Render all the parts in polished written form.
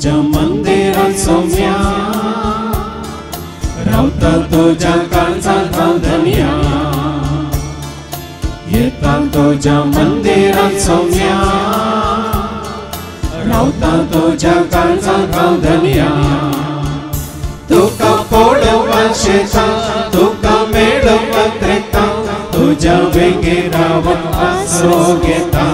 तुझ्या मंदिरात सौम्या रावता तुझ्या काळजात धन्या येता तुझ्या मंदिरात सौम्या रावता तुझ्या काळजात धन्या तुका पळोवपा शेता तुका मेळोवपा त्रेता तुझ्या वेगे रावण आसरो घेता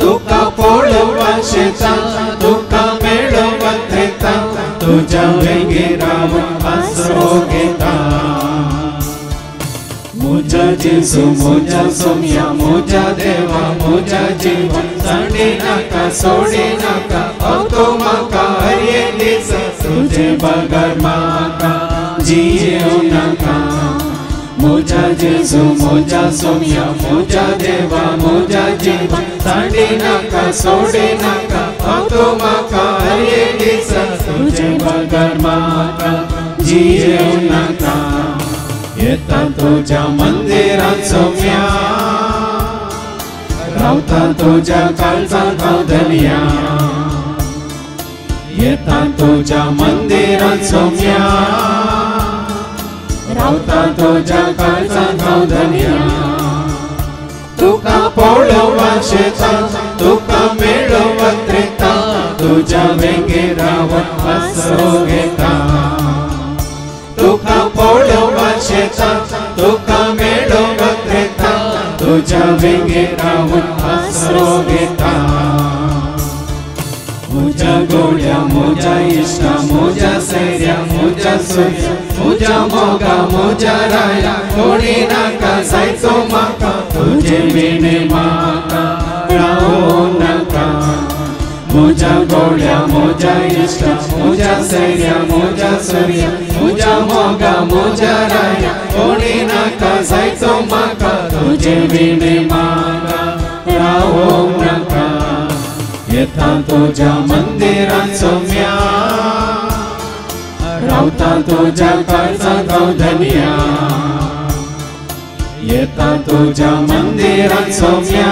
तुका पळोवपा शेता तुका मेळोवपा त्रेता तुझ्या वेगे रावण आसरो घेता मोजा जेजू मोजा सौम्या मोजा देवा मोजा जीवन सांडे नाका सोडे नाका तो माका हरिये दिस तुझे बगर माका जियो नाका मोजा जेजू मोजा सौम्या मोजा देवा मोजा जीवन सांडे नाका सोडे नाका तो माका हरिये दिस तुझे बगर माका जियो नाका येता तुझ्या मंदिरात सौम्या रावता तुझ्या काळजात धन्या येता तुझ्या मंदिरात सौम्या रावता तुझ्या काळजात धन्या तुका पळोवपा शेता तुका मेळोवपा त्रेता तुझ्या वेगे रावण आसरो घेता तुका पळोवपा शेता तुका मेळोवपा त्रेता तुझ्या वेगे रावण आसरो घेता मोजा गोड्या मोजा इष्टा मोजा सैर्या मोजा सोया मोजा मोगा मोजा राया कोणी नाका जायचो माका तुझे बिने माका रावो नाका मोजा गोड्या मोजा इष्टा मोजा सैर्या मोजा सोया मोजा मोगा मोजा राया कोणी नाका जायचो माका तुझे बिने माका रावो नाका येता तुझ्या मंदिरात सौम्या रावता तुझ्या काळजात धन्या येता तुझ्या मंदिरात सौम्या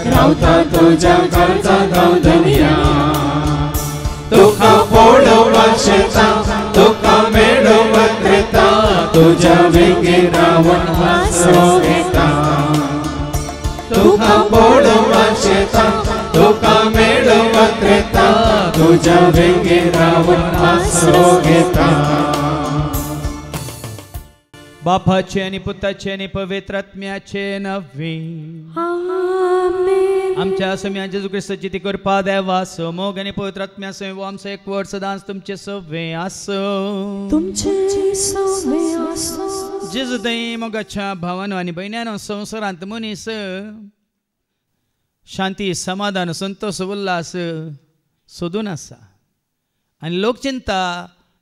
रावता तुझ्या काळजात धन्या तुका पळोवपा शेता तुका मेळोवपा त्रेता तुझ्या वेगे रावण आसरो घेता तुका पळोवपा शेता तुका मेळोवपा त्रेता तुझ्या वेगे रावण आसरो घेता बापाचे आणि पुताचे आणि पवित्र आत्म्याचे नवे आमच्या सौम्या जेजू ख्रिस्ताची ती कृपा देवा मोग आणि पवित्र आत्म्या सो आमचं एक वर्ड सदांच तुमचे सवे असो जेजू दई मोगाच्या भावानो आणि बहिण्यानो संसारांत मनीस शांती समाधान संतोष उल्हास सोदून आसा आणि लोक चिंता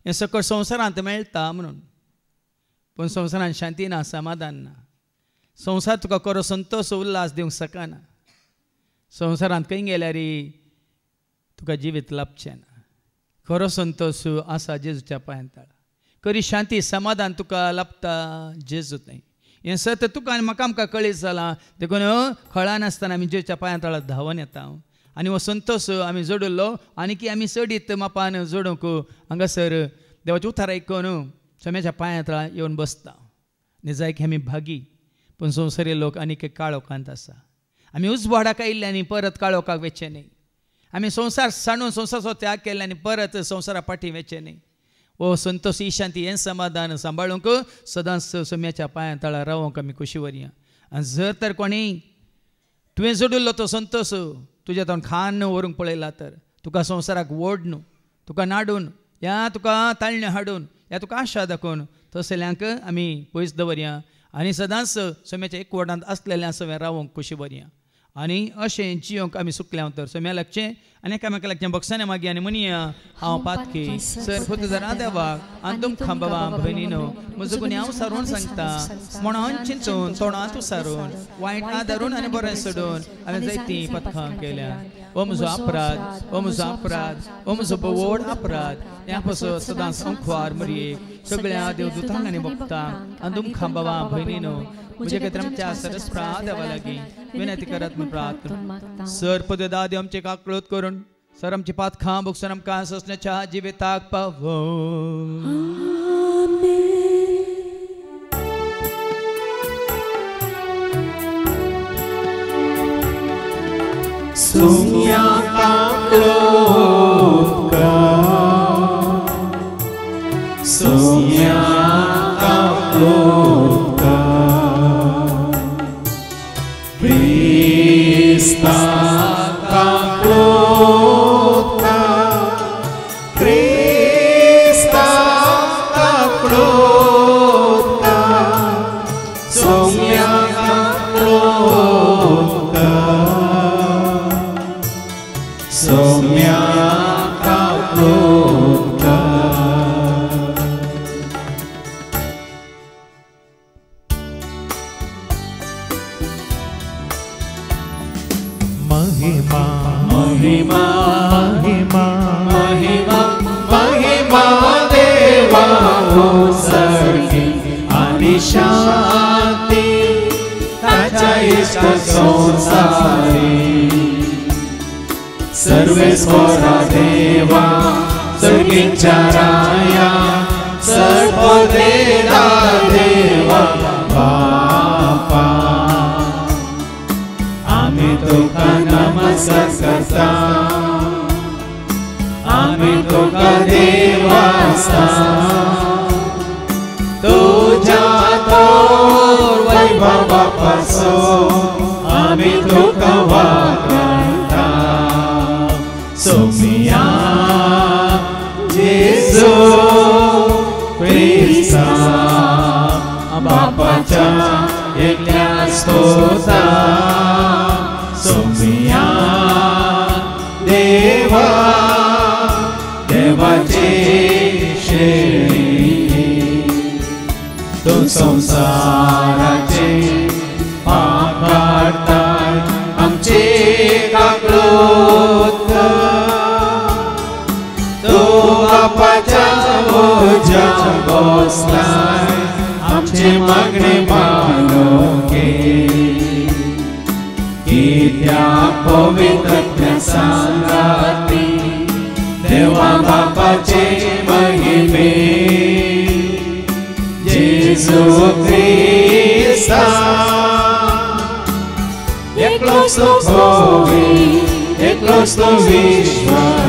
हे सकळ संसारांत मेळटा म्हणून पण संसारांत शांती ना समाधान ना संसार तुका खरो संतोष उल्हास दिवंक शकना संसारांत खंय गेल्यार तुका जिवीत लाभचें ना खरो संतोष आसा जेजूच्या पांयांत खरी शांती समाधान तुका लाभता जेजूत न्हय हें सत तुका आनी म्हाका आमकां कळीत जालां देखून खळा नासतना आमी जेजूच्या पांयांत धांवन येता आनी हो संतोष आमी जोडिल्लो आनी की आमी चडीत मापान जोडूंक हांगासर देवाचें उतार आयकून सौम्याच्या पांयांत येवन बसता आनी जाय की आमी भागी पूण संवसारी लोक आनीक एक काळोखांत आसा आमी उजवाडाक आयिल्ल्यानी परत काळोखाक वचचे न्ही आमी संवसार सांडून संवसाराचो त्याग केल्ल्यानी परत संवसारा फाटीं वचचे न्ही ओ संतोष ही शांती हें समाधान सांबाळूंक सदांच सौम्याच्या पांयां तळा रावूंक आमी कशी वरया आनी जर तर कोणी तुवें जोडिल्लो तो संतोष तुज्या तोंड खान व्हरूंक पळयला तर तुका संवसाराक ओड न्हू तुका नाडून या तुका ताळण्यो हाडून या तुका आशा दाखोवन तसल्यांक आमी पयस दवरया आनी सदांच सौम्याच्या एक वोटांत आसलेल्या सगळें रावूंक कशी बरया आनी अशें जियोंक आमी सुकल्या तर सौम्या लागचें आनी एकामेका लागचें बक्षांनी मागी आनी म्हणया हांव पातकी सर फक्त जरा देवाक आनी तुमकां बाबा भयणीनो म्हजो गुन्हे हांव सारून सांगता म्हणून चिंतून तोंडांत उसारून वायट आदारून आनी बरें सोडून हांवें जायतीं पथकां केल्या ओ म्हजो अपराध ओ म्हजो अपराध ओ म्हजो व्हड अपराध ह्या पासून सदांच अंखवार मरयेक सगळ्या देवदूतांक आनी भक्तांक आनी तुमकां भावा भयणीनो म्हजे खातीर आमच्या सरस्प्रा देवा लागीं विनंती करात म्हूण प्रार्थना. सर पद दादी आमचे काकळोत करून सर आमची पातखां बुकसून आमकां ससण्याच्या जिविताक पावो. Sumya kakloka, sumya kakloka, Krista kakloka, Krista kakloka, sumya kakloka. Somya kakloka. Mahima, Mahima, Mahima, Mahima, Mahima Deva Sarki Ani Shanti Tacha Ishta Sonsari सर्वेश्वरा देवा सर्गींच्या राया सर्वदेवा देवा बापा आम्ही तुका नमस्कार करता आम्ही तुका देवासा तुझ्या थोर वैभवापासून आम्ही तुका वागणता. Somya Jesu Krista Bapacha एकल्या स्तोता. Somya देवा देवाचे शेळी तो संसाराचे पाप काढताय आमचे काकलोत बापाच्या ओझ्या बसलाय आमचे मागणे मानोके की त्या पवित्र सांगाती देवा बापाचे महिमे जेजू ख्रिस्ता एकलोच तो भोवी एकलोच तो ईश्वर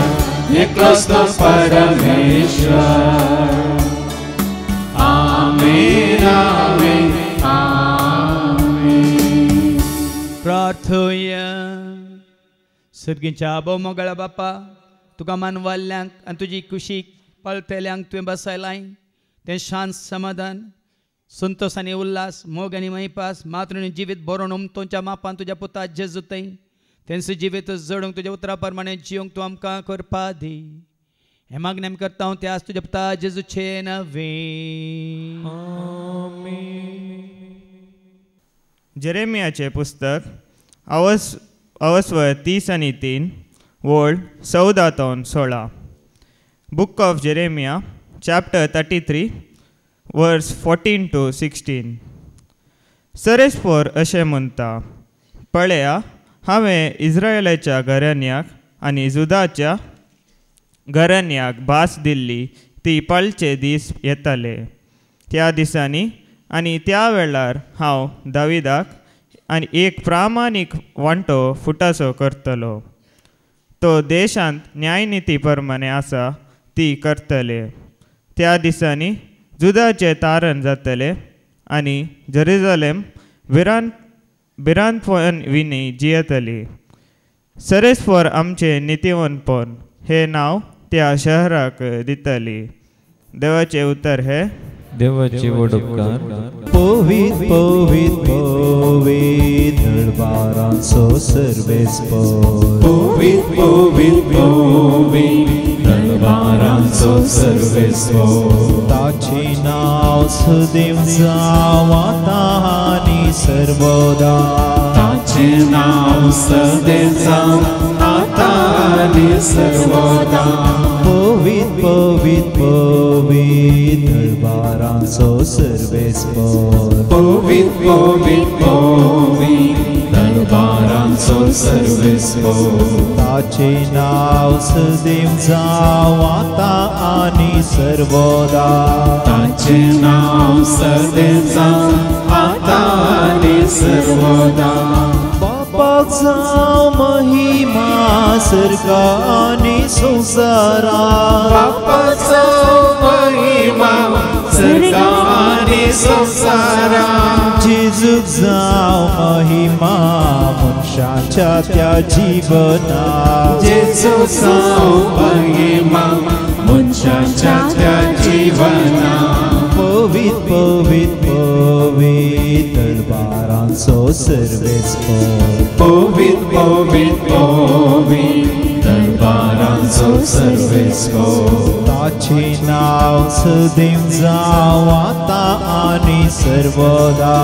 एकलोच तो परमेश्वर. आमेन आमेन आमेन. प्रार्थया. सर्गींच्या मोगळा बापा तुका मानवाल्यांक आनी तुजी कुशीक पळतेल्यांक तुवें बसयलाय तें शांत समाधान संतोष आनी उल्हास मोग आनी मैपास मातृणी जिवीत बरोवन उमतोच्या मापान तुज्या पुता जेजूतय तेंचे जिवीत जडूंक तुज्या उतरा प्रमाणे जिवंक तूं आमकां करपा दी. हे मागणें आमी करता हांव त्या तुज्या पुता जेजूचे नवे. जेरेमियाचे पुस्तक अवस्वर 30 आनी 3 वोल्ड 14-16. Book of Jeremiah chapter 33 verse 14 to 16. सरेस्पोर अशें म्हणटा पळया हांवें इस्रायेलाच्या घराण्यांक आनी जुदाच्या घराण्यांक भास दिल्ली ती पळचे दीस येताले. त्या दिसांनी आनी त्या वेळार हांव दाविदाक आनी एक प्रामाणीक वांटो फुटासो करतलो. तो देशांत न्यायनिती प्रमाणे आसा ती करतले. त्या दिसांनी जुदाचे तारण जातले आनी जेरुसलेम भिरांतपण विनी जियेतली. सरेस्पोर आमचे नितीवंतपण हे नाव त्या शहराक दितली. देवाचे उतर हे देवाचे वडपकार. पोवीत पोवीत पोवीत दळबारांचो सर्वेस्पोर. पोवीत पोवीत पोवीत दळबारांचो सर्वेस्पोर. ताचे नाव सदैव जावता आनी सर्वदा. ताचे नाव सदैव जावता आनी सर्वदा. पोवीत पोवीत पवित पवित दरबारांचो सर्वेस्पर पवित पवित पवित दरबारांचो सर्वेस्पर ताचे नाव सदैव जाव आता आनी सर्वदा ताचे नाव सदैव जाव आता आनी सर्वदा बापाक जाव महिमा सर्गा आनी संवसारांत बापाचो महिमा सर्गा आनी संवसारांत जेजूक जाव महिमा मनशाच्या त्या जिवनांत जेजूचो महिमा मनशाच्या त्या जिवनांत पवित पवित पवित दरबारांचो सर्वेस्पर पवित पवित पवित दरबारांचो सर्वेस्पर ताचे नाव सदैव जाव आता आनी सर्वदा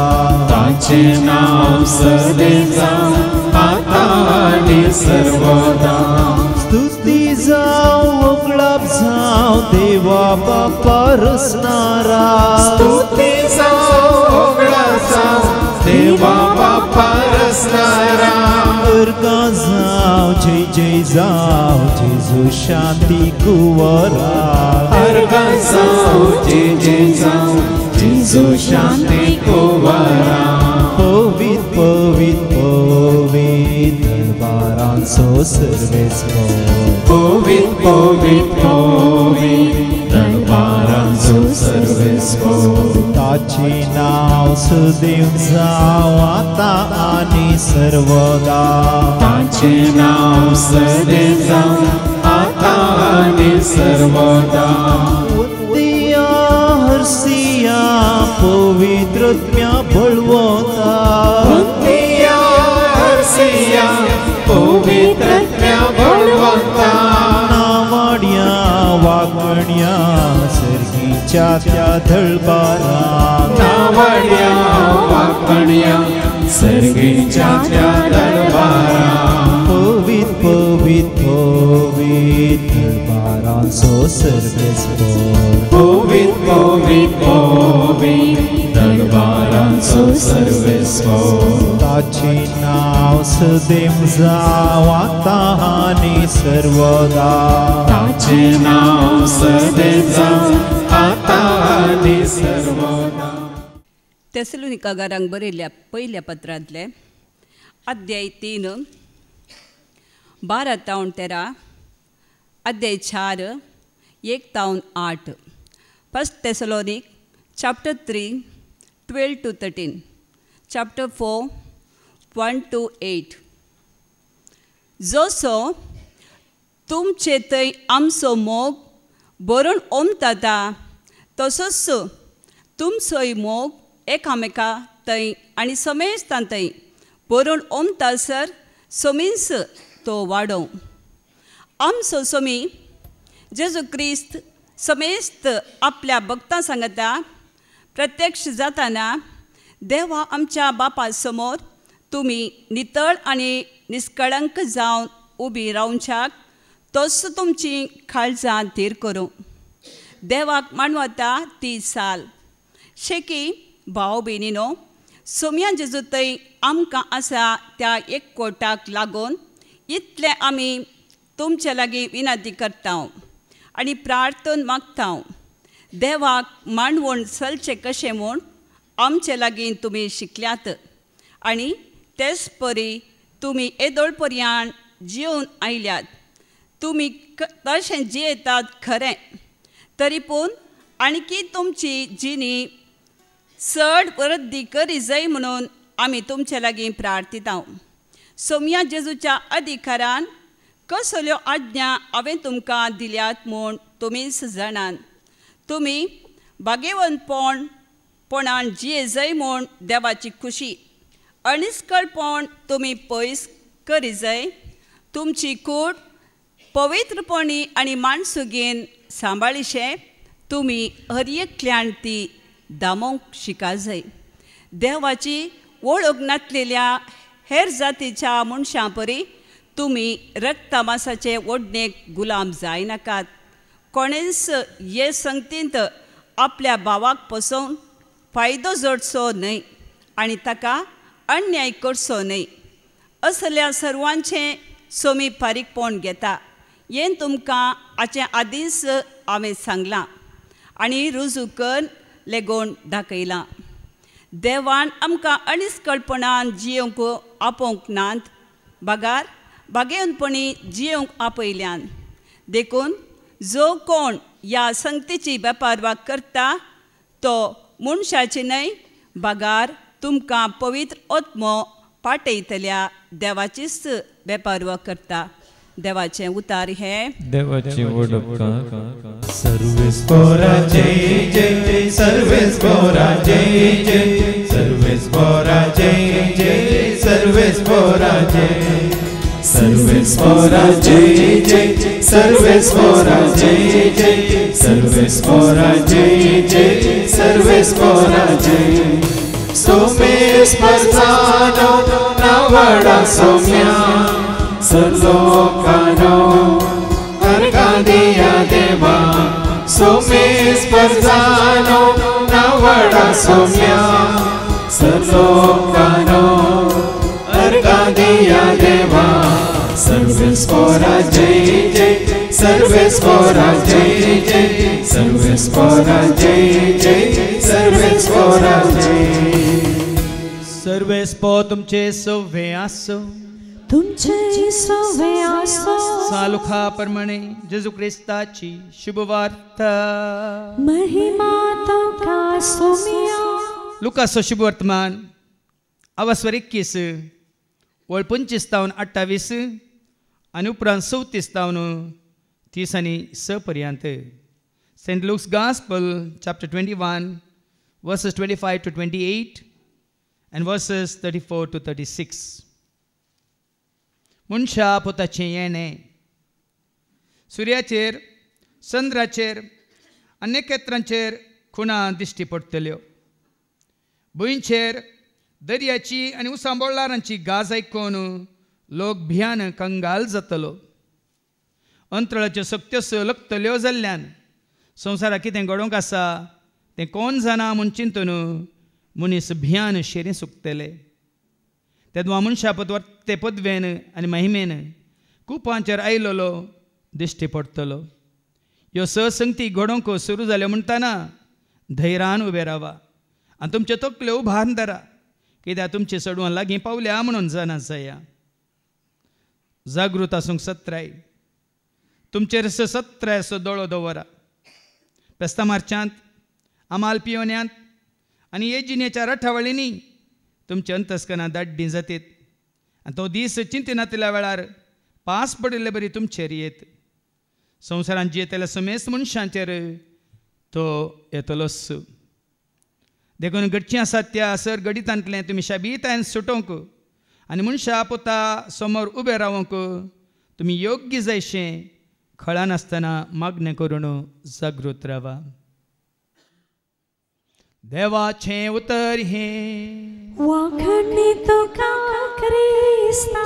ताचे नाव सदैव जाव आता आनी सर्वदा स्तुती जाव वगळाप जाव देवा बापा रचणारा स्तुती जाव ओगळा जाव देवा बापा रचणारा अर्गा जाव जय जय जाव जेजू शांती कुंवरा अर्गा जाव जय जाव जेजू शांती कुंवरा पवित पवित पवित दरबारांचो सर्वेस्पर पवित पवित पवित दरबारांचो सर्वेस्पर ताचे नाव सदैव जाव आता आनी सर्वदा ताचे नाव सदैव जाव आता आनी सर्वदा उद्दिया हर्षिया पवित्रत्म्या बळवता वंदिया हर्षिया पवित्रत्म्या बळवंता नावाड्या वागण्या सर्गीच्या त्या दळबारांत नावड्या वाकण्या सर्गीच्या त्या दरबारांत पवित पवित पवित दरबारांचो सर्वेस्पर पवित पवित पवित दरबारांचो सर्वेस्पर ताचे नाव सदैव जाव आता आनी सर्वदा ताचे नाव सदैव जाव आता आनी सर्वदा तेसलोनिकांक बरयल्ल्या पयल्या पत्रांतले अध्याय 3 12-13 अध्याय 4 1-8 फर्स्ट तेसलोनिक चॅप्टर 3 12-13 चॅप्टर 4 1-8 जसो तुमचे थंय आमचो मोग बरोवन ओमता तसोच तुमचोय मोग एकामेका थंय आनी समेस्तां थंय बरोवन ओमतासर समीस तो वाडोव आमचो समी जेजू क्रिस्त समेस्त आपल्या भक्तां सांगता प्रत्यक्ष जाताना देवा आमच्या बापा समोर तुमी नितळ आनी निष्कळंक जावन उबी रावच्याक तस तुमची काळजां धीर करूं देवाक मानवता ती साल शेकी भाव भयणीनो सोम्या जेजू थंय आमकां आसा त्या एकवटाक लागून इतले आमी तुमचे लागीं विनंती करता आनी प्रार्थना मागता देवाक मांडवून चलचें कशें म्हूण आमचे लागीं तुमी शिकल्यात आनी तेच परी तुमी येदोळपर्यंत जिवन आयल्यात तुमी तशें जियेतात खरें तरी पूण आणकी तुमची जिणी चड वृद्धी करी जाय म्हणून आमी तुमचे लागीं प्रार्थिता सोम्या जेजूच्या अधिकारान कसल्यो आज्ञा हांवें तुमकां दिल्यात म्हूण तुमीच जाणात तुमी भाग्यवंतपणान जिये जाय म्हूण देवाची खुशी अणिस्कळपण तुमी पयस करी जाय तुमची कूड पवित्रपणी आनी माणसुगेन सांबाळीशे तुमी हर एकल्यान ती दामोवंक शिका जाय देवाची वळख नासलेल्या हेर जातीच्या मनशां परी तुमी रक्तमासाचे ओडणेक गुलाम जाय नाकात कोणेच हे संगतींत आपल्या भावाक फसोवन फायदो जोडचो न्हय आनी ताका अन्याय करचो न्हय. असल्या सर्वांचें सोमी फारीकपण घेता. हें तुमकां हाचे आदींच हांवें सांगलां आनी रुजू करून लेगोवन दाखयलां. देवान आमकां अणिसकळपणान जियोंक आपोवंक नात, बागार बागेवनपणी जियोंक आपयल्यान. देखून जो कोण ह्या संगतीची बेपारवाक करता तो मनशाची न्हय, बागार तुमकां पवित्र आत्मो पाठयतल्या देवाचीच बेपारवा करता. देवाचें उतार हे देवाची वडपकार. सर्वेस्पोरा जय जय सर्वेस्पोरा जय जय सर्वेस्पोरा जय जय सर्वेस्पोरा जय सर्वेस्पोरा जय जय सर्वेस्पोरा जय जय सर्वेस्पोरा जय जय सर्वेस्पोरा जय. सोमेस्पर्जानो नवडा सोम्या सर्लोकानो अर्गादिया देवा. सोमेस्पर्जानो नवडा सोम्या सर्लोकानो अर्गादिया देवा. सर्वेस्पोरा जय जय सर्वेस्पोरा जय जय सर्वेस्पोरा जय जय सर्वेस्पोरा जय. सर्वेस्पो तुमचे सव्वे आसो, तुमचे सव्वे आसो. सालुखा प्रमाणे जेजू ख्रिस्ताची शुभवार्ता. महिमा तुमका सोमिया. लुकासो शुभवर्तमान अवस्वर 21 वळ 25-28 आनी उपरांत 34-30 आनी 6 पर्यंत. Saint Luke's gospel chapter 21 verses 25 to 28 and verses 34 to 36. मनशा पोताचें येणें. सुर्याचेर, चंद्राचेर आनी नखेत्रांचेर खुणा दिश्टी पडटल्यो. भुंयचेर दर्याची आनी उसांबोळारांची गाज आयकून लोक भियान कंगाल जातलो. अंतराळ्याच्यो शक्त्यो लखतल्यो जाल्ल्यान संवसाराक कितें घडोवंक आसा तें कोण जाणा म्हूण चिंतून मनीस भियान शेरी सुकतले. तेदवा मनशा ते पदवेन आनी महिमेन कुपांचेर आयलोलो दिश्टी पडटलो. ह्यो स संगती घडोवंक सुरू जाल्यो म्हणटाना धैर्यान उबे रावा आनी तुमच्यो तकल्यो उभारून धरा, कित्याक तुमची सडवां लागीं पावल्या म्हणून जाणा जाया. जागृत आसूंक सत्राय. तुमचेर सत्रायसो दोळो दवरा. पेस्ता मार्चांत, आमाल पियोन्यांत आनी येजिनेच्या रठावळींनी तुमचे अंतस्कनां दाड्डीं जातीत आनी तो दीस चिंतिनातल्या वेळार पास पडिल्ले बरी तुमचेर येत. संवसारांत जियेतल्या समेस्त मनशांचेर तो येतलोच. देखून घडचीं आसात त्या सर गडितांतलें तुमी शाबीतायेन सुटोवंक आनी मनशा पोता समोर उबे रावंक तुमी योग्य जायशें खळानासतना मागणें करून जागृत रावा. देवाचें उतर हें वाखणी तुका क्रिस्ता.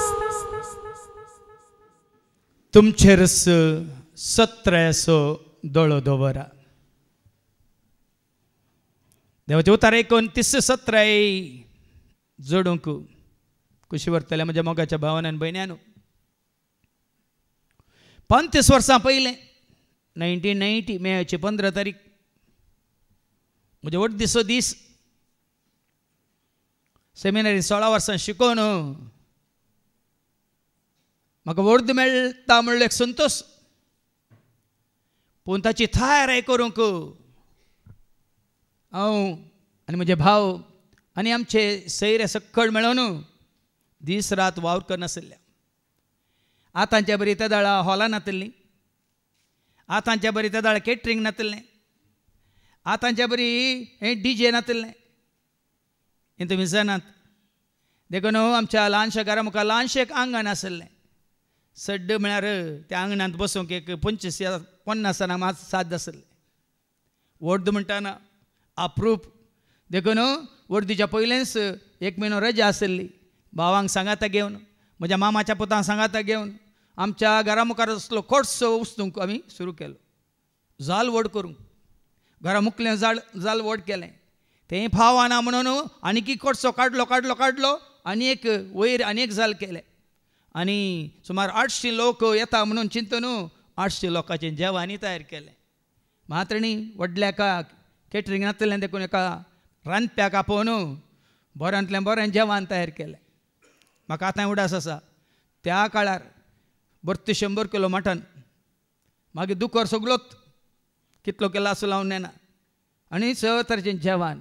तुमचेर सत्रायसो दोळो दवरा. देवाचे उतार ऐकून 30-17 जोडूंक खुशी व्हरतले म्हज्या मोगाच्या भावान आनी भयण्यान. 35 वर्सां पयलें 1990 मेची 15 तारीख म्हजे वट दिसो दीस. सेमिनारी 16 वर्सां शिकोवन म्हाका वर्द मेळटा म्हणलो एक संतोश. पूण ताची थाराय करूंक हांव आनी म्हजे भाव आनी आमचे सैरे सक्कळ मेळोन दीस रात वावर करनासल्या. आतांच्या बरी त्या दाळा हॉलां नातलीं, आतांच्या बरी त्या दाळा केटरिंग नातलें, आतांच्या बरी हें DJ नातलें. हें तुमी जाणात. देखून आमच्या ल्हानशा घरा मुखार ल्हानशें एक आंगण आसलें. सड्ड म्हळ्यार त्या आंगणांत बसूंक एक 25-50 जाणां मात साद आसलें. वर्द म्हणटाना अप्रूप. देखून वर्दीच्या पयलेंच 1 म्हयनो रजा आसली. भावांक सांगाता घेवन, म्हज्या मामाच्या पुतांक सांगाता घेवन आमच्या घरा मुखार असलो कोर्स उस्तूंक आमी सुरू केलो. जाल व्हड करूंक घरा मुकलें जाल व्हड केलें तें फावना म्हणून आनीक इकडचो काडलो आनी एक वयर आनी एक जाल केलें आनी सुमार 800 लोक येता म्हणून चिंतून 800 लोकांचें जेवणी तयार केलें मात्रिणी व्हडल्या कॅटरिंगांतल्यान देखून एका रांदप्याक आपोवन बऱ्यांतल्यान बरें जेवण तयार केलें म्हाका आतां उडास आसा त्या काळार 100 किलो मटन मागीर दुकर सगळोच कितलो केलो असो लावन नेना आनी सगळे तरेचें जेवण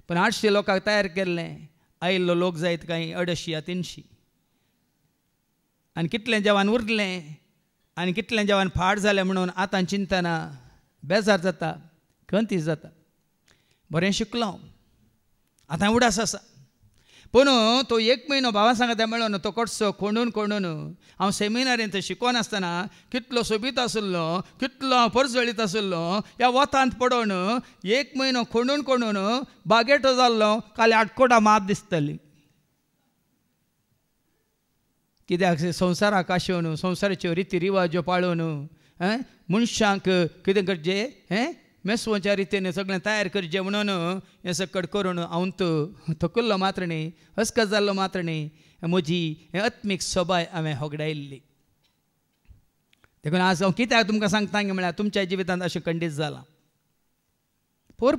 पण 800 लोकांक तयार केल्लें आयिल्लो लोक जायत काय 250 या 300 आनी कितलें जेवण उरलें आनी कितलें जेवण फाट जालें म्हणून आतां चिंतना बेजार जाता खंतीस जाता बरें शिकलो आतां उडास आसा पूण तो 1 म्हयनो भावा सांगता मेळोन तो कडसो कोंडून हांव सेमिनारींत शिकोवन आसतना कितलो सोबीत आसलो कितलो हांव परजळीत आसलो ह्या वतांत पडोवन 1 म्हयनो कोंडून बागेटो जाल्लो काली आटकोटा मात दिसतली कित्याक संवसाराक आशेवन संवसाराच्यो रिती रिवाज्यो पाळून मनशांक कितें करचें मेसवोच्या रितीन सगळें तयार करचें म्हणून हें सकट करून हांव थकल्लो मात्र न्ही हस्कत जाल्लो मात्र न्ही म्हजी आत्मीक सोबाय हांवें होगडायिल्ली देखून आज हांव कित्याक तुमकां सांगता म्हळ्यार तुमच्या जिवितांत अशें खंडीत जालां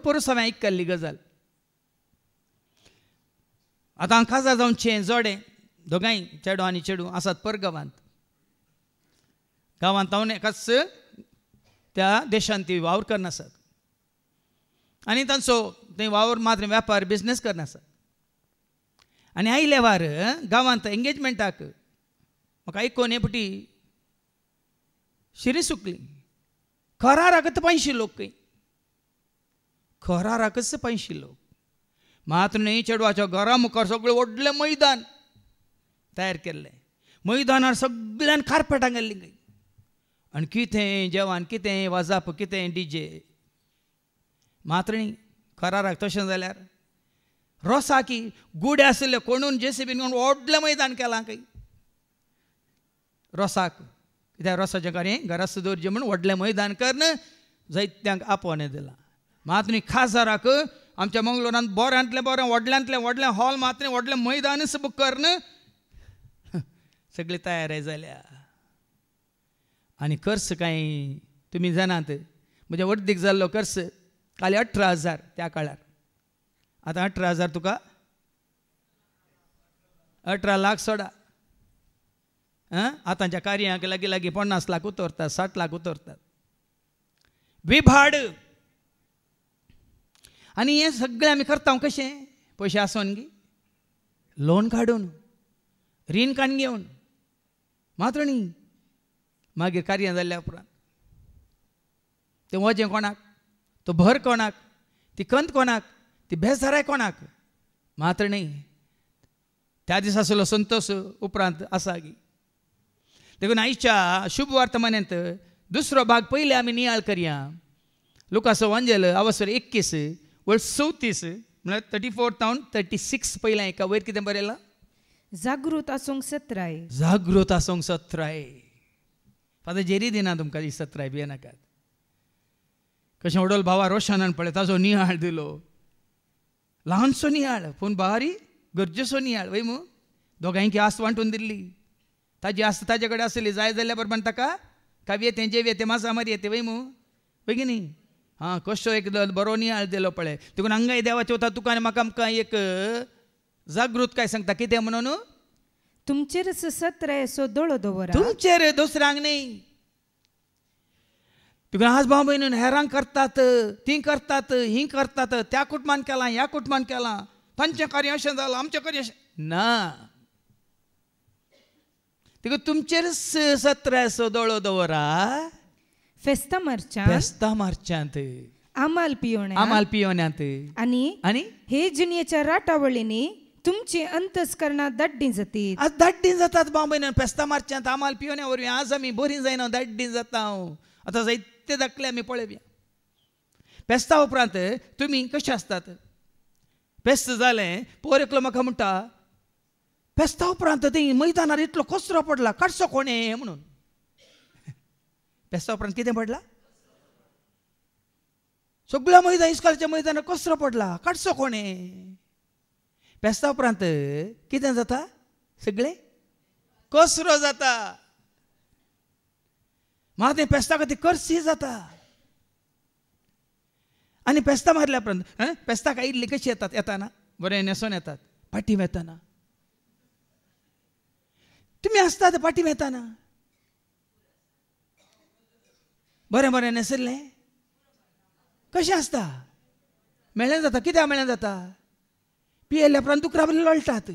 परस हांवें आयकल्ली गजाल आतां हांव काजार जावचें जोडें दोगांय चेडो आनी चेडूं आसात परगांवांत गांवांत हांव एकाच त्या देशांत ती वावर करना आसात आनी तांचो थंय वावर मात्र वेपार बिजनेस करना आसात आनी आयले वार गांवांत एंगेजमेंटाक म्हाका आयकोन हे पटी शिरी सुकली खराराकच 500 लोक खराराकच 500 लोक मात्र न्ही चेडवाच्या घरा मुखार सगळें व्हडलें मैदान तयार केल्लें मैदानार सगळ्यान कार्पेटां गेल्लीं आनी कितें जेवण कितें वाजप कितें डीजे मात्र न्ही खराराक तशें जाल्यार रोसाकी गुडे आसले कोणून जेसीबीन घेवन व्हडलें मैदान केलां खंय रोसाक कित्याक रोसाचें कार्य घरा सुदोरचें म्हूण व्हडलें मैदान करन जायत्यांक आपोवणें दिलां मात्र न्ही खासाराक आमच्या मंगलोरांत बऱ्यांतलें बरें व्हडल्यांतलें व्हडलें हॉल मात्र व्हडलें मैदानच बूक करन सगळी तयारी जाल्या आनी खर्च कांय तुमी जाणात म्हज्या वर्दीक जाल्लो खर्च काली 18,000 त्या काळार आतां 18,000 तुका 18 लाख सोडा आतांच्या कार्यांक लागीं 50 लाख उतरतात 60 लाख उतरतात विभाड आनी हें सगळें आमी करता कशें पयशे आसोन गी लोन काडून रीण काडून घेवन मात्र न्ही मागीर कार्य जाल्ल्या उपरांत तें वजें कोणाक तो भर कोणाक ती कंत कोणाक ती बेजाराय कोणाक मात्र न्ही त्या दिसा आसलो संतोश उपरांत आसा गी देखून आयच्या शुभ वर्तमानांत दुसरो भाग पयले आमी नियाळ करया लुकाचो वांजेल अवसर 21 वर्स 34 म्हळ्यार 34 to 36 पयलें एका वयर कितें बरयलां जागृत आसूंक सत्राय जागृत आसूंक सत्राय फादर जेरी दिना तुमकां ही सत्राय भिये नाकात कशें वडोल भावा रोशनान पळय ताजो नियाळ दिलो ल्हानसो नियाळ पूण भारी गरजेचो नियाळ वय मू दोगांयकी आस्त वांटून दिल्ली ताजी आस्त ताजे कडेन आसली जाय जाल्या बरोबर ताका काव्य येते जेव येते मासा मारी येते वय मू बेगिनी हां कशो एक बरो नियाळ दिलो पळय देखून हांगाय देवाचे वता तुका आनी म्हाका आमकां एक जागृत काय सांगता कितें म्हणून तुमचेर सत्राय असो दोळो दवरा तुमचेर दुसऱ्यांक न्ही तुका आज भाव भयणीन हेरांक करतात ती करतात ही करतात त्या कुटुंबान केलां ह्या कुटुंबान केलां तांचें कार्य अशें जालां आमचें कार्य अशें ना तिका तुमचेर सत्राय असो दोळो दवरा फेस्ता मार्चांत आमाल पियोन्यांत आनी हे जिणेच्या राटावळींनी तुमची अंतस्करणां दड्डी जाती आज दड्डी जातात बांबयन फेस्ता मार्चांत आमाल पियोन्या वरवीं आज आमी बरीं जायना दड्डी जाता आतां जायते दाखले आमी पळयया फेस्ता उपरांत तुमी कशे आसतात फेस्त जालें पोर एकलो म्हाका म्हणटा फेस्ता उपरांत थंय मैदानार इतलो कचरो पडला काडचो कोणें म्हणून फेस्ता उपरांत कितें पडला सगळ्या मैदान इस्कॉलाच्या मैदानार कचरो पडला, काडचो कोणे? फेस्ता उपरांत कितें जाता? सगळे कचरो जाता. म्हाका तें फेस्ता खातीर करची जाता. आनी फेस्ता मारल्या उपरांत फेस्ताक आयिल्ली कशी येतात? येताना बरें न्हेसोन येतात, पाटी येताना. तुमी आसतात पाटी येताना बरें बरें न्हेसल्लें कशें आसता? मेळ्ळें जाता. कित्याक मेळ्ळें जाता? पियेल्या उपरांत दुकरा बरें लोळटात.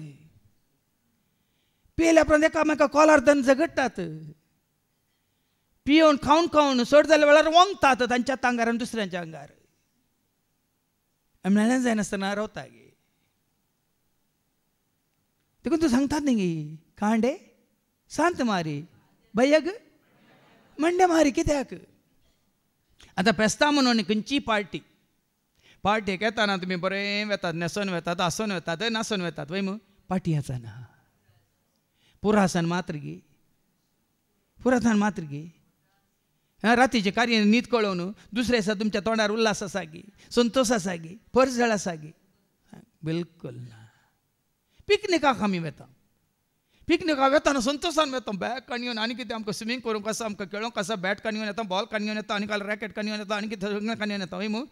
पियेल्या उपरांत एकामेकाक कॉलार धरून झगडटात. पियोवन खावन खावन चड जाल्या वेळार वोंगतात तांच्या आंगार आनी दुसऱ्यांच्या आंगार. मेळ्ळें जायनासतना रावता गे. देखून तूं सांगतात न्ही गे कांडे सांत मारी भयग मंडे मारी. कित्याक? आतां फेस्ता म्हणून खंयची पार्टेक येताना तुमी बरें वेतात, न्हेसोन वेतात, आसोन वेतात, नासोन वेतात वय मग. पाटी येताना पुरासान मात्र गे, पुरासान मात्र गे. रातीचे कार्य न्हीद कळोवन दुसऱ्या दिसा तुमच्या तोंडार उल्हास आसा गे, संतोष आसा गे, परजळ आसा गे? बिलकुल ना. पिकनिकाक आमी वेता, पिकनिकाक वेताना संतोषान वेता. बॅग काडून आनी कितें आमकां स्विमींग करूंक आसा, आमकां खेळोंक आसा, बॅट काडून येता, बॉल काडून येता, आनी काल रॅकेट काडून येता, आनी कितें सगळें काडून येता वय मग.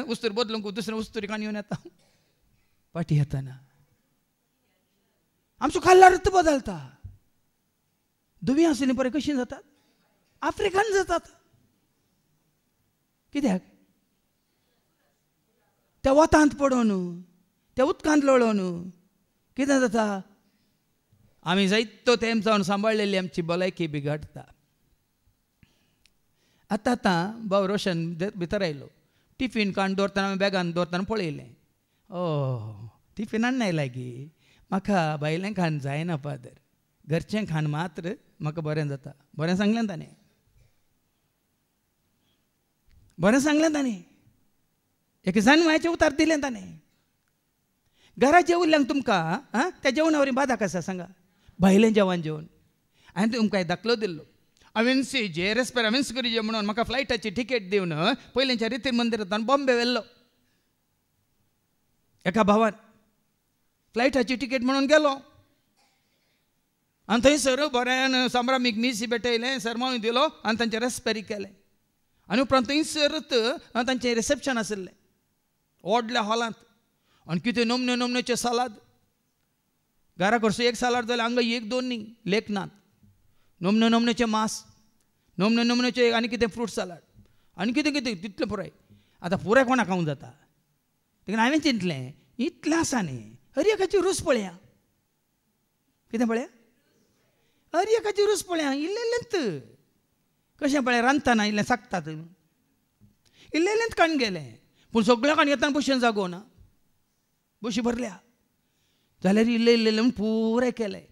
उस्तूर बदलूंक दुसरें उस्तुरी काडून येता. पाटी येताना आमचो खाल्ला रत्त बदलता. दुवी आसली पळय कशीं जातात? आफ्रिकान जातात. कित्याक? त्या वतांत पडोवन, त्या उदकांत लोळोवन कितें जाता? आमी जायतो तेंप जावन सांबाळलेली आमची भलायकी बिगडटा. आतां भाव रोशन भितर आयलो. टिफीन काडून दवरतना हांवें बॅगान दवरतना पळयलें. टिफिनान आयला गे. म्हाका भायलें खाण जायना फादर, घरचें खाण मात्र म्हाका बरें जाता. बरें सांगलें ताणें, बरें सांगलें ताणें. एक जानवायेचें उतार दिलें ताणें. घरा जेवल्ल्यांक तुमकां त्या जेवणावरी बादाक आसा सांगा? भायलें जेवण जेवण हांवें तुमकां दाखलो दिल्लो. हांवें जे रेस्पेर हांवें करी म्हणून म्हाका फ्लायटाची तिकेट दिवन पयलींच्या रिती मंदिरांत बॉम्बे व्हेल्लो. एका भावान फ्लायटाची तिकेट म्हणून गेलो आनी थंयसर बऱ्यान संभ्रामीक मीस भेटयलें, सरमावणी दिलो आनी तांचे रेस्पेरी केलें. आनी उपरांत थंयसरत तांचें रिसेप्शन आशिल्लें व्हडल्या हॉलांत. आनी कितें नमने नमनेचे सालाद. घरा कडचो एक सालाड जाल्यार हांगा एक दोन न्ही, लेखनात. नमने नमनेचे मांस, नमने नमनेचे आनी कितें फ्रूट सालाड, आनी कितें कितें तितलें पुराय. आतां पुराय कोणाक खावंक जाता? देखून हांवें चिंतलें इतलें आसा न्ही, हरएकाची रूच पळया. कितें पळया? हरएकाची रूच पळया. इल्लें इल्लेंत कशें पळय रांदतना इल्लें साकतात, इल्लें इल्लेंत काडून गेलें. पूण सगळें काडून येतना बशेन जागो ना, बशी भरल्या जाल्यार इल्लें इल्लें म्हणून पुराय केलें.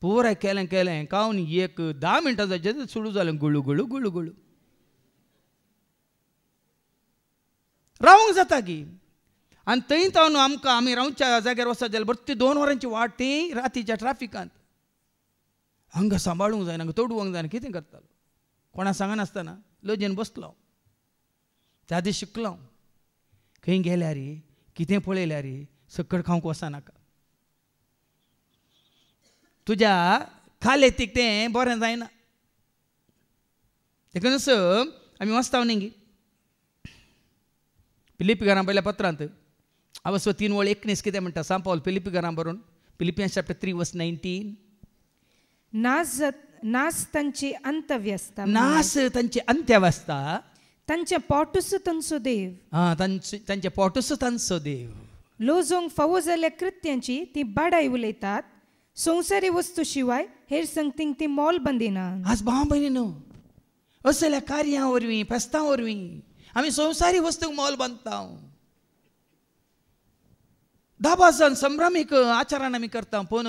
पुराय केलें केलें खावन एक 10 मिनटां जायचे सुरू जालें गुळू गुळू गुळू गुळू. रावंक जाता की. आनी थंय तावन आमकां आमी रावच्या जाग्यार वचत जाल्यार बरी 2 वरांची वाट ती रातीच्या ट्राफिकांत. हांगा सांबाळूंक जायना, हांगा तोडूंक जायना. कितें करतालो? कोणा सांगनासतना लजेन बसलो. त्या दीस शिकलो खंय गेल्यार कितें पळयल्यार सकट खावंक वचनाका. तुज्या खालेतीक तें बरें जायना. देखूनच आमी वचता न्ही फिलिपिकारां पयल्या पत्रांत आवस्व 3:19 कितें म्हणटा? सांग पावल फिलिपिकारां बरोवन फिलिपियन्स चॅप्टर 3:19. नास तांची अंतव्यस्ता, नास तांची अंत्यवस्था, तांचे पोटूस तांचो देव. तांचे पोटूस तांचो देव. लोजोंक फावो जाल्ल्या कृत्यांची ती बाडाय उलयतात. संवसारी वस्तू शिवाय हेर संगतींक ती मोल बंदिना. आज भाव भयणीनो असल्या कार्यां वरवीं फेस्तां वरवीं आमी संवसारी वस्तूंक मोल बांदता. दाबासन संभ्रामीक आचारान आमी करता. पूण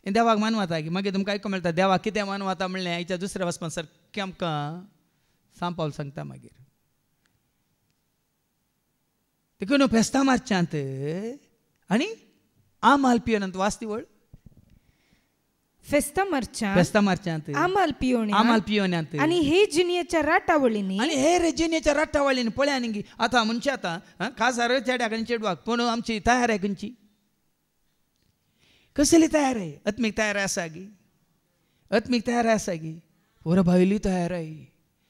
देवाक मानवता की मागीर तुमकां आयकूंक मेळटा देवाक कितें मानवता म्हणलें हाच्या दुसऱ्या वचपान सारकें आमकां सांग पावल सांगता. मागीर देखून फेस्तां मारच्यांत आनी आमाल पियेनंत वाचती वळ फेस्ता मार्चांत फेस्ता मार्चांत आमाल पियोन्यांत आनी हे जिनियेच्या राटावळींनी आनी हे रेजिनेच्या राटावळींनी पळया न्ही आतां म्हणजे आतां खासार चेड्याक आनी चेडवाक पूण आमची तयार आहे खंयची कसली तयार आहे अत्मीक तयार आसा गी अत्मीक तयार आसा गी पोरं भायली तयार आहे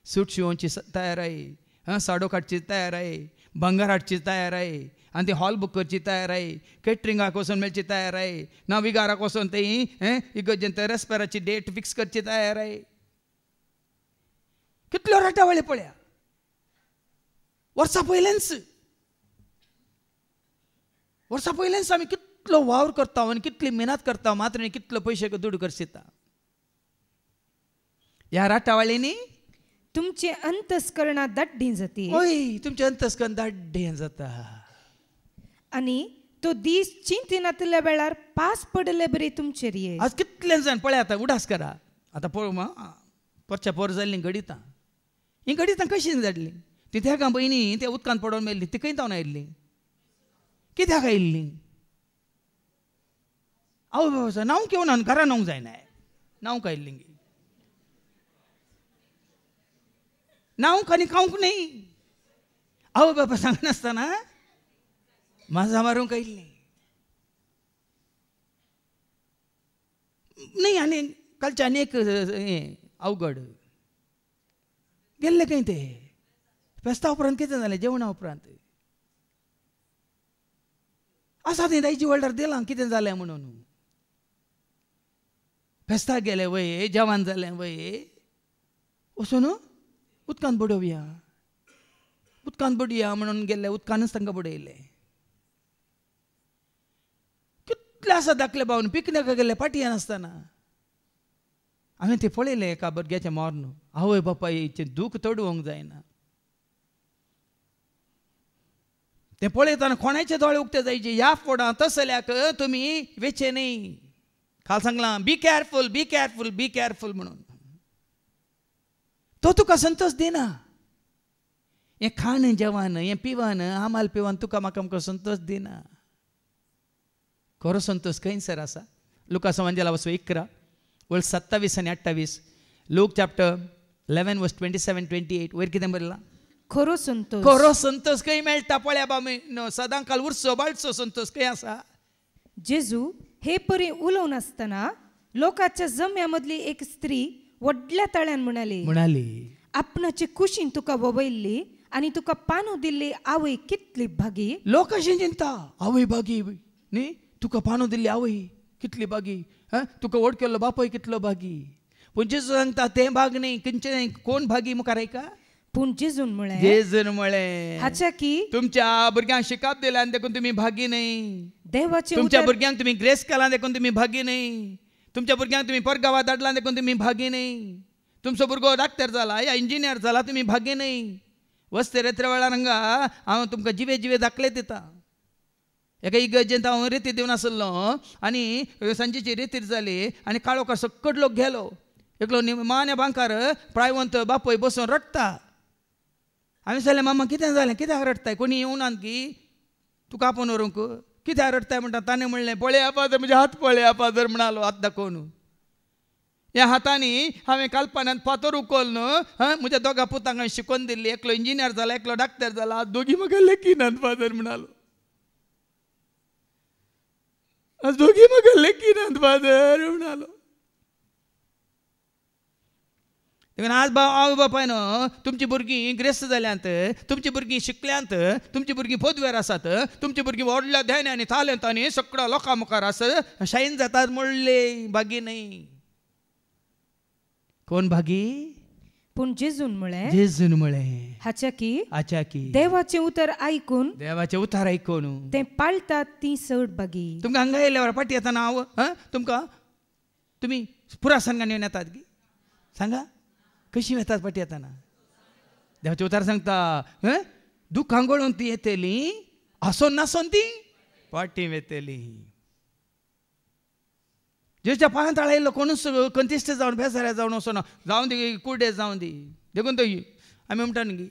सूट शिवोवची तयार आहे साडो काडची तयार आहे भंगार हाडची तयार आहे आणि ती हॉल बुक करची तयार आहे केटरिंगाक वचून मेळची तयार आहे ना विगाराक वचून ती इगर्जेंत रेस्पेराची डेट फिक्स करची तयार आहे कितल्यो राटावळी पळया वर्सां पयलेंच आमी कितलो वावर करता आनी कितली मेहनत करता मात्र कितलो पयशे दुडू करता ह्या राटावळींनी तुमचे अंतस्करणां दाड्डी जाती ओय तुमचे अंतस्करण दाड्डें जाता आनी तो दीस चिंतिनातल्या वेळार पास पडले बरे तुमचेर ये आज कितले जाण पळय आतां उडास करा आतां पळोवं परच्या पोर जाल्ली गडितां ही गडितां कशी जाडली ती त्या पयलीं त्या उदकांत पडोवन मेल्ली ती खंय जावन आयिल्ली कित्याक आयिल्ली आवय बाबा नांव घेवन हांव घरा नांव जायना नांव आयिल्ली नांव आनी खावंक न्ही आवय बाबा सांगनासतना माझा मारूंक आयिल्ली न्ही आनी कालचे आनी एक अवघड गेल्ले खंय ते फेस्ता उपरांत कितें जालें जेवणा उपरांत आसा थंय दायजी वॉल्डर दिलां कितें जालें म्हणून फेस्ताक गेले वय जेवण जालें वय वचून उदकांत बुडोवया म्हणून गेले उदकानच तांकां बुडयले कितले आसा धाकले भावन पिकनिका गेले पाटयान आसतना हांवें ते पळयलें एका भुरग्याचें मरण आवय बापायचें दूख तडवंक जायना तें पळयतना कोणाचे दोळे उक्ते जायचे ह्या फोडां तसल्याक तुमी वेचे न्ही काल सांगलां बी केअरफूल म्हणून तो तुका संतोष दिना हें खाण जेवण हें पिवण आमाल पिवण तुका म्हाका आमकां संतोष दिना खरो संतोष खंयसर आसा लुका संवंजला वचो 11 वर्स 27 आनी 28 लूक चॅप्टर 11 वर्स 27-28 वयर कितें बरयलां खरो संतोष खंय मेळटा पळया बामी सदां काल उरसो बाळसो संतोष खंय आसा जेजू हे परी उलोवन आसतना लोकांच्या जम्या मदली एक स्त्री व्हडल्या तळ्यान म्हणाली आपणाची कुशीन तुका ववयल्ली आनी तुका पानू दिल्ली आवय कितली भागी लोक अशें चिंता आवय भागी न्ही तुका पानू दिल्ली आवय कितली भागी तुका व्हड केल्लो बापय कितलो भागी पूण जेजू सांगता तें भाग न्ही खंयचे कोण भागी मुखार आयका पूण जेजून म्हळें हाच्या की तुमच्या भुरग्यांक शिकाप दिल्या देखून तुमी भागी न्ही देवाचे तुमच्या भुरग्यांक तुमी ग्रेस केलां देखून तुमी भागी न्ही तुमच्या भुरग्यांक तुमी परगांवां धाडलां देखून तुमी भागी न्ही तुमचो भुरगो डॉक्टर जाला या इंजिनियर जाला तुमी भागी न्ही वस्ते रेत्रे वेळार हांगा हांव तुमकां जिवे दाखले दिता एका इगर्जेंत हांव रेती दिवन आसलो आनी सांजेची रेतीर जाली आनी काळोख सक्कट लोक गेलो एकलो मान्या बांकार प्रायवंत बापय बसून रडटा हांवें सांगलें मामा कितें जालें कित्याक रडताय कोणी येवनात की तुका आपोवन व्हरूंक कित्याक रडताय म्हणटा ताणें म्हणलें पळया फादर म्हजे हात पळया फादर म्हणालो हात दाखोवन ह्या हातांनी हांवें कालपान्यांत फातर उखल न्हू म्हज्या दोगा पुतांक हांवें शिकोवन दिल्ली एकलो इंजिनियर जाला एकलो डॉक्टर जाला दोगी म्हाका लेखिनात फादर म्हणालो दोगी म्हाका लेखिनात फादर म्हणालो आज आवय बापाय न्हू तुमची भुरगीं ग्रेस्त जाल्यांत तुमची भुरगीं शिकल्यांत तुमची भुरगीं पदव्यार आसात तुमची भुरगीं व्हडल्या ध्यानांनी तालंतांनी सगळ्या लोकां मुखार आसात शायन जातात म्हणले भागी न्ही कोण भागी पूण जेजून म्हळें हाच्या की देवाचें उतर आयकून तें पाळटात ती चड भागी तुमकां हांगा येयल्या पाटी येताना हांव तुमकां तुमी पुरासांगान येवन येतात गी सांगा कशी येतात पाटी येताना देवाचें उतार सांगता दुखां गळून ती येतली आसोन नासोन ती पाटी येतली जेच्या पांयांत आळयल्लो कोणूच कंतिश्ट जावन बेजाऱ्या जावन वचो ना जावं दी कुर्डे जावं दी देखून तो आमी म्हणटा न्ही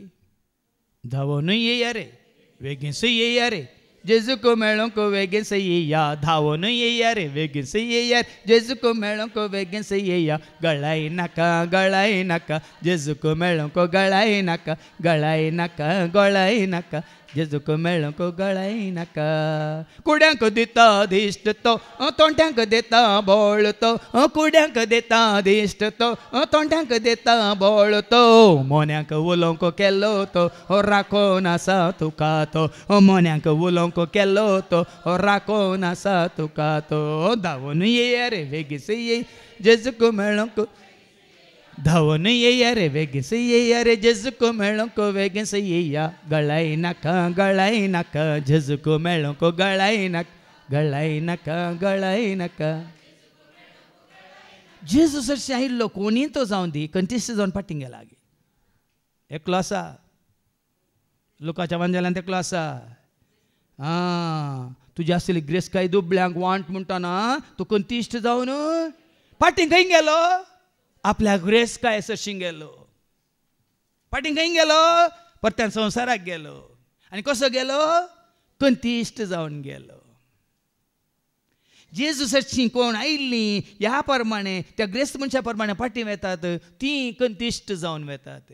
धांवून येया रे वेगीनसूय येया रे जेजुको मेळोंक वेगीन येया धावून येया रे बेगीन येया जेजुको मेळोंक बेगीन येया गळाय नाका जेजुको मेळोंक गळाय नाका जेजुको मेळोंक गळाय नाका कुड्यांक दिता दिश्ट तो तोंड्यांक देता बोळ तो कुड्यांक देता दिश्ट तो तोंड्यांक देता बोळ तो मोन्यांक उलोवंक केलो तो राखोन आसा तुका तो मोन्यांक उलोवंक केलो तो राखोन आसा तुका तो धांवून येया रे बेगीन ये जेजुको मेळोंक धावून येया रे बेगीन येया रे जेजुको मेळोंक बेगीन येया गळाय नाका जेजुको मेळोंक गळाय नाका जेजू सरशी आयिल्लो कोणी तो जावन दी कंटिस्ट जावन पाटींग गेला एकलो आसा लोकांच्या वांजेल्यान एकलो आसा तुजी आसली ग्रेस काय दुबळ्यांक वांट म्हणटाना तूं कंटिस्ट जावन पाटींग खंय गेलो आपल्या ग्रेस काय सरशीं गेलो पाटींग खंय गेलो परत्यान संवसाराक गेलो आनी कसो गेलो कंटिस्ट जावन गेलो जेजू सरशीं कोण आयिल्लीं ह्या प्रमाणे त्या ग्रेस्त मनशा प्रमाणे पाटी वेतात ती कंटिस्ट जावन वेतात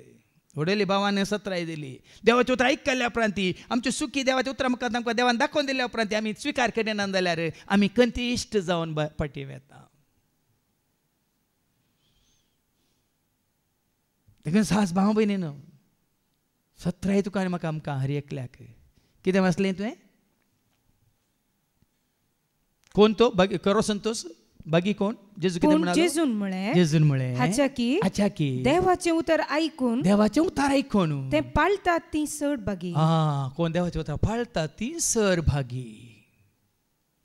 व्हडली भावान सत्राय दिली देवाची उतरां आयकल्या उपरांती आमची सुखी देवाची उतरां मुखार आमकां देवान दाखोवन दिल्या उपरांती आमी स्विकार करिना जाल्यार आमी कंटिस्ट जावन पाटी वेता देखून सास भाव भयणीनो सत्राय तुका आनी म्हाका आमकां हर एकल्याक कितें वाचलें तुवें कोण तो करो संतोष बागी कोण जेजू कितें म्हणालो जेजून म्हळे हाच्या की देवाचें उतर आयकून ते पाळतात ती सड भागी कोण देवाचें उतर पाळतात ती सर भागी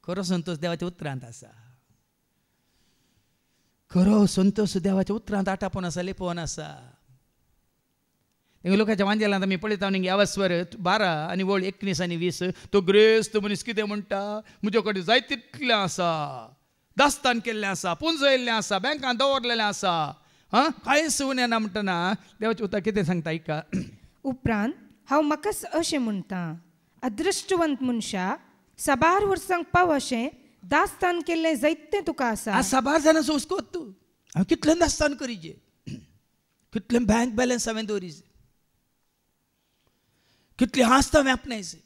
खरो संतोष देवाच्या उतरांत आसा खरो संतोष देवाच्या उतरांत आटापोवन आसा लेपोवन आसा लोकांच्या वांजेलांत आमी पळयता यावस्वर 12 आनी वळ 19 आनी 20 तो ग्रेस्त मनीस कितें म्हणटा म्हजे कडेन जाय तितलें आसा दास्तान केल्लें आसा पुंजयल्लें आसा बँकान दवरलेलें आसा कांयच उणें ना म्हणटना देवाचें उतर कितें सांगता ऐका उपरांत हांव म्हाकाच अशें म्हणटा अदृश्टवंत मनशा 12 वर्सांक पाव अशें दास्तान केल्लें जायतें तुका आसा 12 जाणांचो हुस्कोत तूं हांव कितलें दास्तान करीचे कितलें बँक बॅलन्स हांवें दवरीचे कितली आस्त हांवें आपणायचे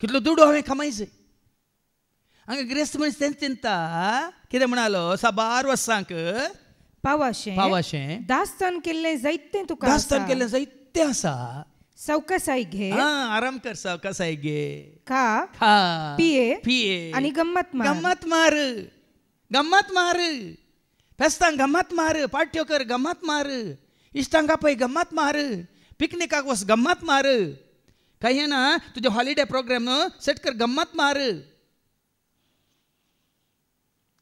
कितलो दुडो हांवें कमायचे हांगा ग्रेस्त मनीस तेंच चिंता कितें म्हणालो 12 वर्सांक पावाशें दास्तान केल्लें जायतें तुका दास्तान केल्लें जायतें आसा सावकासाय घे आराम कर सावकासाय घे खा पिये आनी गम्मत मार फेस्तांक गम्मत मार पार्ट्यो कर गम्मत मार इश्टांक आपय गम्मत मार पिकनिकाक वच गम्मत मार काही ना तुझे हॉलिडे प्रोग्राम सेट कर गम्मत मार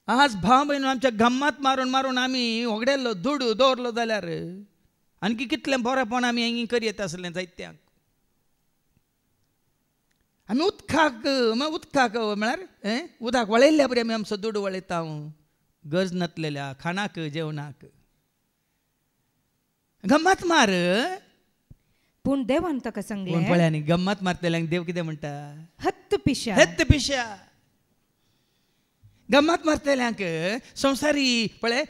आज भाव भयण आमच्या गम्मत मारून मारून आमी होगडेल्लो दुडू दवरलो जाल्यार आणखी कितलें बरेंपण आमी हिंग करी येता आसलें जायत्यांक आमी उदकाक म्हळ्यार उदक वळयल्ल्या बरी आमी आमचो दुडू वळयता गरज नातलेल्या खाणाक जेवणाक गम्मत मार पूण देवान ताका सांगलें पळय गम्मत मारतल्यांक देव कितें म्हणटा हत्त पिशा गम्मत मारतल्यांक संवसारी पळय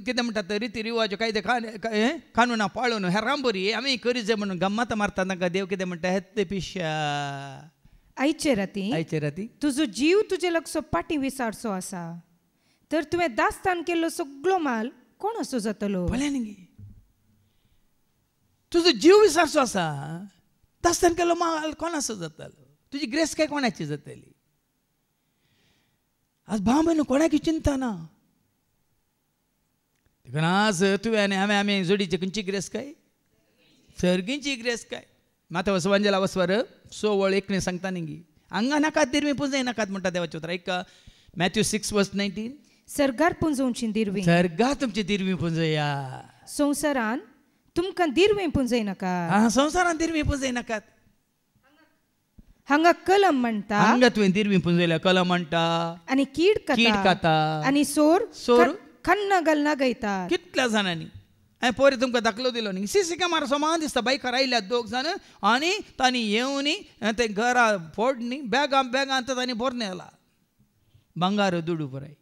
कितें म्हणटात रिती रिवाज कायदे कानूना पाळून हेरां बरी आमी करी जे म्हणून गम्मत मारता तांकां देव कितें म्हणटा हत्त पिशा आयचे राती तुजो जीव तुजे लागसो पाटी विसारचो आसा तर तुवें दास्तान केल्लो सगळो माल कोण असो जातलो तुजो जीव विसारचो आसा दास्तान केल्लो माल कोण असो जातालो तुजी ग्रेस काय कोणाची जातली आज भाव भयण कोणाकी चिंता ना देखून आज तुवें आनी हांवें जोडीचे खंयची ग्रेस काय सर्गींची ग्रेस काय माता वसवांजला वस्वर 16:19 सांगता न्ही हांगा नाकात दिरवी पुंजय नाकात म्हणटा देवाचे उतर ऐका मॅथ्यू 6:19 सर्गार पुंजोवची दिरवी सर्गार तुमची दिरवी पुंजया संवसारान तुमकां दिरवी पुंजय नाका संवसारान दिरवी पुंजय नाकात हांगा कलम म्हणटा हांगा तुवें दिरवी पुंजयल्या कलम म्हणटा आनी कीड खाता आनी सोर खन्न घालना गयतात कितल्या जाणांनी हांवें पोरे तुमकां दाखलो दिलो न्ही सीसी कॅमेरा समान दिसता बायकार आयल्यात दोग जाण आनी तांणी येवन ते घरा फोडनी बॅगां तांणी भरून येला बंगार दुडू पुराय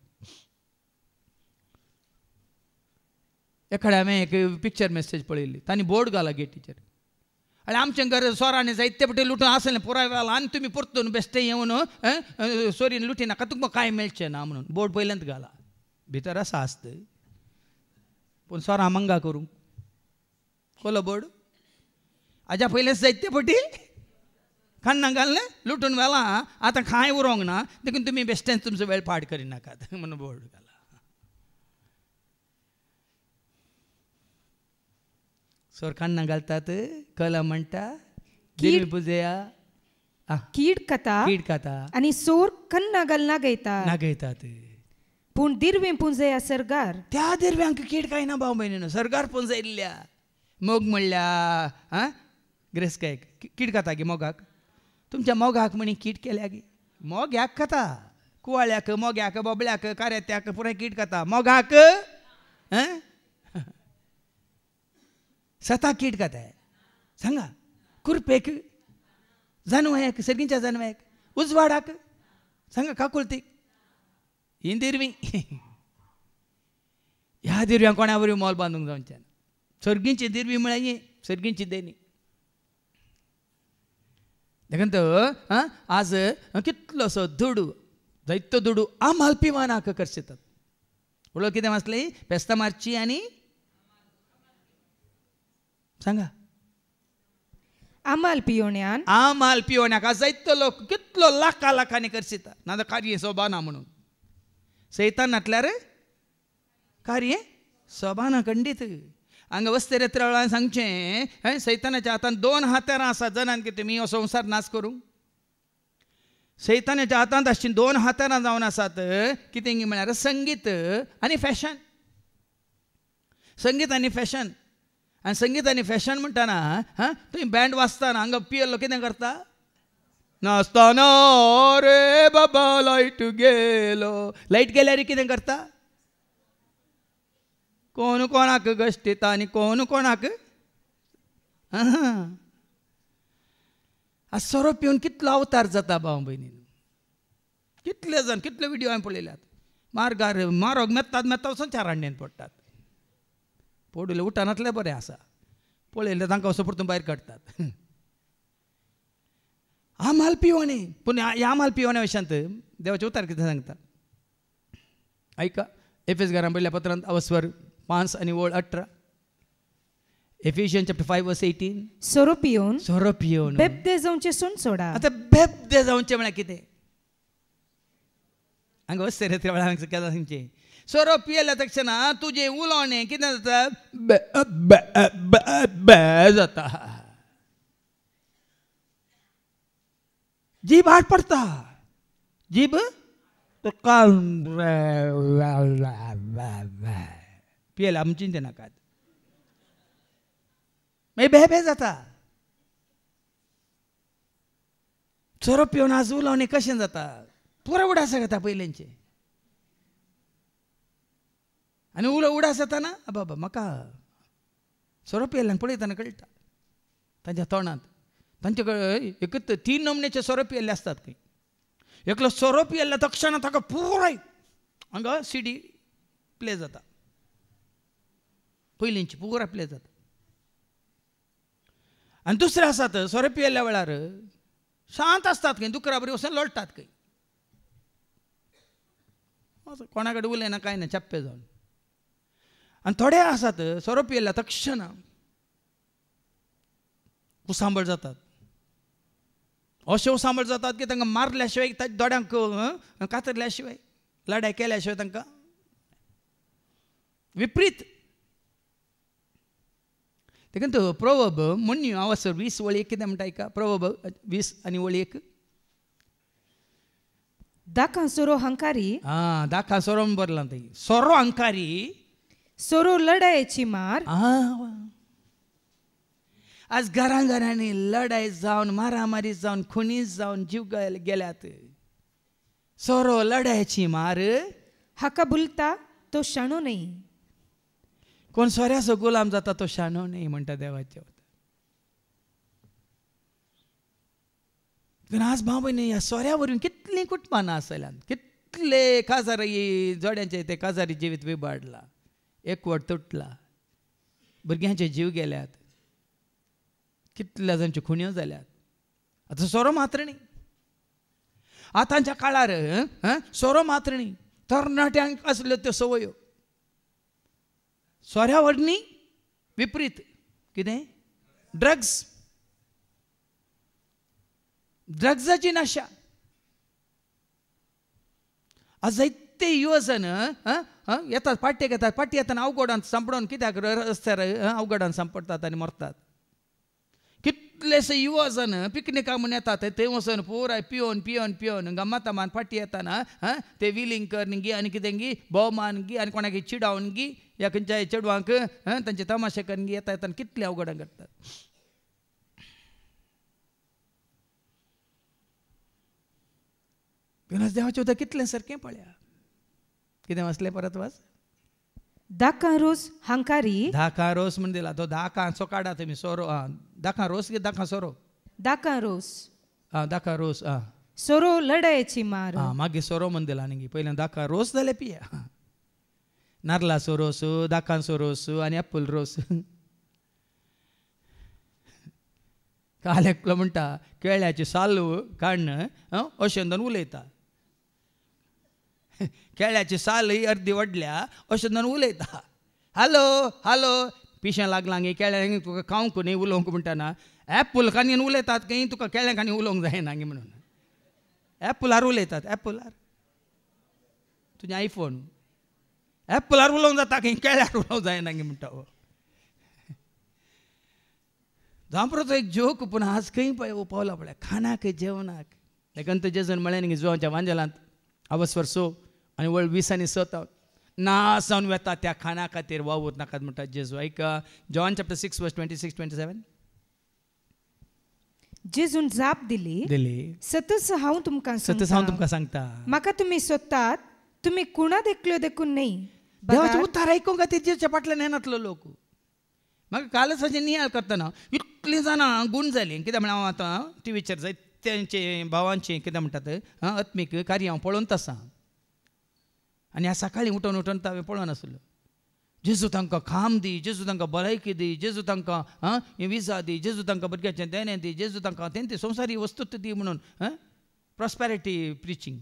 एखादे हांवें एक पिक्चर मेसेज पळयली तांणी बोर्ड घाला गेटीचेर आनी आमचें घर सोरांनी जायते पटेल लुटून आसलें पुराय वेळा आनी तुमी परतून बेश्टे येवन सोरीन लुटी नाका तुमकां कांय मेळचें ना म्हणून बोर्ड पयलेंत घाला भितर आसा आस्त पूण सोरां मंगा करूं कोलो बोर्ड हाज्या पयलेंच जायते पटी खान्ना घाललें लुटून वेळा आतां कांय उरोंक ना देखून तुमी बेश्टेच तुमचो वेळ पाड करिनाकात म्हणून बोर्ड घाला सोर खान्ना घालतात कला म्हणटा देवी पुजेया कीड खाता आनी सोर कन्ना घाल नागयतात पूण दिरवे पुंजया सरगार त्या दिरव्यांक कीड काय ना भाव बहिणीनो सरगार पुंजयल्ल्या मोग म्हणल्या ग्रेस्कायक कीड खाता गे मोगाक तुमच्या मोगाक म्हणी कीड केल्या गे मोग्याक खाता कुवाळ्याक मोग्याक बोबड्याक कारेत्याक पुराय कीड खाता मोगाक सता कीड काताय सांगा कुरपेक जानवायक सर्गींच्या जानवायक उजवाडाक सांगा काकुळतीक ही दिरवी ह्या दिरव्यांक कोणा बरी मोल बांदूंक जावचें सर्गींची दिरवी म्हळ्यार ही सर्गींची देणी देखून आज कितलोसो दुडू जायतो दुडू आमाल पिवानाक करशितात उलो कितें वाचलें पेस्ता मारची आनी सांगा आमाल पियोण्याक आज जायतो लोक कितलो लाखांनी करशिता ना कार्य सोबाना म्हणून सैतान नाटल्यार कार्य सोबाना खंडीत हांगा वस्ते रेत्र वेळार सांगचें सैतानाच्या हातान 2 हातेरां आसात जाणान की तुमी हो संवसार नाश करूंक सैतानाच्या हातांत आशिल्लीं 2 हातेरां जावन आसात कितें म्हळ्यार संगीत आनी फॅशन संगीत आनी फॅशन आनी संगीत आनी फॅशन म्हणटाना तुमी बँड वाजताना हांगा पियल्लो कितें करता नाचताना रे बाबा लायट गेल्यार कितें करता कोण कोणाक गश्टिता आनी कोण कोणाक सोरो पिवन कितलो अवतार जाता भाव भयणी कितले जाण कितले व्हिडिओ हांवें पळयल्यात मार्गार मारोग मेत्तात वचून चारांडेन पडटात पडले उठानातले बरें आसा पळयले तांकां असो परतून भायर काडटात आमाल पिवणी पूण ह्या आमाल पिवण्या विशयांत देवाचे उतार कितें सांगता ऐका एफेस घरान पयल्या पत्रांत अवस्वर 5 आनी वळ 18 Ephesians chapter 5 verse 18 सोरो पियोन बेबदे जावचे सोन सोडा आता बेबदे जावचे म्हळ्यार कितें हांगा वस्ते रे वेळार केला सांगचे सोरो पियेल्या तक्षण तुजें उलोवणें कितें जाता जीब आड पडटा जीब पियेल्या आमची चिंते नाकात मागीर बे जाता सोरो पिवन आज उलोवणें कशें जाता पुरो उडास घेता पयलेंचे आनी उडास जाता ना बाबा म्हाका सोरो पियेल्यांक पळयतना कळटा तांच्या तोंडांत तांचे एकच 3 नमनेचे सोरो पियेल्ले आसतात खंय एकलो सोरो पियेल्ल्या तक्षण ताका पुराय हांगा सीडी प्ले जाता पयलींची पुराय प्ले जाता आनी दुसरे आसात सोरो पियेल्ल्या वेळार शांत आसतात खंय दुकरा बरी वचून लोळटात खंय कोणा कडेन उलयना कांय ना चप्पे जावन आनी थोडे आसात सोरो पियेल्ल्या तक्षण उसांबळ जातात अशे उसांबळ जातात की तांकां मारल्या शिवाय ताच्या दोड्यांक कातरल्या शिवाय लढाई केल्या शिवाय तांकां विपरीत देखून तो प्रवर्ब म्हणून अवसर 20 वळी 1 कितें म्हणटा ऐका प्रवर्ब 20 आनी वळी 1 दाखा सोरो हंकारी दाखा सोरो बरला थंय सोरो हंकारी सोरो लढायेची मार आज घरांनी लढाई जावन मारामारी जावन खुनी जावन जीव गेल्यात सोरो लढायची मार हाका बुलता तो शाणो नाही कोण सोऱ्याचो गुलाम जाता तो शानो न्ही म्हणटा देवाचे. आज भाव भयणी ह्या सोऱ्या वरून कितलीं कुटुंबां आसल्यान, कितले काजारी जोड्यांचे ते काजारी जिवीत विबाडला, एकवट तुटला, भुरग्यांचे जीव गेल्यात, कितल्या जांच्यो खुण्यो जाल्यात. आतां सोरो मात्र न्ही. आतांच्या काळार सोरो मात्र न्ही, तरणाट्यांक आसल्यो त्यो संवयो. सोऱ्या वडनी विपरीत कितें? ड्रग्स, ड्रग्साची नाशा. आज जायते युवजन येतात पाट्टेक येतात, पाट्टी येतना अवघडान सांपडोन कित्याक रस्त्यार अवघडान सांपडतात आनी मरतात. कितलेशे युवजन पिकनिका म्हूण येतात, थंय वचून पुराय पियोन पियोन पियोन गम्मातामान फाटी येताना ते विलींग कर गी आनी कितें गी भोवमान गी आनी कोणाक चिडावन गी या खंयच्याय चेडवांक तांचे तमाशे करून गी येता येताना कितले अवघडान करतात. देवाचें उदक कितलें सारकें पळया. कितें वाचलें परत वाच. दाका रोस हांकारी. दाका रोस म्हण दिला तो. दाकांचो काडा तुमी सोरो. दाका रोस की दाका सोरो? दाका रोस. दाका रोस. सोरो लढायची मार. मागीर सोरो म्हण दिला न्ही. पयलीं दाका रोस जाल्यार पिया. नारळाचो रोस, दाकांचो रोस आनी एप्पल रोस. काल एकलो म्हणटा केळ्याची साल काडन अशें उलयता. केळ्याची साल अर्दी वडल्या अशें उलयता. हालो हालो पिशें लागलां गे केळ्यांक तुका खावंक न्ही उलोवंक म्हणटाना एप्पल कानीन उलयतात खंय तुका केळ्यां कानी उलोवंक जायना गे म्हणून. एप्पलार उलयतात. एप्पलार तुजें आयफोन एप्पलार उलोवंक जाता खंय केळ्यार उलोवंक जायना गे म्हणटा. जांपरोचो एक जोक पूण आज खंय पावला पळय खाणाक जेवणाक. देखून तो जेजून म्हळें न्ही जुवांच्या वांजेलांत आवसवर सो आनी वळ 20 आनी 7 नास जावन वेता त्या खाणा खातीर वावूर नाकात म्हणटा जेजू. ऐका जॉन चॅप्टर 6 वर्स 26-27. जेजून जाप दिली सतत हांव तुमकां सांगता म्हाका तुमी सोदतात तुमी कुणा देखल्यो देखून न्ही. देवाचें उतार आयकूंक खातीर जेजूच्या फाटल्यान येनातलो लोक. म्हाका काल सांजे नियाळ करतना इतलीं जाणां गूण जालीं. कित्याक म्हळ्यार हांव आतां टीव्हीचेर जायत्यांचे भावांचें कितें म्हणटात आत्मीक कार्य हांव पळोवनच आसां. आनी आज सकाळीं उठोन उठोन हांवें पळोवन आसलो. जेजू तांकां खाम दी, जेजू तांकां भलायकी दी, जेजू तांकां विजा दी, जेजू तांकां भुरग्यांचें देणें दी, जेजू तांकां तेंची संवसारी वस्तूत दी म्हणून प्रॉस्पेरिटी प्रिचींग.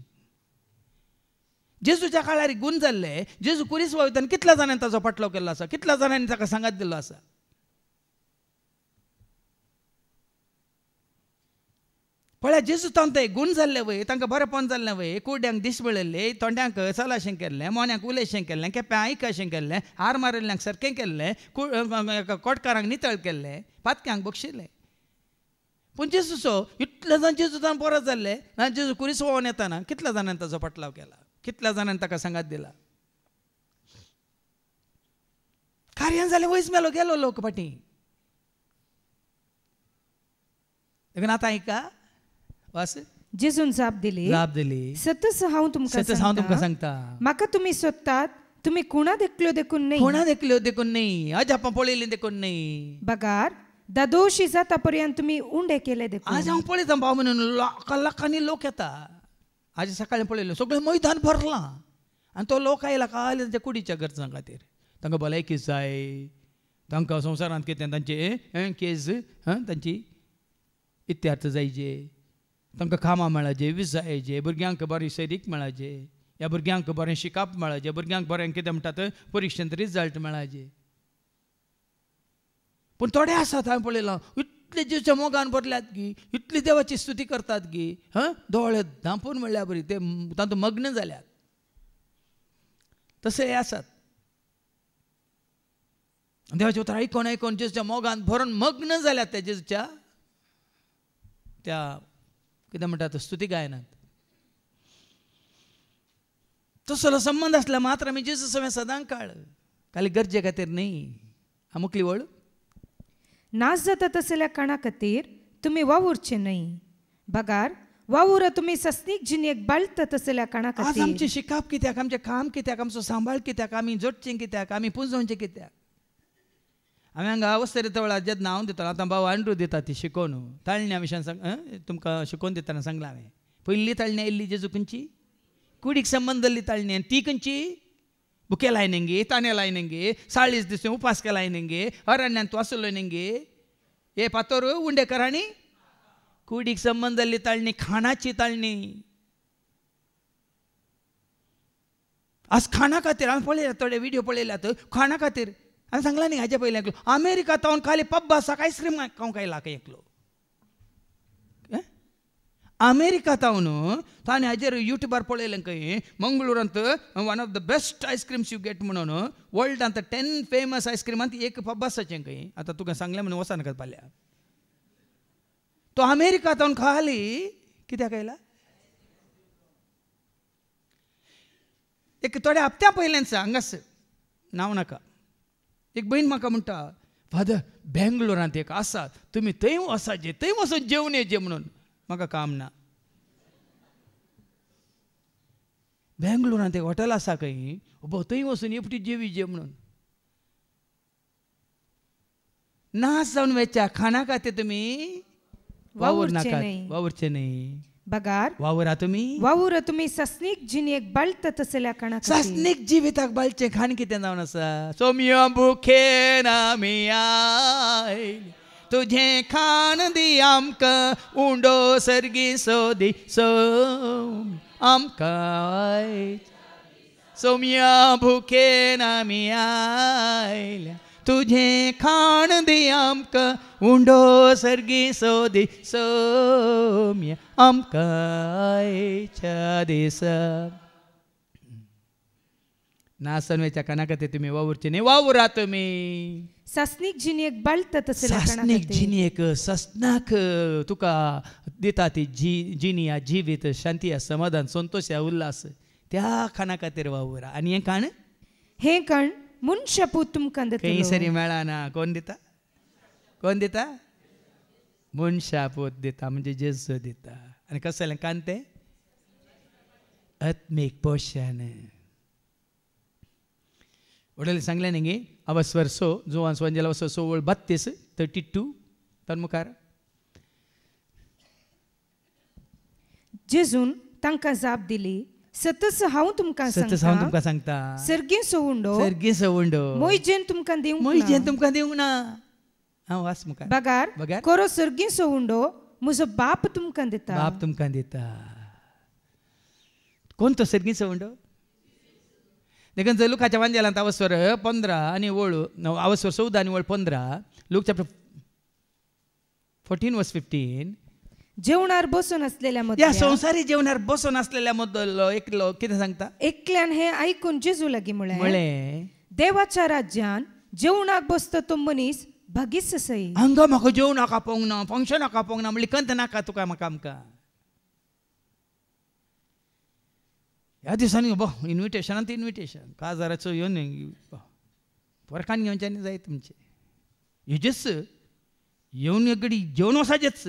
जेजूच्या काळार गूण जाल्ले. जेजू कुरीस वयताना कितल्या जाणांनी ताचो फाटलो केल्लो आसा, कितल्या जाणांनी ताका सांगात दिल्लो आसा. पळय जेजू तांते गूण जाल्ले वय, तांकां बरेंपण जाल्लें वय, कुड्यांक दीस मेळयल्ले, तोंड्यांक चलाशें केल्लें, मोन्यांक उलयशें केल्लें, केप्यां आयकाशें केल्लें, हार मारिल्ल्यांक सारकें केल्लें, कोटकारांक नितळ केल्लें, पातक्यांक बक्षिल्लें. पूण जेजूचो इतले जाण जेजू तांकां बरो जाल्ले. जेजू कुरीस वोवन येताना कितल्या जाणांनी ताचो फाटलाव केला, कितल्या जाणांनी ताका सांगात दिला. कार्यां जालें वयस मेलो गेलो लोक फाटीं. देखून आतां आयका वास. जेजून जाप दिली सतत हांव तुमकां सांगता म्हाका तुमी सोदतात तुमी कुणा देखल्यो देखून न्ही. कोणा देखल्यो देखून न्ही, अजापां पळयलीं देखून न्ही. बगार दादोशी जाता पर्यंत तुमी उंडे केले देखून. आज हांव पळयता भाव म्हणून लाखांनी लोक येता. आज सकाळीं पळयलो सगळें मैदान भरलां आनी तो लोक आयला काल तांच्या कुडीच्या गरजां खातीर. तांकां भलायकी जाय, तांकां संवसारांत कितें तांचे केस तांची इत्यार्थ जायचे, तांकां कामां मेळाचे, विजा येयचे, भुरग्यांक बरें सैरीक मेळाचे, ह्या भुरग्यांक बरें शिकप मेळाचें, भुरग्यांक बरें कितें म्हणटात परिक्षेंत रिजल्ट मेळाचे. पूण थोडे आसात हांवें पळयलां इतले जेच्या मोगान भरल्यात गी, इतली देवाची स्तुती करतात गी, दोळे धांपून म्हणल्यार बरी ते तातूंत मग्न जाल्यात. तसे आसात देवाचें उतर आयकोन आयकोन जेच्या मोगान भरून मग्न जाल्यात ते जेच्या त्या कितें म्हणटात स्तुती गायनात. तसलो संबंध आसल्यार मात्र आमी जेजू समेत सदांच काळ खाली गरजे खातीर न्ही. मुखली वळ नाश जाता तसल्या काणा खातीर तुमी वावुरचे न्ही. बगार वावुरा तुमी सस्नीक जिणेक बाळता तसल्या काणा खातीर. आज आमचें शिकप कित्याक, आमचें काम कित्याक, आमचो सांबाळ कित्याक, आमी जोडचें कित्याक, आमी पुंजोवचें कित्याक. हांवें हांगा अवस्थेरी तवळा जेद नांव दिता आतां भाव आंड्रू दिता ती शिकोवन ताळण्या विशयान सांग तुमकां शिकोवन दितना सांगलां हांवें पयली ताळणी आयिल्ली जेजू खंयची कुडीक संबंद जाल्ली ताळणी आनी ती खंयची बुके लायनेंगे ताने लायनेंगे 40 दीस उपास के लायनेंगे अरण्यान तूं आसलो नेंगे हे पातोर उंडेकर आनी कुडीक संबंद जाल्ली ताळणी खाणाची ताळणी आज खाणा खातीर हांवें पळयल्यात थोडे व्हिडिओ पळयल्यात खाणा खातीर हांवें सांगलां न्ही हाजे पयलीं अमेरिका तावन खाली पब्बा आसा आयस्क्रीम खावंक आयला एकलो अमेरिका तावन ताणें हाजेर युट्यूबार पळयलें खंय मंगळुरांत one of the best ice creams you get म्हणून वर्ल्डांत 10 फेमस आयस्क्रीमांत एक पब आसाचें खंय आतां तुका सांगलें म्हणून वचनाका फाल्यां तो अमेरिका तावन खाली कित्याक आयला एक थोड्या हप्त्या पयलेंच हांगास नांव नाका एक बहीण म्हाका म्हणटा फादर बेंगलोरांत एक आसा तुमी थंय वसाचे थंय वचून जेवन येजे म्हणून म्हाका काम ना बेंगलोरांत एक हॉटेल आसा खंय थंय वचून एकटी जेवीजे म्हणून नाच जावन वेच्या खाणा खातीर तुमी वावर नाका वावरचे न्ही बगार वावरा तुम्ही सस्नीक जिणेक बळटत तसल्या खाणा सस्नीक जिविताक बळचें खाण कितें जावन आसा सोम्य भुखेन आमी आयली तुझे खाण दी आमकां उंडो सर्गी सोदी आमकां सोम्या भुखेन आमी आयल्या तुझे खाण दी आमकां उंडो सर्गी सोदी सोम्या आमकां आयच्या दिसा नासन वेच्या खाणा खातीर तुमी वावरचे न्ही वावरा तुमी सस्नीक जिणेक बळटत तसल्या सस्नीक जिणेक सस्नाक तुका दिता ती जिणी जिवीत शांती समाधान संतोष उल्हास त्या खाणा खातीर वावरा आनी हें खाण मनशापूत तुमकां दिता खंय सरी मेळना कोण दिता मनशापूत दिता म्हणजे जेजू दिता आनी कसलें खाण तें आत्मीक पोषण वडील सांगलें न्ही अवस्वर सो जुवान सोंजेला वसो 32 32 तान मुखार जेजून तांकां जाप दिली सतस हांव तुमकां सांगता सर्गेचो उंडो मोयजेन तुमकां दिवंक ना हांव वास मुखार बगार खरो सर्गेचो उंडो म्हजो बाप तुमकां दिता कोण तो सर्गेचो उंडो देखून जर लुकाच्या वांजेलांत अवस्वर 15 आनी वळू अवस्वर 14 आनी वळ 15 लूक चॅप्टर 14 वर्स 15 जेवणार बसून असलेल्या या संसारी जेवणार बसून असलेल्या मदलो एकलो कितें सांगता एकल्यान हे आयकून जेजू लागीं म्हळें देवाच्या राज्यान जेवणाक बसता तो मनीस भागीस सई हांगा म्हाका जेवणाका पावंक ना फंक्शनाका पावंक ना म्हणली कंत नाका तुका म्हाका आमकां ह्या दिसांनी इन्विटेशन काजाराचो येवन फरकान घेवच्यानी जाय तुमचे हेजेच येवन एक घडी जेवण वसाचेच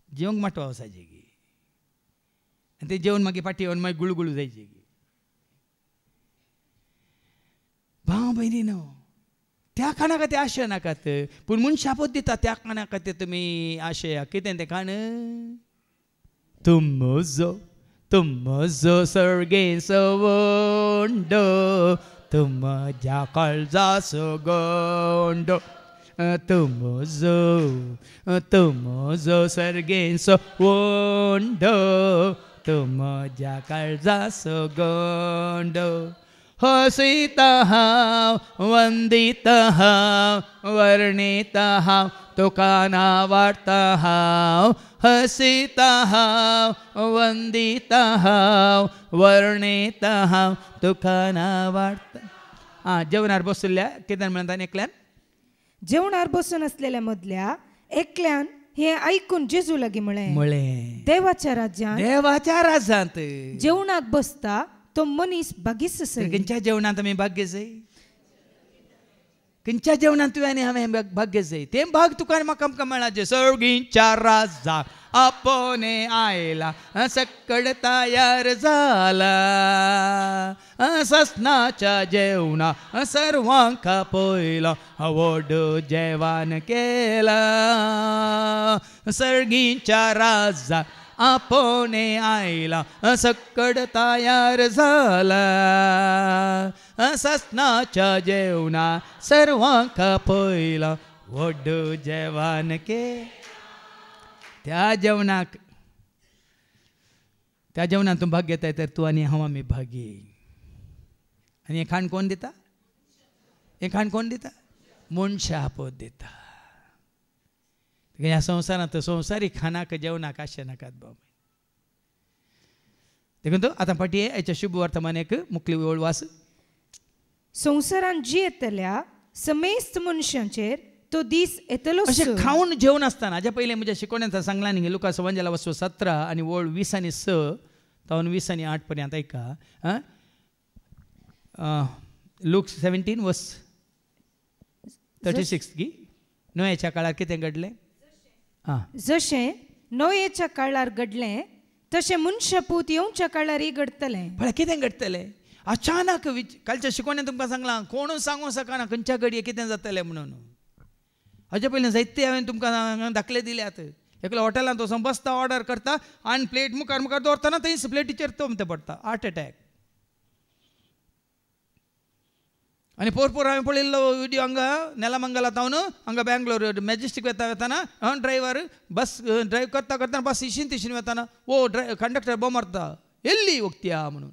जेवंक माटवा वसाचे गे आनी ते जेवण मागीर फाटी येवन मागीर गुळगुळू जायचे गे भाव भयणीनो त्या खाणा खातीर आशय नाकात पूण म्हूण शापोत दिता त्या खाणा खातीर तुमी आशया कितें तें खाण तुमचो सर्गेचो वंडो तुमच्या काळजाचो गोंडो तुमचो सर्गेचो वंडो तुमच्या काळजाचो गोंडो हसिता हांव वंदिता हांव वर्णिता हांव तुका नावाडटा हांव हसिता हांव वंदिता हांव वर्णिता हांव तुका नावाडटा जेवणार बसल्या कितें म्हणटा एकल्यान जेवणार बसून असलेल्या मदल्या एकल्यान हे ऐकून जेजू लागीं म्हळें देवाच्या राज्यांत जेवणाक बसता तो मनीस भागीस खंयच्या जेवणांत आमी भाग्य जाय खंयच्या जेवणात तुवें आनी हांवें भाग्य जाय तें भाग तुका आनी म्हाका आमकां मेळ्ळा. सर्गींच्या राजा आपोने आयला सक्कड तयार झाला ससनाच्या जेवणा सर्वांक पयला व्हड जेवण केला. सर्गींच्या राजा आपोने आयला सक्कड तयार झाला ससनाच्या जेवणा सर्वांक पयला व्हड जेवण के. त्या जेवणाक तूं भाग घेताय तर तूं आनी हांव आमी भागी. आनी हें खाण कोण दिता? हें खाण कोण दिता? मनशा आपोत दिता. ह्या संवसारांत संवसारीक खाणाक जेवणाक आशे नाकात बाबा. देखून आतां फाटी हेच्या शुभ वर्तमानाक मुखली ओळ वास. संवसारांत जी येतल्या समेस्त मनशांचेर तो दीस येतलो. अशें खावन जेवण आसतना हाज्या पयलीं म्हज्या शिकवण्यात सांगला न्ही लुकास वंजला वचो 17 आनी ओळ 20 आनी 6 तावन 20 आनी 8 पर्यंत ऐका. लूक 17 वर्स 36 की नोएच्या काळार कितें घडलें? जशें नोएच्या काळार घडलें तशें मनशापूत येवच्या काळार घडतलें. म्हळ्यार कितें घडटलें? अचानक कालच्या शिकवण्यात तुमकां सांगलां कोणूय सांगूं शकना खंयच्या घडये कितें जातलें म्हणून. हाजे पयलीं जायते हांवें तुमकां दाखले दिल्यात. एकलो हॉटेलांत वचून बसता ऑर्डर करता आनी प्लेट मुखार मुखार दवरतना थंयच प्लेटीचेर तोमतें पडटा. Heart attack. आनी पोरपोर हांवें पळयल्लो विडियो हांगा नेलामंगला तावन हांगा बेंगलोर मॅजेस्टीक वेताना ड्रायव्हर बस ड्रायव्ह करता करतना बस इशीन तिशीन वेताना कंडक्टर बोमारता एल्ली वक्त्या म्हणून.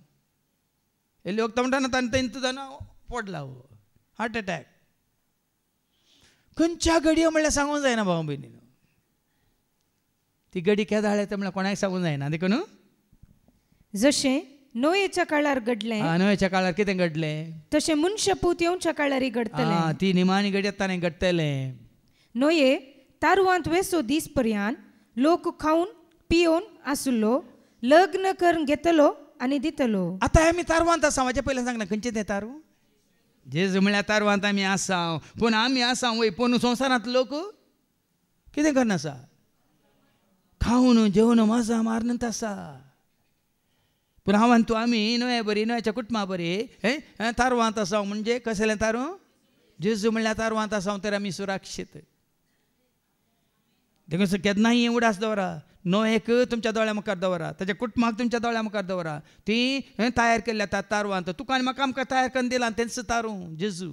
एल्ली वक्ता म्हणटाना ताणें तेंत जाणा पडला हार्ट अटॅक. खंयच्या घडये म्हणल्यार सांगूंक जायना भाव भयणी. ती घडी केदां हाडल्या म्हणल्यार कोणाक सांगूंक जायना. देखून जशें नोएच्या काळार घडलें नोएच्या काळार कितें घडलें तशें मनशापूत येवच्या काळार घडतलें. ती निमाणी घडी येताना घडटलें. नोए तारवांत वेसो दीस पर्यंत लोक खावन पियोन आसलो लग्न करून घेतलो आनी दितलो. आतां आमी तारवांत आसा. हाजे पयलीं सांगना खंयचें तें तारू? जेजू म्हळ्यार तारवांत आमी आसा. पूण आमी आसा वय पूण संवसारांत लोक कितें करना आसा? खावन जेवण मजा मारनंत आसा. पूण हांव आनी तूं आमी नोया बरी नोयाच्या कुटुंबा बरी तारवांत आसा. म्हणजे कसलें तारू? जेजू म्हळ्यार तारवांत आसा तर आमी सुरक्षीत. देखून केन्नाय उडास दवरा. नोयेक तुमच्या दोळ्या मुखार दवरा. ताच्या कुटुंबाक तुमच्या दोळ्या मुखार दवरा. ती तयार केल्ल्या त्या तारवांत तुका आनी म्हाका आमकां तयार करून दिलां तेंच तारू जेजू.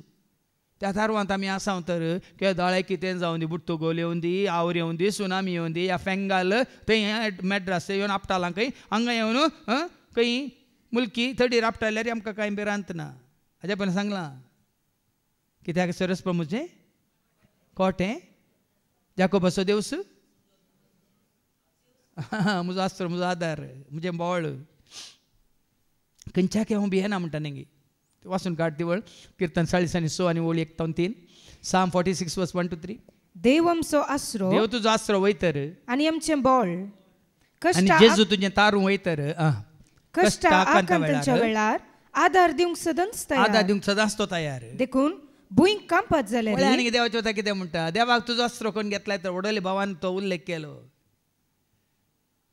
त्या तारवांत आमी आसा तर दोळे कितें जावं दी बुट्टो गोल येवन दी आवर येवन दी सुनामी येवन दी या फेंगाल थंय मॅड्रास येवन आपटालां खंय हांगा येवन खंय मुल्की थडी आपटाल्यार आमकां कांय भिरांत ना. हाज्या पयलीं सांगलां कित्याक सरस प्रभूचें कोटें जाकोबाचो देवस म्हजो आस्त्र म्हजो आदार म्हजें बोळ खंयच्याक हांव भियेना म्हणटा नेगी. वाचून काड ती वळ किर्तन 40 आनी 6 आनी ओळी 1 तावन 3 Psalm 46 verse 1 to 3. देव आमचो आसरो देव तुजो आसरो वयतर आनी आमचें बोळ आनी जेजू तुजें तारू वयतर कश्टा आकांताच्या वेळार आदार दिवंक सदांच तयार. आदार दिवंक सदांच तो तयार. देखून भुंयक कांपत जाल्यार आनी देवाचें वता कितें म्हणटा? देवाक तुजो आसरो कोण घेतलाय तर वडोले भावान तो उल्लेख केलो.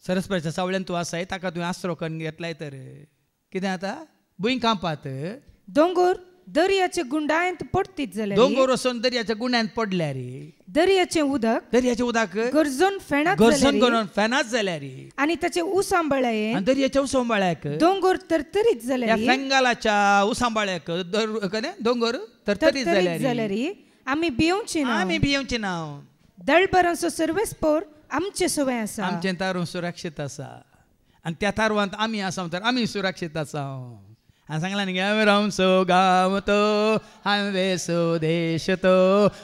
सरस्वतीच्या सावळ्यान तूं आसाय ताका तुवें आसरो करून घेतलाय तर कितें जाता? भुंयक कांपात. दोंगर दर्याचे गुंडायंत पडतीत जाल्यार दोंगर वचून दर्याच्या गुंडायंत पडल्यार दर्याचें उदक गरजून फेनात जाल्यार आनी ताचे उसांबळ्याक दर्याच्या उसांबळ्याक दोंगर तरतरीत जाल्यार फेंगालाच्या उसांबळ्याक दोंगर तरतरीत जाल्यार आमी भियेवची ना. दळबरांचो सर्वेस्पोर आमचे सवय आसा. आमचें तारू सुरक्षीत आसा आनी त्या तारवांत आमी आसा तर आमी सुरक्षीत आसा. हांवें सांगलां न्ही हांवें रावसो गांव तो हांवें वेसो देश तो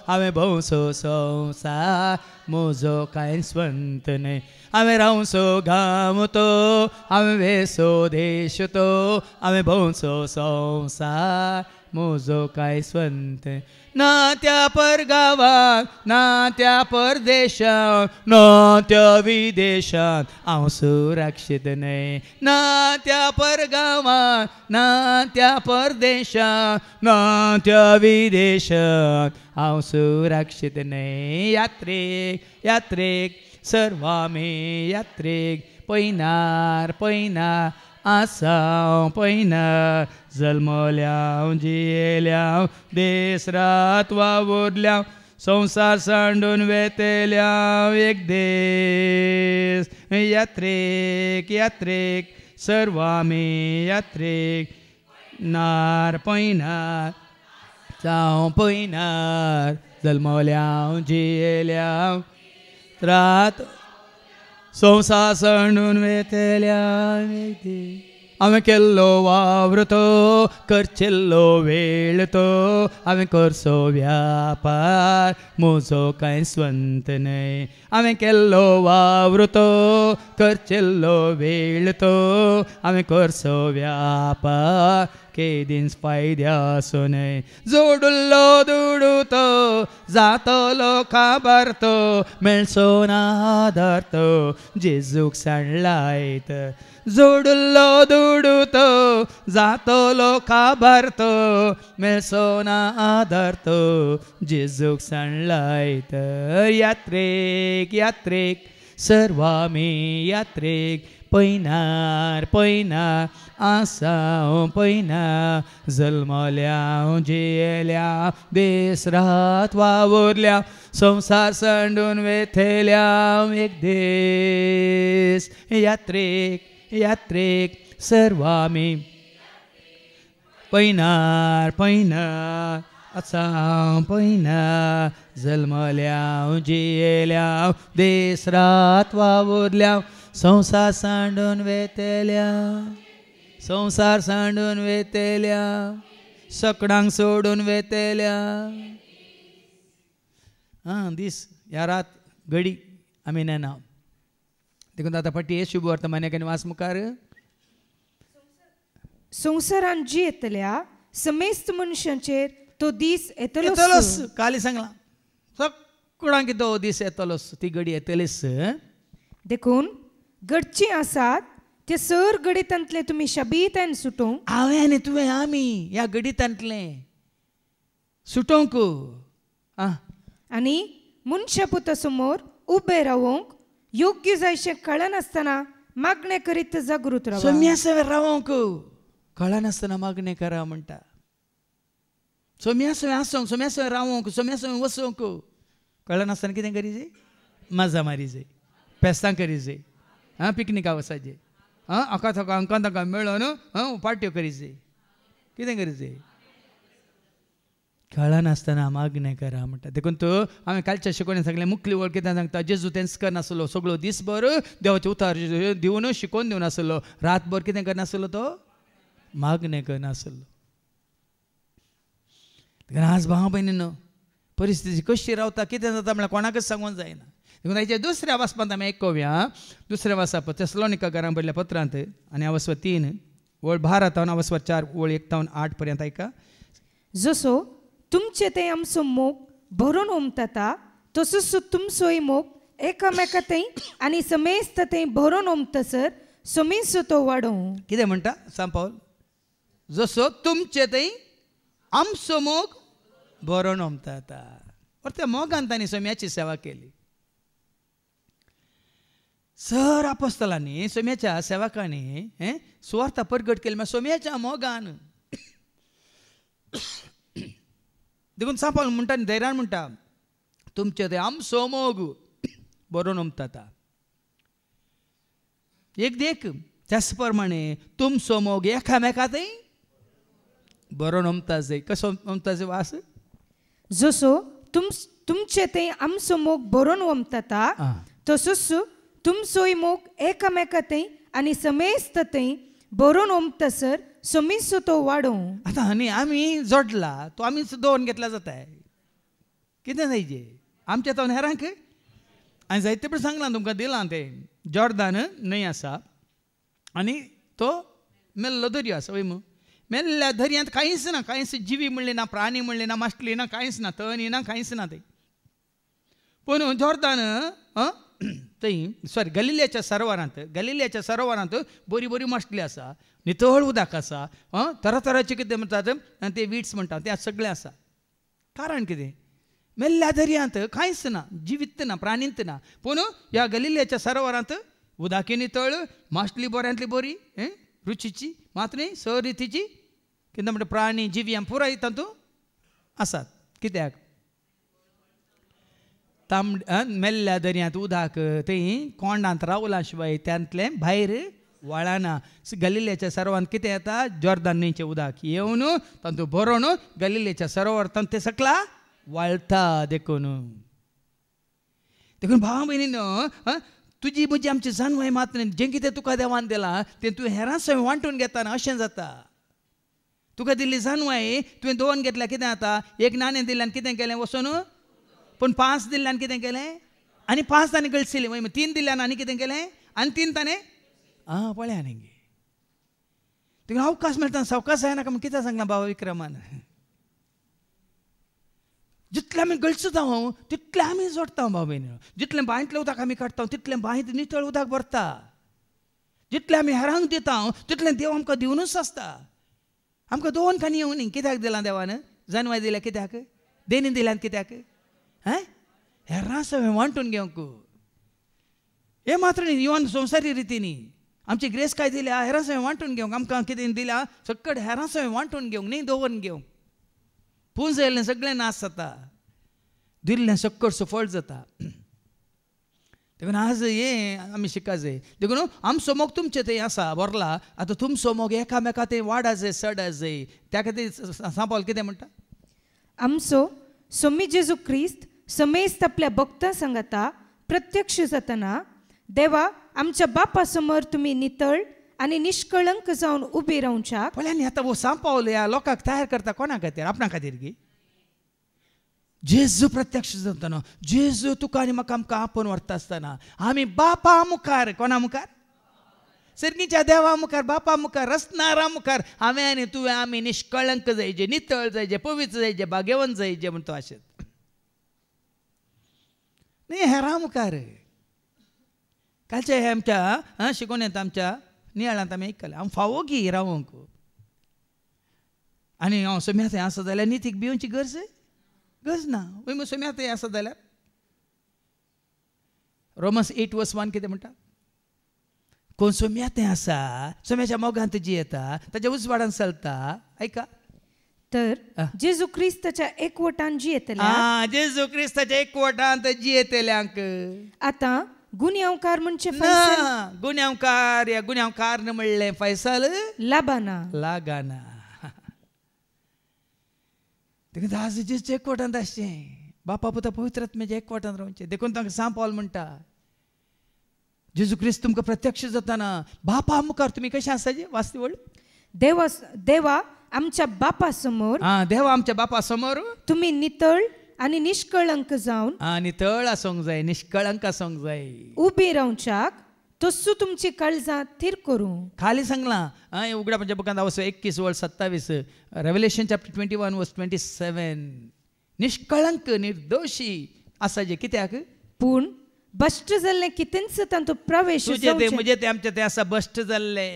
हांवें भोंवसो संवसार म्हजो कांय स्वंत न्हय. हांवें रावसो गांव तो हांवें वेसो देश तो हांवें भोंवसो संवसार म्हजो काय स्वंत ना त्या परगांवांत ना त्या परदेशांत ना त्या विदेशांत हांव सुरक्षीत न्हय ना त्या परगांवांत ना त्या परदेशांत ना त्या विदेशांत हांव सुरक्षीत न्हय यात्रेक यात्रेक सर्व आमी यात्रेक पयनार पयनार आसांव पयनार जल्मल्याव जियेल्याव देस रात वावुरल्याव संसार सांडून वेतेल्याव एक देस यात्रेक यात्रेक सर्व आमी यात्रेक नार पयनार जावं पयनार जल्मल्याव जियेल्याव रात संसार सांडून वेतेल्या हांवें केल्लो वावर तो करचेल्लो वेळ तो हांवें करचो व्यापार म्हजो कांय स्वंत न्हय हांवें केल्लो वावर तो करचेल्लो वेळ तो हांवें करचो व्यापार केदीन फायद्याचो न्हय जोडुल्लो दुडू तो जातलो काबार तो मेळचो ना आदार तो जेजूक सांडलायत जोडुल्लो दुडू तो जातलो काबार तो मेळचो ना आदार तो जेजूक सांडलायत यात्रेक यात्रेक सर्व आमी यात्रेक पयनार पयनार आसांव पयनार जल्मल्याव जियेल्याव दीस रात वावुरल्याव संसार सांडून वेथेल्याव एक दीस यात्रेक यात्रेक सर्व आमी पयनार पयनार आसांव पयनार जल्मल्याव जियेल्याव दीस रात वावुरल्याव संसार सांडून वेतेल्या संसार सांडून वेतेल्या सकडांक सोडून वेतेल्या दीस ह्या रात घडी आमी नेना देखून आतां फाटी हे शुभ वर्तमानाक वास मुखार संवसारान जी येतल्या समेस्त मनशांचेर तो दीस येतलोच काली सांगला सकडांक तो दीस येतलोच ती घडी येतलीच देखून घडची आसात ते सर गडितांतले तुमी शबीतान सुटोवंक हांवें आनी तुवें आमी ह्या गडितांतले सुटोवंक आनी मनशापुता समोर उबे रावोंक योग्य जायशें कळनासतना मागणें करीत जागृत राव सोम्यासवे रावोंक कळनासतना मागणें करा म्हणटा सोम्यासवे आसोंक सोम्यासवे रावोंक सोम्यासवे वसोंक कळनासतना कितें करी जाय मजा मारी जाय फेस्तां करी जाय पिकनिका वचचे अका थका अंका तका मेळोन पार्ट्यो करी जाय कितें करी जाय कळनासतना मागणें करा म्हणटा देखून तो हांवें कालच्या शिकोवणें सांगलें मुखली वळ कितें सांगता जेजू तेंच करनासलो सगळो दीसभर देवाचे उतार दिवन शिकोवन दिवनासलो रातभर कितें करनासलो तो मागणें करनासलो देखून आज भाव भयणीनो परिस्थिती कशी रावता कितें जाता म्हळ्यार कोणाकच सांगूंक जायना देखून हेचे दुसऱ्या वाचपांत आमी आयकुया दुसऱ्या वाचप तेसलोनिकाकारांक बरयल्ल्या पत्रांत आनी अवस्व 3 वळ 12 तावन अवस्व 4 वळ 1 तावन 8 पर्यंत आयका जसो तुमचे ते आमचो मोग भरून ओमतता तसोच तुमचोय मोग एकामेकांतय आनी समेस्ततेय भरून ओमतसर समेस्त तो वाडोवं कितें म्हणटा सांग पावल जसो तुमचे थंय आमचो मोग भरून ओमतता त्या मोगान तांणी सोम्याची सेवा केली सर आपोस्तलांनी सोम्याच्या सेवकांनी सुवार्ता परगट केली सोम्याच्या मोगान देखून सांपाल म्हणटा धैर्यान म्हणटा तुमचे ते आमचो मोग बरोवन ओमतता एक देख त्याच प्रमाणे तुमचो मोग एकामेकांतय बरोवन ओमता जाय कसो ओमता जाय वास जसो तुमचे ते आमचो मोग बरोवन ओमतता तसोच तुमचोय मोग एकामेकांतय आनी समेस्ततेय बरोवन ओमतसर समेस्त तो वाडोवं आतां न्ही आमी जोडला तो आमी दवरून घेतला जाता कितें जायचे आमच्या तो हेरांक हांवें जायते पण सांगलां तुमकां दिलां तें जॉर्दान न्हंय आसा आनी तो मेल्लो दर्यो आसा वय मेल्ल्या दर्यांत कांयच ना, कांयच जिवी म्हणले ना, प्राणी म्हणले ना, मासली ना, कांयच ना, तणी ना, कांयच ना थंय. पूण जॉर्दान थंय सॉरी गलिल्याच्या सरोवरांत बरी बरी मासली आसा, नितळ उदक आसा, तरातरांचे कितें म्हणटात ते विट्स म्हणटात तें सगळें आसा. कारण कितें? मेल्ल्या दर्यांत कांयच ना, जिवीत ना, प्राणींत ना. पूण ह्या गलिल्याच्या सरोवरांत उदकी नितळ, मासली बऱ्यांतली बरी, रुचीची, मात न्ही सरितीची, कितें म्हणटा प्राणी जिवी पुराय तातूंत आसात. कित्याक? मेल्ल्या दर्यांत उदक थंय कोंडांत रावला शिवाय त्यांतले भायर वळना. गलिल्याच्या सरोवरांत कितें येता? जॉर्दान न्हंयचें उदक येवन तातूंत भरोवन गलिल्याच्या सरोवरांत ते सकला वळटा. देखून भाव भयणीनो, तुजी म्हजी आमची जानवाय मात न्ही, जें कितें तुका देवान दिलां तें तुवें हेरां सवय वांटून घेता ना, अशें जाता. तुका दिल्ली जानवाय तुवें 2 घेतल्या कितें जाता? 1 नाणें दिल्ल्यान कितें केलें वचून? पूण 5 दिल्ल्यान कितें केलें? आनी 5 ताणें गळसिले. 3 दिल्ल्यान आनी कितें केलें? आनी 3 ताणें पळया न्ही गे. तुका अवकाश मेळटा सावकाश जायनाका म्हण कितें सांगलां बाबा विक्रमान? जितलें आमी गळसता तितलें आमी जोडटा बाबा भयणी. जितलें बांयतलें उदक आमी काडटा तितलें बांयत नितळ उदक भरता. जितलें आमी हेरांक दिता तितलें देव आमकां दिवनूच आसता. आमकां 2 काणी येवं न्ही. कित्याक दिलां देवान? जानवाय दिल्या कित्याक? देणी दिल्यान कित्याक? हेरां सवय वांटून घेवंक. हे मात्र न्ही इवन संवसारी रितीनी आमची ग्रेस काय दिल्या हेरां सवय वांटून घेवंक. आमकां कितें दिल्या सकट हेरां सवय वांटून घेवंक, न्ही दवरून घेवंक. पूण जायल्लें सगळें नाश जाता, दिल्लें सकटचो फळ जाता. देखून आज हे आमी शिका जाय. देखून आमचो मोग तुमचे थंय आसा बरला. आतां तुमचो मोग एकामेका थंय वाडा जाय, चडा जाय. त्या खातीर सांपावल कितें म्हणटा? आमचो स्वामी जेजू ख्रिस्त समेस्त आपल्या भक्तां सांगता प्रत्यक्ष जातना देवा आमच्या बापा समोर तुमी नितळ आनी निष्कळंक जावन उबे रावच्याक. पळय न्ही आतां सांपावल ह्या लोकांक तयार करता कोणा खातीर? आपणा खातीर गे. जेजू प्रत्यक्ष जातना जेजू तुका आनी म्हाका आमकां आपोवन व्हरता आसतना आमी बापा मुखार, कोणा मुखार? सर्गीच्या देवा मुखार, बापा मुखार, रचणारा मुखार हांवें आनी तुवें आमी निष्कळंक जायचे, नितळ जायचे, पवित्र जायचे, भाग्यवान जायचे म्हणटा अशें न्ही. हेरां मुखार कालचे हे आमच्या शिकून येता आमच्या नियाळांत आमी आयकलें हांव फावो घी रावंक. आनी हांव सोम्या थंय आसा जाल्यार नितीक भिवची गरज ना. मग सोम्या थंय आसा जाल्यार रोमन्स 8:1 कितें म्हणटा? कोण सोम्या थंय आसा, सोम्याच्या मोगांत जियेता, ताच्या उजवाडान चलता. ऐका तर जेजू ख्रिस्ताच्या एकवटान जियेतल्या, जेजू ख्रिस्ताच्या एकवटांत जियेतल्यांक आतां गुन्यांवकार म्हणजे गुन्यांवकार या गुन्यांवकार म्हणलें फैसल लागाना. देखून आज जेजूच्या एकवटांत आसचें, बापा पुता पवित्र आत्म्याच्या एकवटांत रावचें. देखून तांकां सांपावल म्हणटा जेजू ख्रिस्त तुमकां प्रत्यक्ष जाताना बापा मुखार तुमी कशें आसाचे? वाचती वळ देवा आमच्या बापा समोर, देवा आमच्या बापा समोर तुमी नितळ आनी निष्कळंक जावन, नितळ आसूंक जाय, निष्कळंक आसूंक जाय, उबे रावच्याक तसो तुमची काळजां थीर करूं. खाली सांगलां उगडापाच्या बुकांत 21:27 रेव्हलेशन चॅप्टर 21:27 निष्कळंक निर्दोशी आसाचे. कित्याक? पूण भ्रश्ट जाल्लें कितेंच तांचो प्रवेश म्हणजे ते आमचे ते आसा भ्रश्ट जाल्ले.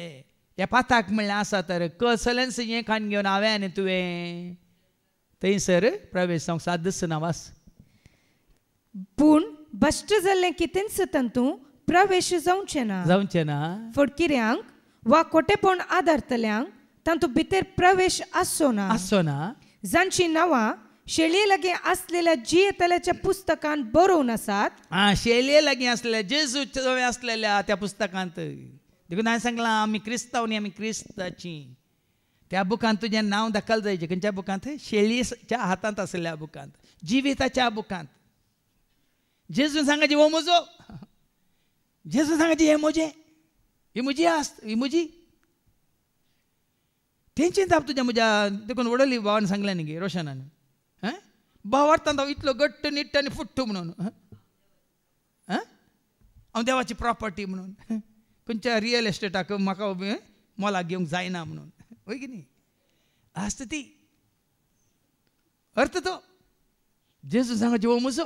ह्या पाताक म्हणलें आसा तर कसलेंच हें खाण घेवन हांवें आनी तुवें थंयसर प्रवेश जावंक साद दिसना. वास. पूण भ्रश्ट जाल्लें कितेंच तांतूं प्रवेश जावचें ना. फडकिऱ्यांक वा खोटेपण आदारतल्यांक तांतूं भितर प्रवेश आसचो ना. जांची नांवां शेळये लागीं आसलेल्या जियेतल्याच्या पुस्तकांत बरोवन आसात. शेळये लागीं आसलेल्या जेजू आसलेल्या त्या पुस्तकांत. देखून हांवें सांगलां आमी क्रिस्तांव न्ही, आमी क्रिस्ताची. त्या बुकांत तुजें नांव दाखल जायचें. खंयच्या बुकांत? शेळयेच्या हातांत आसलेल्या बुकांत, जिविताच्या बुकांत. जेजून सांगायची हो म्हजो, जेजून सांगायची हे म्हजें, ही म्हजी आस्त, ही म्हजी. तेंची ताप तुज्या म्हज्या. देखून वडोली भावान सांगलें न्ही गे रोशनान, भाव वाडटा हांव इतलो घट्ट निट्ट आनी फुट्टू म्हणून, हांव देवाची प्रॉपर्टी म्हणून, खंयच्या रियल एस्टेटाक म्हाका मोलाक घेवंक जायना म्हणून. होय की न्ही? आसता ती अर्थ तो जेजू सांगायचे ओ म्हजो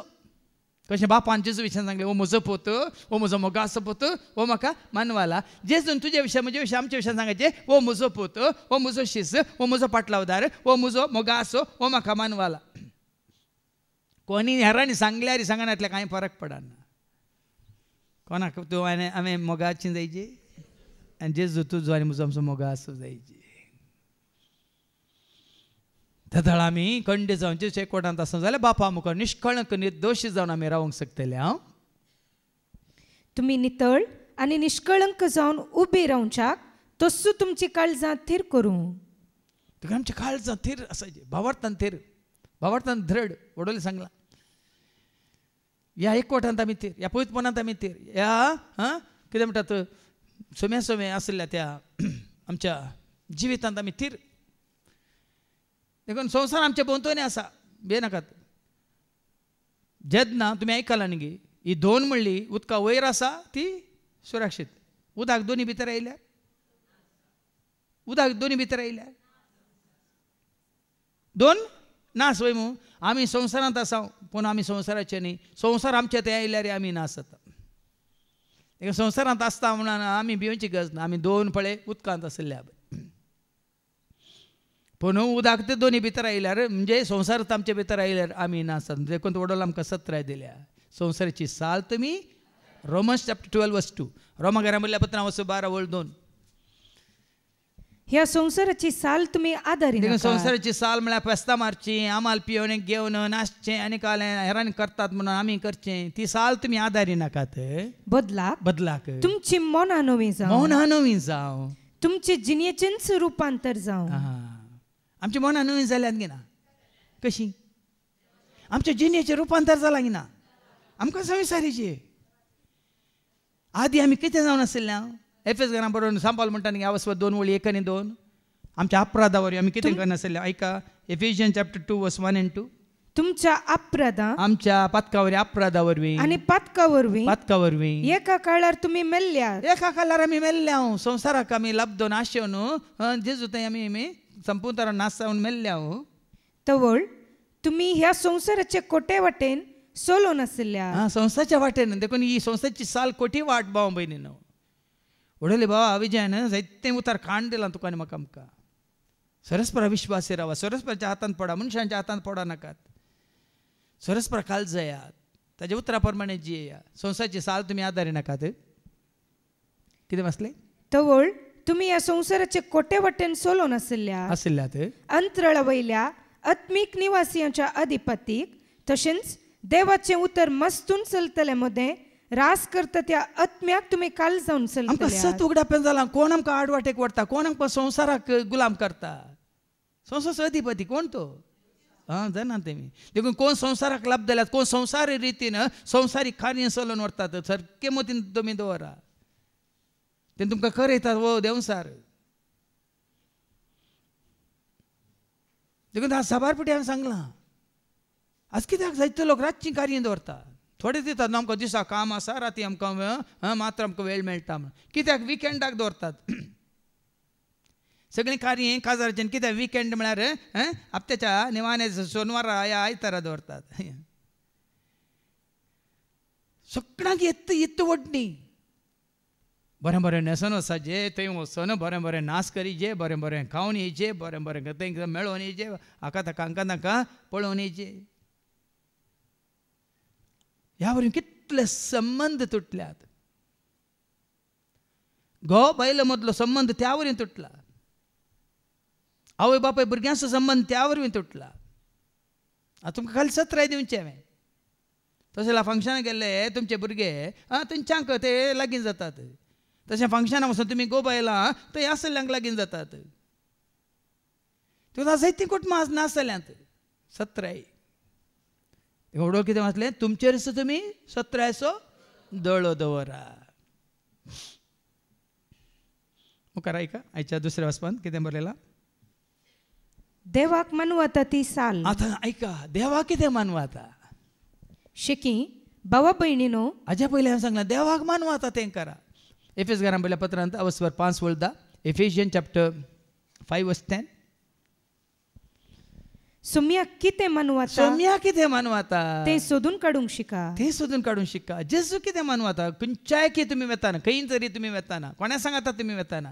कशें बापान जेजू विशयान सांगलें ओ म्हजो पोत ओ म्हजो मोगा असो पोत ओ म्हाका मानवाला जेजून तुजे विशय म्हजे विशय आमच्या विशयान सांगायचे ओ म्हजो पोत ओ म्हजो शिस ओ म्हजो पाटलावदार ओ म्हजो मोगा असो ओ म्हाका मानवाला कोणी हेरांनी सांगल्यार सांगनातले कांय फरक पडना कोणाक तूं हांवें मोगाची जायची आनी जेजू तुजो आनी म्हजो आमचो मोगा असो जायची तथाळ आमी खंड जावन जे कोर्टांत आसा जाल्यार बापा मुखार निश्कळंक निर्दोशी जावन आमी रावंक शकतले हांव तुम्ही नितळ आनी निष्कळंक जावन उबे रावच्याक तसो तुमची काळजां थीर करूं तुका आमच्या काळजां थीर आसायचे भावार्थान थीर भावार्थान धड वडोले सांगला ह्या एकवटांत आमी थीर ह्या पवित्रपणांत आमी थीर ह्या कितें म्हणटात सोम्या सोम्या आसलेल्या त्या आमच्या जिवितांत आमी थीर देखून संवसार आमच्या भोंवतणी आसा बेनाकात जेन्ना तुमी आयकलां न्ही ही दोन म्हणली उदका वयर आसा ती सुरक्षीत उदक दोनी भितर आयल्यार उदक दोनी भितर आयल्यार दोन नास वय मू आमी संवसारांत आसा पूण आमी संवसाराचे न्ही संवसार आमचे ते आयल्यार आमी नास जाता देखून संवसारांत आसता म्हणून आमी भिवची गरज ना आमी दोन पळय उदकांत आसल्या पूण उदक ते दोनी भितर आयल्यार म्हणजे संवसारांत आमचे भितर आयल्यार आमी नासतात देखून वडोलो आमकां सत्राय दिल्या संवसाराची साल तुमी रोमन्स चॅप्टर 12:2 रोमाकारां बरयल्ल्या पत्रां 12:2 ह्या संवसाराची साल तुम्ही आदारी देखून संवसाराची साल म्हळ्यार फेस्तां मारची आमाल पियोन घेवन नाचचें आनी कालें हेरांनी करतात म्हणून आमी करचें ती साल तुमी आदारी नाकात बदलाक तुमची मनां नवी जावं तुमचे जिणेचेंच रुपांतर जावं आमची मनां नवी जाल्यात गी ना कशी आमच्या जिणेचें रुपांतर जालां गी ना आमकां संवसारीचे आदी आमी कितें जावन आसलें एफएस घरां बरोवन सांबाळ म्हणटा न्ही आवस्व 2 वळी 1 आनी 2 आमच्या अपराधा वरवीं आमी कितें करनासलें ऐका एफिशियन चॅप्टर 2:1 and 2 तुमच्या अपराधा आमच्या पातका वरवीं अपराधा वरवीं आनी पातका वरवीं एका काळार तुमी मेल्ल्यात एका काळार आमी मेल्ल्या संवसाराक आमी लब्धो नाशो न्हू जेजू थंय आमी संपूर्ण तरान नाश जावन मेल्ल्या तवळ तुमी ह्या संवसाराचे कोटे वाटेन सोलोन आसल्या संवसाराच्या वाटेन देखून ही संवसाराची साल कोटी वाट भाव भयणीनो उडयले बाबा विजयान जायतें उतार खाण दिलां तुका आनी म्हाका आमकां सरस्परा विश्वासी रावा सरस्पराच्या हातांत पडा मनशांच्या हातांत पडा नाकात सरस्परा काळजायात ताच्या उतरा प्रमाणे जियेया संवसाराची साल तुमी आदारी नाकात कितें वाचलें तवळ तुमी ह्या संवसाराचे कोटे वाटेन सोलोन आसल्यात अंतराळा वयल्या आत्मीक निवासियांच्या अधिपतीक तशेंच देवाचें उतर मस्तून चलतले मध्ये रास करता त्या आत्म्याक तुमी काल जावन आमकां सत उगडापेन जालां कोण आमकां आडवाटेक व्हरता कोण आमकां संवसाराक गुलाम करता संवसाराचो अधिपती कोण तो जाणा तेमी देखून कोण संवसाराक लाभ दिल्यात कोण संवसारी रितीन संवसारीक कार्य चलोवन व्हरतात सारके मतीन तुमी दवरा ते तुमकां खरयतात वो देवसार देखून आज सभारपटी हांवें सांगलां आज कित्याक जायते लोक रातचीं कार्य दवरता थोडे दितात न्हू आमकां दिसा काम आसा राती आमकां मात्र आमकां वेळ मेळटा म्हणून कित्याक विकेंडाक दवरतात सगळीं कार्य काजाराचें कित्याक विकेंड म्हळ्यार हप्त्याच्या निमाणे सोनवारा या आयतारा दवरतात सगळ्यांक येत्त वडणी बरें बरें न्हेसोन वचाचे थंय वचून बरें बरें नाच करीचे बरें बरें खावन येयचे बरें बरें थंय मेळोवन येयचे हाका ताका हांकां ताका पळोवन येयचे ह्या वरवीं कितले संबंद तुटल्यात घोव बायले मदलो संबंद त्या वरवीं तुटला आवय बापाय भुरग्यांचो संबंद त्या वरवीं तुटला आतां तुमकां खाली सत्राय दिवचें हांवें तशें फंक्शनाक गेल्ले तुमचे भुरगे थंयच्यांक ते लागीं जातात तशें फंक्शनाक वचून तुमी गो बायलां थंय आसल्यांक लागीं जातात तुका जायतीं कुटुंबां नासल्यांत सत्राय एवढो कितें वाचलें तुमचेर तुमी सत्रायचो दळो दवरा मुखार आयका आयच्या दुसऱ्या वाचपांत कितें बरयलां देवाक मानवता ती साल आतां आयका देवाक कितें मानवता शिकी भावा भयणीनो हाज्या पयलीं हांवें सांगलां देवाक मानवता तें करा एफएस घरां बरयल्या पत्रांत अवस्वर 5:10 एफिशियन चॅप्टर 5:10 सोम्याक कितें मानवाता सोम्या कितें मानवाता ते सोदून काडूंक शिका. ते सोदून काडून शिका. जेजू कितें मानवाता खंयच्याय की तुमी वेताना खंय तरी तुमी वेताना कोणा सांगाता तुमी वेताना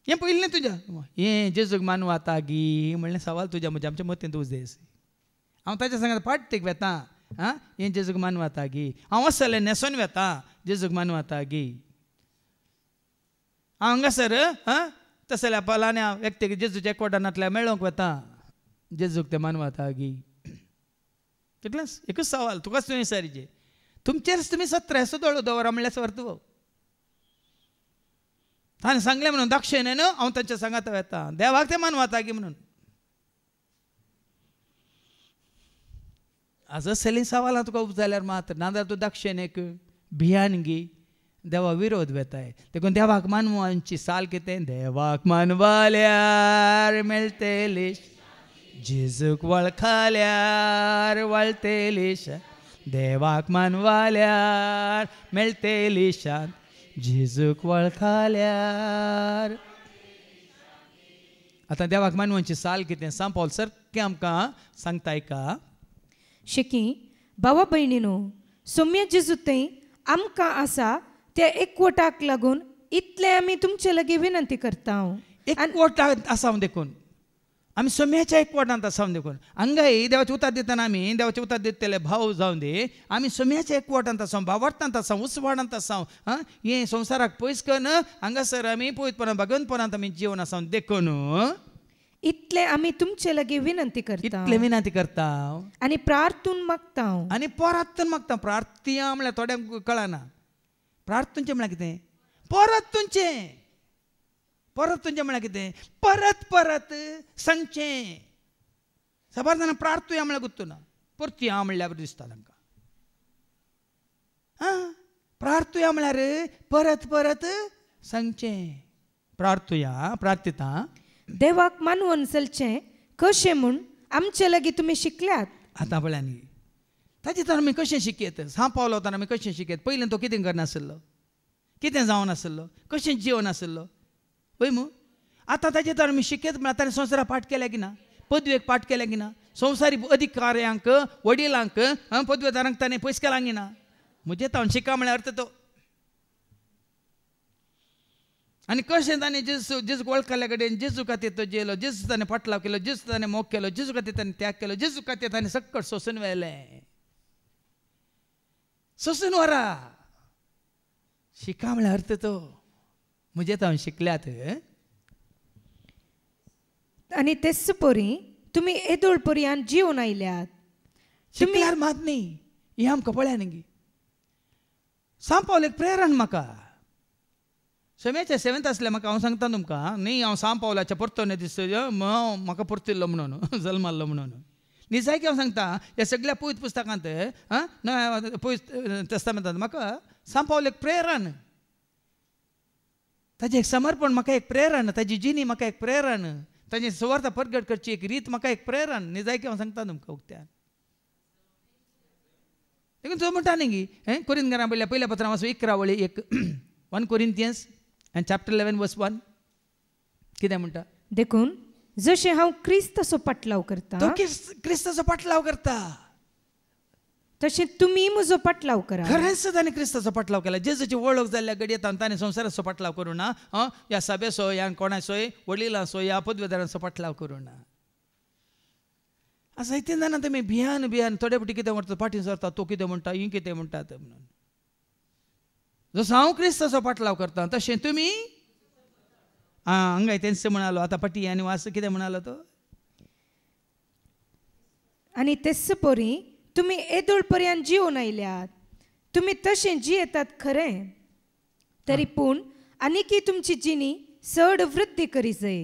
हें पयलें तुज्या हें जेजूक मानवाता गी म्हणलें सवाल तुज्या म्हज्या आमच्या मतींत उजदेस. हांव ताच्या सांगात पाट्टेक वेता आं हें जेजूक मानवाता गी. हांव असलें न्हेसोन वेता जेजूक मानवाता गी. हांव हांगासर तशें जाल्यार पलाण्या व्यक्तीक जेजूच्या एकवटांतल्या मेळोवंक वेता जेजूक ते मानवाता गी. तितलेंच एकूच सवाल तुकाच तुवें विचारचें तुमचेरच तुमी सत्रेचो दोळो दवरा म्हणल्यार अर्थ ताणें सांगलें म्हणून दाक्षिणेन हांव तांच्या सांगात वेता देवाक ते मानवाता गी म्हणून. आज असलीं सवालां तुका उपजाल्यार मात्र नाजाल्यार तूं दाक्षिणेक भियान गी देवा विरोध वेताय. देखून देवाक मानवांची साल कितें देवाक मानवाल्यार मेळटली जेजूक वळखल्यार वळटली देवाक मानवाल्यार मेळटली शांत जेजूक वळखल्यार. आतां देवाक मानवांची साल कितें सांग पावल सारकें आमकां सांगता आयका. शेकी भावा भयणीनो सोम्या जेजू थंय आमकां आसा त्या एकवटाक लागून इतलें आमी तुमचे लागीं विनंती करता. एकवटांत आसा देखून आमी सोम्याच्या एकवटांत आसा देखून हांगाय देवाचें उतर दितना आमी देवाचें उतर दितले भाव जावं दी आमी सोम्याच्या एकवटांत आसा भावार्थांत आसा उसवाडांत आसा हें संवसाराक पयस करून हांगासर आमी पवित्रपणान भगवंतपणांत आमी जिवन आसा देखून इतलें आमी तुमचे लागीं विनंती करता. इतलें विनंती करता आनी प्रार्थून मागता. आनी परतून मागता. प्रार्थिया म्हळ्यार थोड्यांक कळना. प्रार्थूनचें म्हळ्यार कितें परत तुमचें परत तुमचें म्हळ्यार कितें परत परत सांगचें. खबर जाणा प्रार्थुया म्हळ्यार गुर्तुना परतुया म्हणल्यार बरें दिसता तांकां. प्रार्थुया म्हळ्यार परत परत सांगचें. प्रार्थुया प्रार्थिता देवाक मानवून चलचें कशें म्हूण आमचे लागीं तुमी शिकल्यात. आतां पळय न्ही ताचे तर आमी कशें शिकयत सांग पावलो वतना आमी कशें शिकयत. पयलीं तो कितें करनासलो कितें जावनासलो कशें जिवनासलो पळय मू. आतां ताचे तर आमी शिकयत म्हळ्यार ताणें संवसाराक पाठ केल्या की ना पदवेक पाठ केल्या की ना संवसारी अधिकाऱ्यांक वडिलांक पदवेदारांक ताणें पयस केलां की ना. म्हणजे ताणें शिका म्हळ्यार अर्थ तो. आनी कशें ताणें जेजूक वळखल्या कडेन जेजू खातीर तो जेलो जेजू ताणें फाटलाव केलो जेजू ताणें मोग केलो जेजू खातीर ताणें त्याग केलो जेजू खातीर ताणें सक्कट सोसून व्हेलें. सोसून व्हरा शिका म्हळ्यार अर्थ तो. म्हणजे हांव शिकल्यात आनी तेच परी तुमी येदोळ पर्यंत जिवन आयल्यात. शिकल्यार मात न्ही हें आमकां पळया न्ही. सांग पावल एक प्रेरण म्हाका सोम्याच्या सेवेंत आसलें म्हाका हांव सांगता तुमकां न्ही हांव सांग पावलाच्या परतोने दीस म्हाका परतिल्लो म्हणून जल्माल्लो म्हणून न्ही जायकी हांव सांगता ह्या सगळ्या पवित्र पुस्तकांत नव्या पवित्र तेस्तामेंतांत म्हाका सांग पावल एक प्रेरण ताजें एक समर्पण म्हाका एक प्रेरण ताजी जिणी म्हाका एक प्रेरण ताजें सुवार्ता परगट करची एक रीत म्हाका एक प्रेरण न्ही जायकी हांव सांगता तुमकां उक्त्यान. देखून तो म्हणटा न्ही गी कोरिंथीयांच्या पयल्या पत्रांत वाचूं 11 वळी 1 Corinthians and chapter 11 verse 1 कितें म्हणटा. देखून जशें हांव क्रिस्ताचो पाटलाव करता तो क्रिस्ताचो पाटलाव करता तशें तुमी म्हजो पाटलाव करा. खरेंच ताणें क्रिस्ताचो पाटलाव केला. जेजूची वळख जाल्ल्या घडयेंत ताणें संवसाराचो पाटलाव करूं ना ह्या सभेचो ह्या कोणाचोय वडिलांचो ह्या पदवेदारांचो पाटलाव करूं ना. असं इतलें जाणां तुमी भियान भियान थोडे फावटी कितें म्हणटा फाटीं सरता तो कितें म्हणटा ही कितें म्हणटात म्हणून. जसो हांव क्रिस्ताचो पाटलाव करता तशें तुमी हांगाय तेंच म्हणालो आतां पटी आनी वास कितें म्हणालो तो. आनी तेच परी तुमी येदोळ पर्यंत जिवन आयल्यात. तुमी तशें जियेतात खरें तरी पूण आनीकय तुमची जिणी चड वृद्धी करी जाय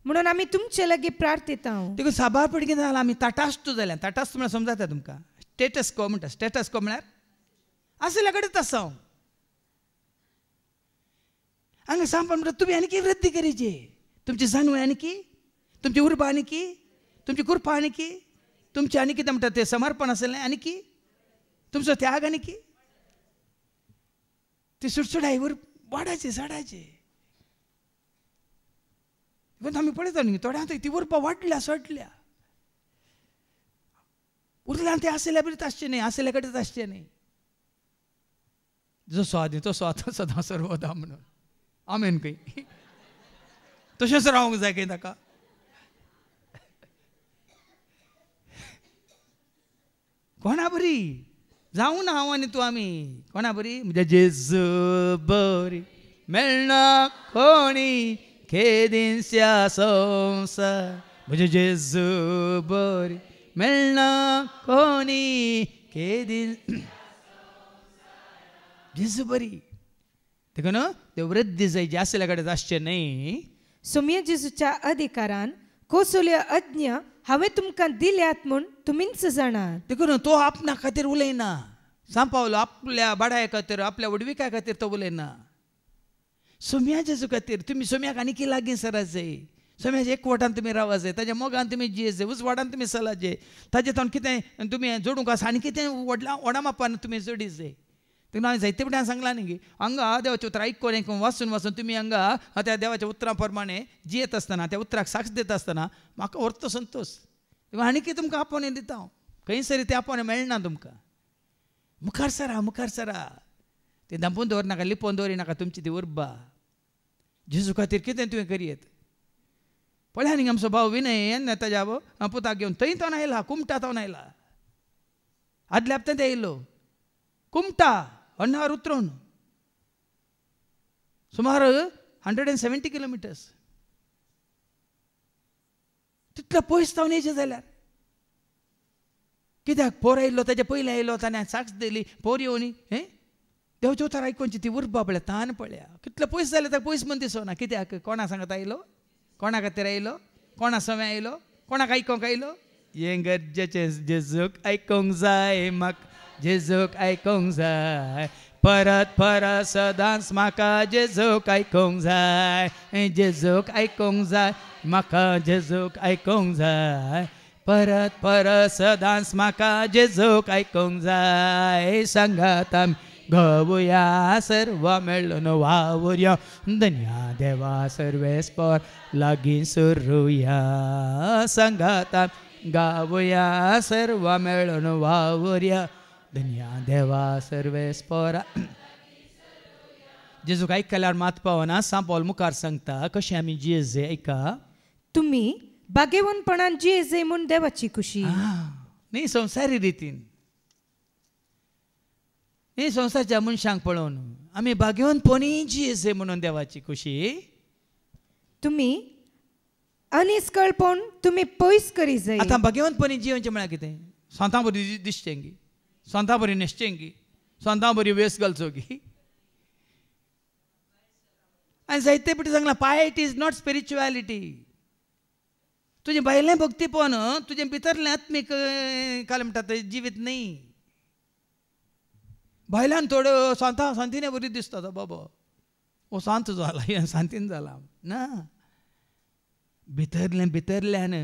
म्हणून आमी तुमचे लागीं प्रार्थिता. देखून साबार पडी कितें जालां आमी ताटास्तू जाल्यां. ताटास्तू म्हळ्यार समजता तुमकां स्टेटस को म्हणटा. स्टेटस को म्हळ्यार आसल्या कडेच आसा हांव हांगा सांगपा म्हणटा तुमी आनीकी वृद्धी करीची. तुमची जाणवय आनीकी तुमची उर्बा आनीकी तुमची कृपा आनीकी तुमचें आनी कितें म्हणटा तें समर्पण आसलें आनीकी तुमचो त्याग आनीकी ती सुटसुडाय वाडाची झाडाची. पण आम्ही पळयता न्ही थोड्या ती उरपा वाडल्या सडल्या उरल्या ते आसल्या बरीच आसचे न्ही आसल्या कडेच आसचे न्ही जसो आदी तसो आतां सदां सर्वदा म्हणून आमेन खंय तशेंच रावंक जाय खंय ताका कोणा बरी जावं ना हांव आनी तूं आमी कोणा बरी म्हणजे जेजू बरी मेळना कोणी खेदिनच्या संवसार म्हणजे जेजू बरी मेळना कोणी खेदीन जेजू बरी तेका न्हू ते वृद्धी जाय जे आसल्या कडेन आसचें न्ही सोम्य जेजूच्या अधिकारान कोसल्यो आज्ञा हांवें तुमकां दिल्यात म्हूण तुमीच जाणात देखून तो आपणा खातीर उलयना सांपावलो आपल्या बाडाय खातीर आपल्या वडविकाय खातीर तो उलयना सोम्या जेजू खातीर तुमी सोम्याक आनीक लागीं सरात जाय सोम्याच्या एकवटान तुमी रावा जाय ताच्या मोगान तुमी जियेत जाय उजवाडान तुमी चलात जाय ताजे तावन कितें तुमी जोडूंक आसा आनी कितें व्हडा मापान तुमी जोडीत जाय तेन्ना हांवें जायते पिट्यान सांगलां न्ही हांगा देवाचें उतर आयकून वाचून तुमी हांगा त्या देवाच्या उतरां प्रमाणे जियेत आसतना त्या उतराक साक्ष दित आसतना म्हाका व्हरतो संतोश आनी कितें तुमकां आपोवणे दिता हांव खंय सरी तें आपोवणें मेळना तुमकां मुखार सरा तें धांपून दवरनाका लिपोवन दवरिनाका तुमची ती उर्बा जेजू खातीर कितें तुवें करियेत पळया न्ही आमचो भाव विनय ताज्या पुताक घेवन थंय तो आयला कुमटा तो आयला आदल्या हप्त्यांत येयलो कुमटा अण्णावर उतरून सुमार 170 किलोमिटर्स तितलो पयस जावन येचें जाल्यार कित्याक पोर आयिल्लो ताचे पयलीं आयिल्लो ताणें साक्ष दिली पोर येवनी देवचे उतर आयकोनची ती उर्बा पळया तान पळया कितलो पयस जाल्यार ताका पयस म्हण दिसना कित्याक कोणा सांगत आयलो कोणा खातीर आयलो कोणा समय आयलो कोणाक आयकोंक आयलो हें गरजेचें जेजूक आयकोंक जाय म्हाका जेजूक आयकोंक जाय परत परत सदांच म्हाका जेजूक आयकोंक जाय जेजूक आयकोंक जाय म्हाका जेजूक आयकोंक जाय परत परत सदांच म्हाका जेजूक आयकोंक जाय सांगात आमी गावुया सर्व मेळून वावुरया धन्या देवा सर्वेस्पर लागीं सरुया सांगात आमी गावुया सर्व मेळून वावुरया धन्या देवा सर्वेस्पर जेजूक आयकल्यार मात पावना सांपोल मुखार सांगता कशें आमी जियेत जाय ऐका तुमी बागेवनपणान जियेत जाय म्हूण देवाची खुशी न्ही संवसारी रितीन न्ही संवसारच्या मनशांक पळोवन आमी बागेवनपणी जियेत जाय म्हणून देवाची खुशी तुमी अनिस्कळपण तुमी पयस करी जाय आतां बागेवनपणी जिवनचें म्हळ्यार कितें स्वता बरी दिसचें गी स्वता बरी न्हेसचें गी स्वता बरी वेस घालचो गी आनी जायते पिटी सांगलां पायट इज नॉट स्पिरिच्युएलिटी तुजें भायलें भक्तीपण तुजें भितरलें आत्मीक काल म्हणटा तें जिवीत न्ही भायल्यान थोड्यो सांतीने बरी दिसता तो बाबा ओ सांत जाला हे सांतीन जाला ना भितरल्यान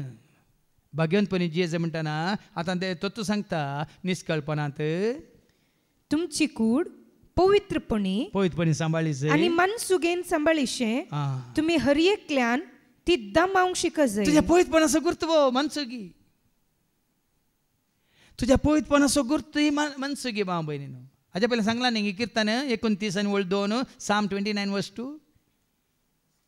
बागेवनपणी जियेत म्हणटाना आतां ते तत्व सांगता निश्कळपणांत तुमची कूड पवित्रपणी सांबाळी जाय आनी मनसुगेन सांबाळीशें तुमी हर एकल्यान ती दमावंक शिकत जाय तुज्या पवित्रपणाचो गुर्तवो मनसुगी तुज्या पवित्रपणाचो गुर्त ही मनसुगी भाव भयणीनो हाज्या पयलीं सांगलां न्ही किर्तन 29 आनी 2 साम 29 वर्स 2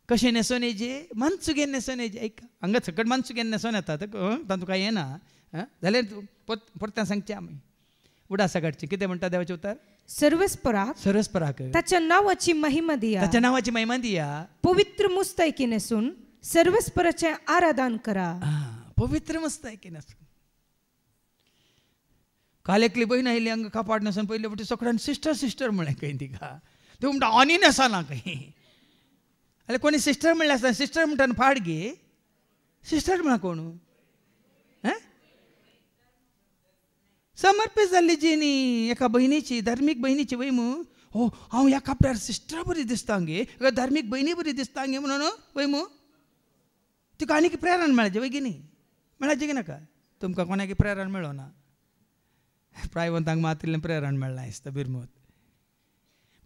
कशें न्हेसोन येजे मनसुगेन न्हेसोन येजे ऐका हांगा सकट मनसुगेन न्हेसोन येता तातूंत तुका येना जाल्यार परतें सांगचें आमी उडासाकडचें कितें म्हणटा देवाचें उतर सर्वेस्पराक ताच्या नांवाची महिमा दिया पवित्र मुस्तायकी न्हेसून सर्वेस्पराचें आराधन करा पवित्र मुस्तायकी न्हेसून काल एकली बहीण आयली हांगा कापाड न्हेसून पयले फावटी सगळ्यान सिस्टर म्हळें खंय तिका ते म्हणटा आनी न्हेसना खंय अरे कोणी सिस्टर म्हणल्यार आसता सिस्टर म्हणटा फाड गे सिस्टर म्हळ्यार कोण समर्पीत जाल्ली जी न्ही एका भयणीची धार्मीक भयणीची वय मू हो हांव ह्या कापड्यार सिस्टर बरी दिसता गे धार्मीक भयणी बरी दिसता गे म्हणून वय मू तुका आनीक प्रेरण मेळचे वय गी न्ही मेळाचे गी नाका तुमकां कोणाक प्रेरण मेळोना प्रायवंतांक मातिल्लें प्रेरण मेळना दिसता बिरमूत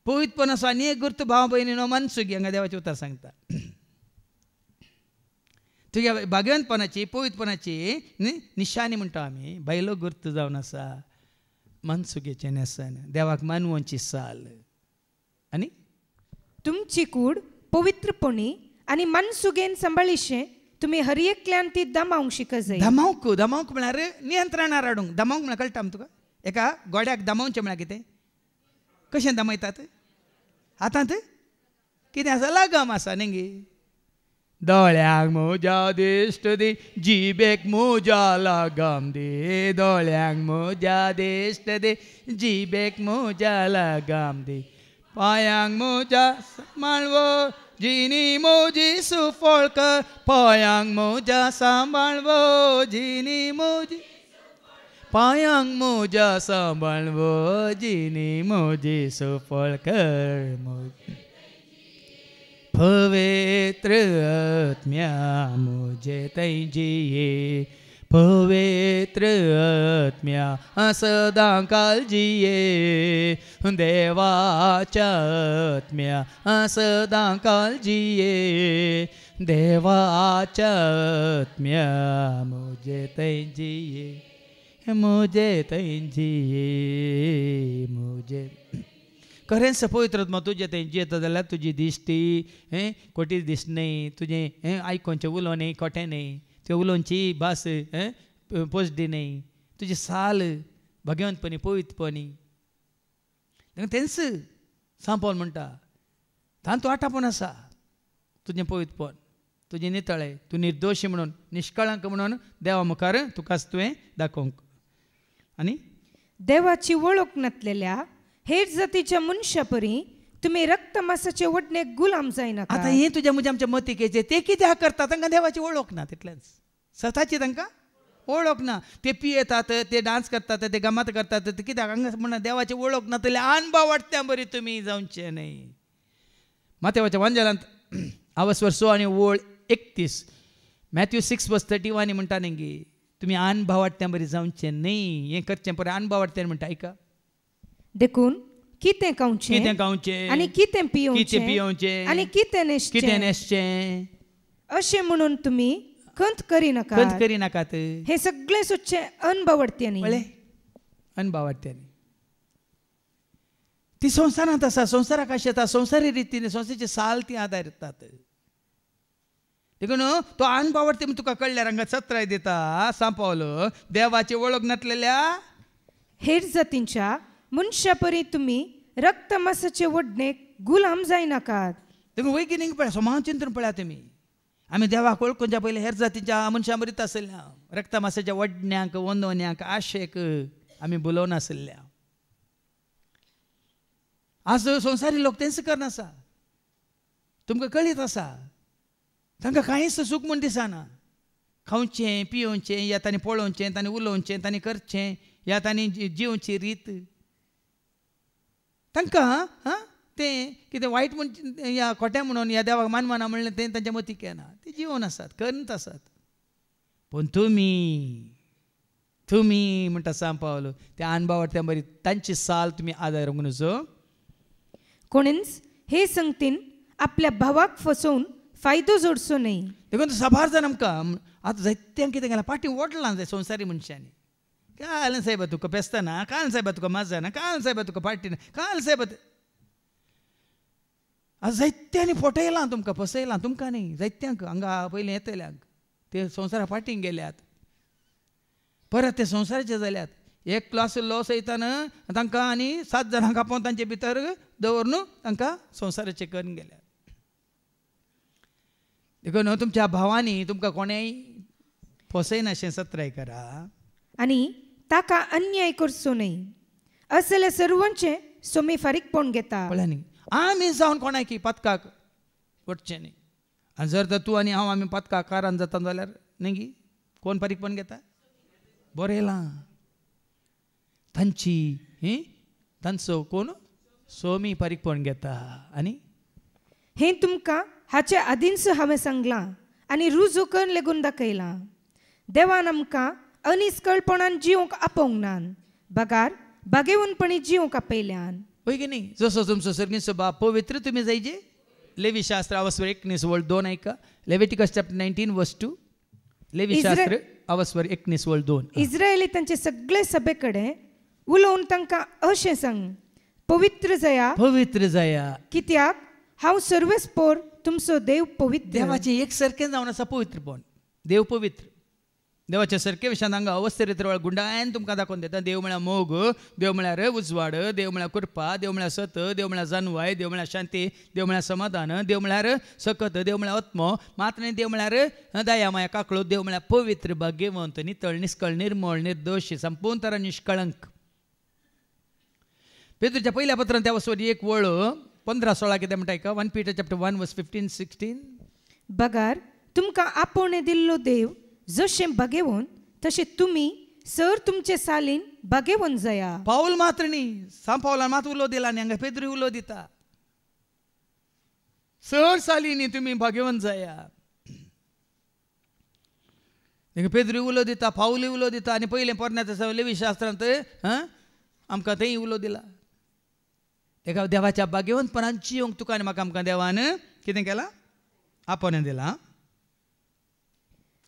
पवित्रपण असो आनी एक गुर्त भाव भयणीनो मनसुगी हांगा देवाचें उतर सांगता तुझ्या भाग्यवंतपणाची पवित्रपणाची निशाणी म्हणतो आम्ही बायलो गुर्त जावन आसा मनसुगेचे नेसन देवाक मानवोंची साल आनी तुमची कूड पवित्रपणी आणि मनसुगेन सांबाळीशे तुम्ही हर एकल्यान ती दमावंक शिक जाय. दमावंक म्हळ्यार नियंत्रणार हाडूंक. दमावंक म्हळ्यार कळटा तुका एका गोड्याक दमावचें म्हळ्यार कितें कशें दमयतात हातांत कितें आसा लगाम आसा न्ही दोळ्यांक मोजा दिश्ट दे जिबेक मोजा लगाम दे दोळ्यांक मोजा दिश्ट दे जिबेक मोजा लगाम दे पायांक मोजा सांबाळवो जिनी मोजी सुफळ कर पायांक मोजा सांबाळवो जिनी मोजी पायांक मोजा सांबाळवो जिनी मोजी सुफळ कर पवित्र आत्म्या मुझे तैजिये पवित्र आत्म्या सदां काळजिये देवाच्या आत्म्या सदां काळजिये देवाच्या आत्म्या मुझे तैजिये मुझे खरेंच पवित्र आत्मा तुजें तें जेता जाल्यार तुजी दिश्टी कोटी दिसनाय तुजें आयकोनचें उलोवंक खोटें न्ही तें उलोवची भास पोसडी न्ही तुजी साल भगवंतपणी पवित्रपणी तेंच सांपोल म्हणटा तान तूं आटापून आसा तुजें पवित्रपण तुजें नितळें तूं निर्दोशी म्हणून निश्कळंक म्हणून देवा मुखार तुकाच तुवें दाखोवंक आनी देवाची वळख नासलेल्या हेर जातीच्या मनशा परी तुम्ही रक्त मासाचे वडणे गुलाम जायनाका. आता हे तुझ्या म्हणजे आमच्या मतिकेचे ते कित्याक करता तांकां देवाची वळख ना तितलेंच स्वताची तांकां वळख ना ते पियेतात ते डान्स करतात ते गमात करतात ते कित्याक हांगा म्हणून देवाची वळख ना तरी अनभाव वाटत्या बरी तुमी जावचे न्ही. मातेवाच्या वांजलांत आवस्वर 6 आनी ओळ 31 मॅथ्यू 6:31 म्हणटा न्ही तुमी अनभाव वाटत्या बरी जावचे न्ही हें करचें पळय अनभाव वाटतें म्हणटा ऐका देखून कितें खावचें आनी कितें पियोवचें आनी कितें नेसचें अशें म्हणून तुमी खंत करिनाकात हे सगळें सुच्चे अनभावडत्यांनी अनभाव वाटत्यांनी ती संवसारांत आसा संवसाराक अशें येता संवसारी रितीन संवसाराची साल ती आदारतात देखून तो अनभाव वाटते तुका कळल्यार हांगा 17 दिता सांपावलो देवाची वळख नासलेल्या हेर जातींच्या मनशा परी तुम्ही रक्त मासाचे वडणे गुलाम जायनाकात. देखून वैज्ञानीक पळय समाज चिंतन पळया तुमी आमी देवाक वळखुच्या पयलीं हेर जातीच्या मनशां बरीच आसल्या रक्त मासाच्या वडण्यांक वंदवण्यांक आशेक आमी बुलोवन आसल्या. आज संवसारी लोक तेंच करनासा तुमकां कळीत आसा तांकां कांयच सूख म्हूण दिसना खावचें पियोवचें या तांणी पळोवचें तांणी उलोवचें तांणी करचें या तांणी जिवची रीत तांकां तें कितें वायट म्हण या खोटें म्हणून ह्या देवाक मानना म्हणलें तें तांच्या मतीक येना ते जिवन आसात करत आसात. पूण तुमी म्हणटा सांपावलो त्या अनभाव वाटत्या बरी तांची साल तुमी आदारूंक नजो. कोणीच हे संगतीन आपल्या भावाक फसोवन फायदो जोडचो न्ही. देखून साबार जाण आमकां आतां जायत्यांक कितें केलां पाटी ओडलां जाय संवसारी मनशांनी काल साहेब तुका पेस्तना काल साहेब तुका माजना काल साहेब तुका पार्टीना काल साहेब जायत्यांनी फटयलां तुमकां फसयलां तुमकां न्ही जायत्यांक हांगा पयलीं येतल्यांक ते संवसारा पार्टींक गेल्यात परत ते संवसाराचे जाल्यात एक क्लास लॉस येताना तांकां आनी 7 जाणांक आपोवन तांचे भितर दवरून तांकां संवसाराचे करून गेल्यात. देखून तुमच्या भावांनी तुमकां कोणेंय फसयनाशें सत्राय करा आनी ताका अन्याय करचो न्ही असले सर्वांचे सोमी फारीकपण घेता. पळय न्ही आमी जावन कोणाकी पथकाक वचचें न्ही आनी जर तर तूं आनी हांव आमी पथकाक कारान जाता जाल्यार न्ही कोण फारीकपण घेता बरयलां तांचो कोण सोमी फारीकपण घेता. आनी हें तुमकां हाचे आदींच हांवें सांगलां आनी रुजू करून लेगून दाखयलां. देवान आमकां अनिस्कळपणान जिवंक आपोवंक नान बागार बागेवनपणी जिवंक आपयल्यान. पळय की न्ही जसो तुमचो सर्गीचो बाप पवित्र तुमी जायजे लेवी शास्त्र आवस्वर 19:2 ऐका लेविटिकस चॅप्टर 19:2 लेवीशास्त्र अवस्वर 19:2. इस्रायली तांचे सगळे सभे कडेन उलोवन तांकां अशें सांग, पवित्र जया कित्याक हांव सर्वेस्पोर तुमचो देव पवित्र. देवाचें एक सारकें जावन आसा पवित्रपण. देव पवित्र. देवाच्या सारके विशयान हांगा अवस्थेरित्र गुंडायन तुमकां दाखोवन दिता. देव म्हळ्यार मोग, देव म्हळ्यार उजवाड, देव म्हळ्यार कृपा, देव म्हळ्यार सत, देव म्हळ्यार जानवाय, देव म्हळ्यार शांती, देव म्हळ्यार समाधान, देव म्हळ्यार सकत, देव म्हळ्यार आत्मो, मात्र देव म्हळ्यार दया माया काकळो, देव म्हळ्यार पवित्र, भाग्यवंत, नितळ, निष्कळ, निर्मळ, निर्दोष, संपूर्ण तरा निष्कळंक. पेद्रूच्या पहिल्या पत्रांत त्या वसवरी 1:15-16 कितें म्हणटा का? 1 Peter chapter 1:15-16. बगार तुमकां आपोवणे दिल्लो देव जशें भाग्यवंत तशें तुमी सर तुमचे सालीन भाग्यवंत जाया. पाऊल मात्र न्ही, सांग पावलान मात उलो दिला न्ही, हांगा पेद्रू उलो दिता. सर सालीनी तुमी भाग्यवंत जाया. पेद्रू उलो दिता, पाऊलय उलो दिता, आनी पयलें पोरण्याच्या लेवीशास्त्रांत आमकां थंय उलो दिला. एका देवाच्या भाग्यवंतपणान जियोंक तुका आनी म्हाका आमकां देवान कितें केलां? आपोवणें दिलां.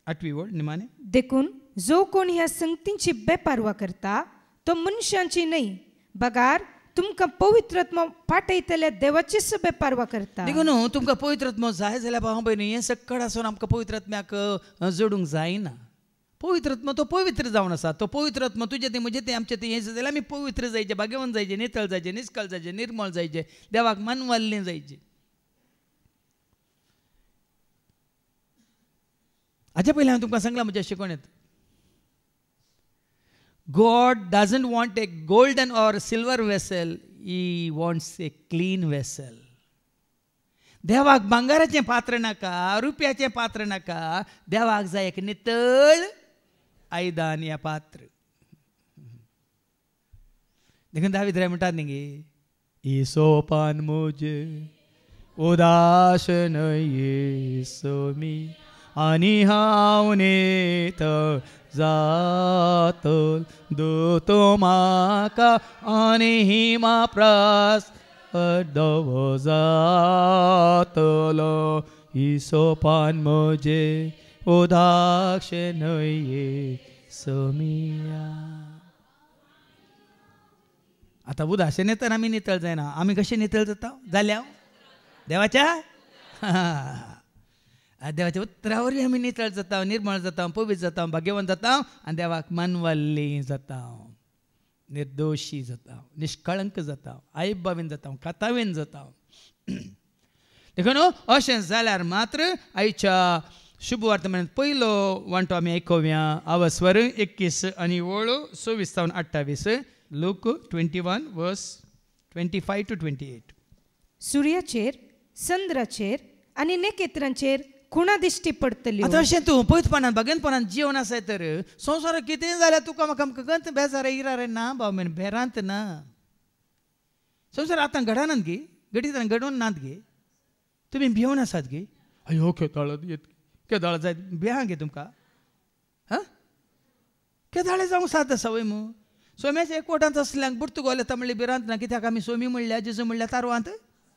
8वी ओळ निमाणे. देखून जो कोण ह्या संगतींची बेपारवा करता तो मनशांची न्हय, बगार तुमकां पवित्रत्व पाठयतल्या देवाचीच बेपारवा करता. देखून तुमकां पवित्रत्व जाय जाल्यार भाव भयणी हें सकड आसून आमकां पवित्रत्म्याक जोडूंक जायना. पवित्रत्व तो पवित्र जावन आसा. तो पवित्रत्व तुजें तें म्हजें तें आमचें तें हें जाल्यार आमी पवित्र जायचे, भाग्यवंत जायचे, नितळ जायचे, निश्कळ जायचे, निर्मळ जायचे, देवाक मानवाल्लें जायचें. हाच्या पयलीं हांवें तुमकां सांगलां म्हज्या शिकवणेंत, God doesn't want a golden or silver vessel, he wants a clean vessel. देवाक भांगाराचें पात्र नाका, रुपयाचें पात्र नाका, देवाक जाय एक नितळ आयदान या पात्र. देखून दावीद राय म्हणटात न्ही, इसोपान मोजे उदास न्हय सोमी आनी हांव नेत जातल दोतो म्हाका आनी हिमा प्रास दवो जातलो इसोपान म्हजे उदास न्हय सोमिया. आतां उदाशें येतना आमी नितळ जायना, आमी कशें नितळ जाता जाल्या देवाच्या देवाच्या उतरावरय आमी नितळ जाता, निर्मळ जाता, पवित्र जाता, भाग्यवंत जाता आनी देवाक मानवाल्लीं जाता, निर्दोशी जाता, निष्कळंक जाता, आयब बाबीन जाता, कातावेन जाता. देखून अशें जाल्यार मात्र आयच्या शुभ वर्तमानांत पयलो वांटो आमी आयकोवया. अवस्वर 21 आनी ओळ 26-28. लूक 21:25-28. सुर्याचेर, चंद्राचेर आनी नखेत्रांचेर खुणा दिश्टी पडटली. आतां अशें तूं पयतपणान भाग्यवंतपणान जिवन आसाय तर संवसाराक कितें जाल्यार तुका म्हाका आमकां गंत बेजार इरार ना भाव मेन बेरांत ना. संवसार आतां घडनात गे, घडीत घडोवन नात गे. तुमी भिवून आसात गे, अयो केदाळ येत केदाळ जायत बेहा गे तुमकां. केदाळे जावंक साद आसा वय मू. सोम्याच्या एकवटांत असल्यांक पुर्तुगाल येता म्हणल्यार भिरांत ना. कित्याक आमी सोमी म्हणल्या जेजू म्हणल्या तारवांत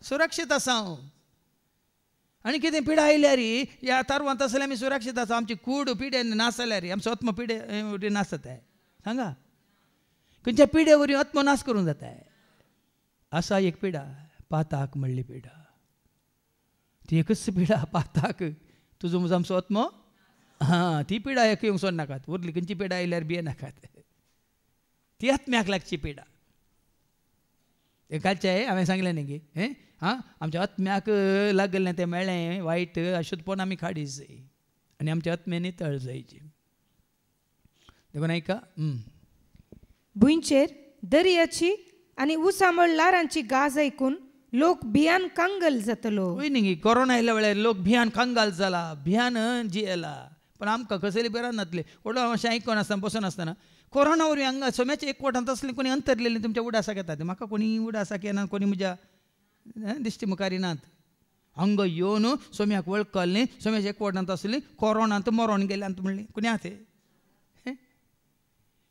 सुरक्षीत आसा. आनी कितें पिडा आयल्या री ह्या तारवांत आसल्यार आमी सुरक्षीत आसा. आमची कूड पिडे नासल्या री, आमचो आत्मो पिडे नासता. सांगा खंयच्या पिडे वरी आत्मो नाश करूंक जाता. आसा एक पिडा, पाताक म्हणली पिडा. ती एकच पिडा पाताक, तुजो म्हजो आमचो आत्मो. ती पिडा एक येवंक सोदनाकात. उरली खंयची पिडा आयल्यार भिये नाकात. ती आत्म्याक लागची पिडा. कालचें हांवें सांगलें न्ही गे, आमच्या आत्म्याक लागलें तें मेळ्ळें वायट अशुद्धपण आमी काडीत जाय आनी आमच्या आत्म्यान नितळ जायची. देखून आयका, भुंयचेर दर्याची आनी उसामळ लारांची गाज आयकून लोक भियान कांगल जातलो. वय न्ही, कोरोना आयल्या वेळार लोक भियान कांगाल जाला, भियान जियेला. पण आमकां कसली बेरान नातले. ओडो अशें आयकोन आसतना बसून आसतना कोरोना वरवीं हांगा सोम्याच्या एकवटांत असलें कोणी अंतरलेलीं तुमच्या उडासाक येतात. म्हाका कोणी उडासाक येना, कोणी म्हज्या दिश्टी मुखार येनात. हांगा येवन सोम्याक वळखल न्ही, सोम्याच्या एकवटांत आसलीं कोरोनांत मरोन गेल्यांत म्हणलें. कोणी आहा ते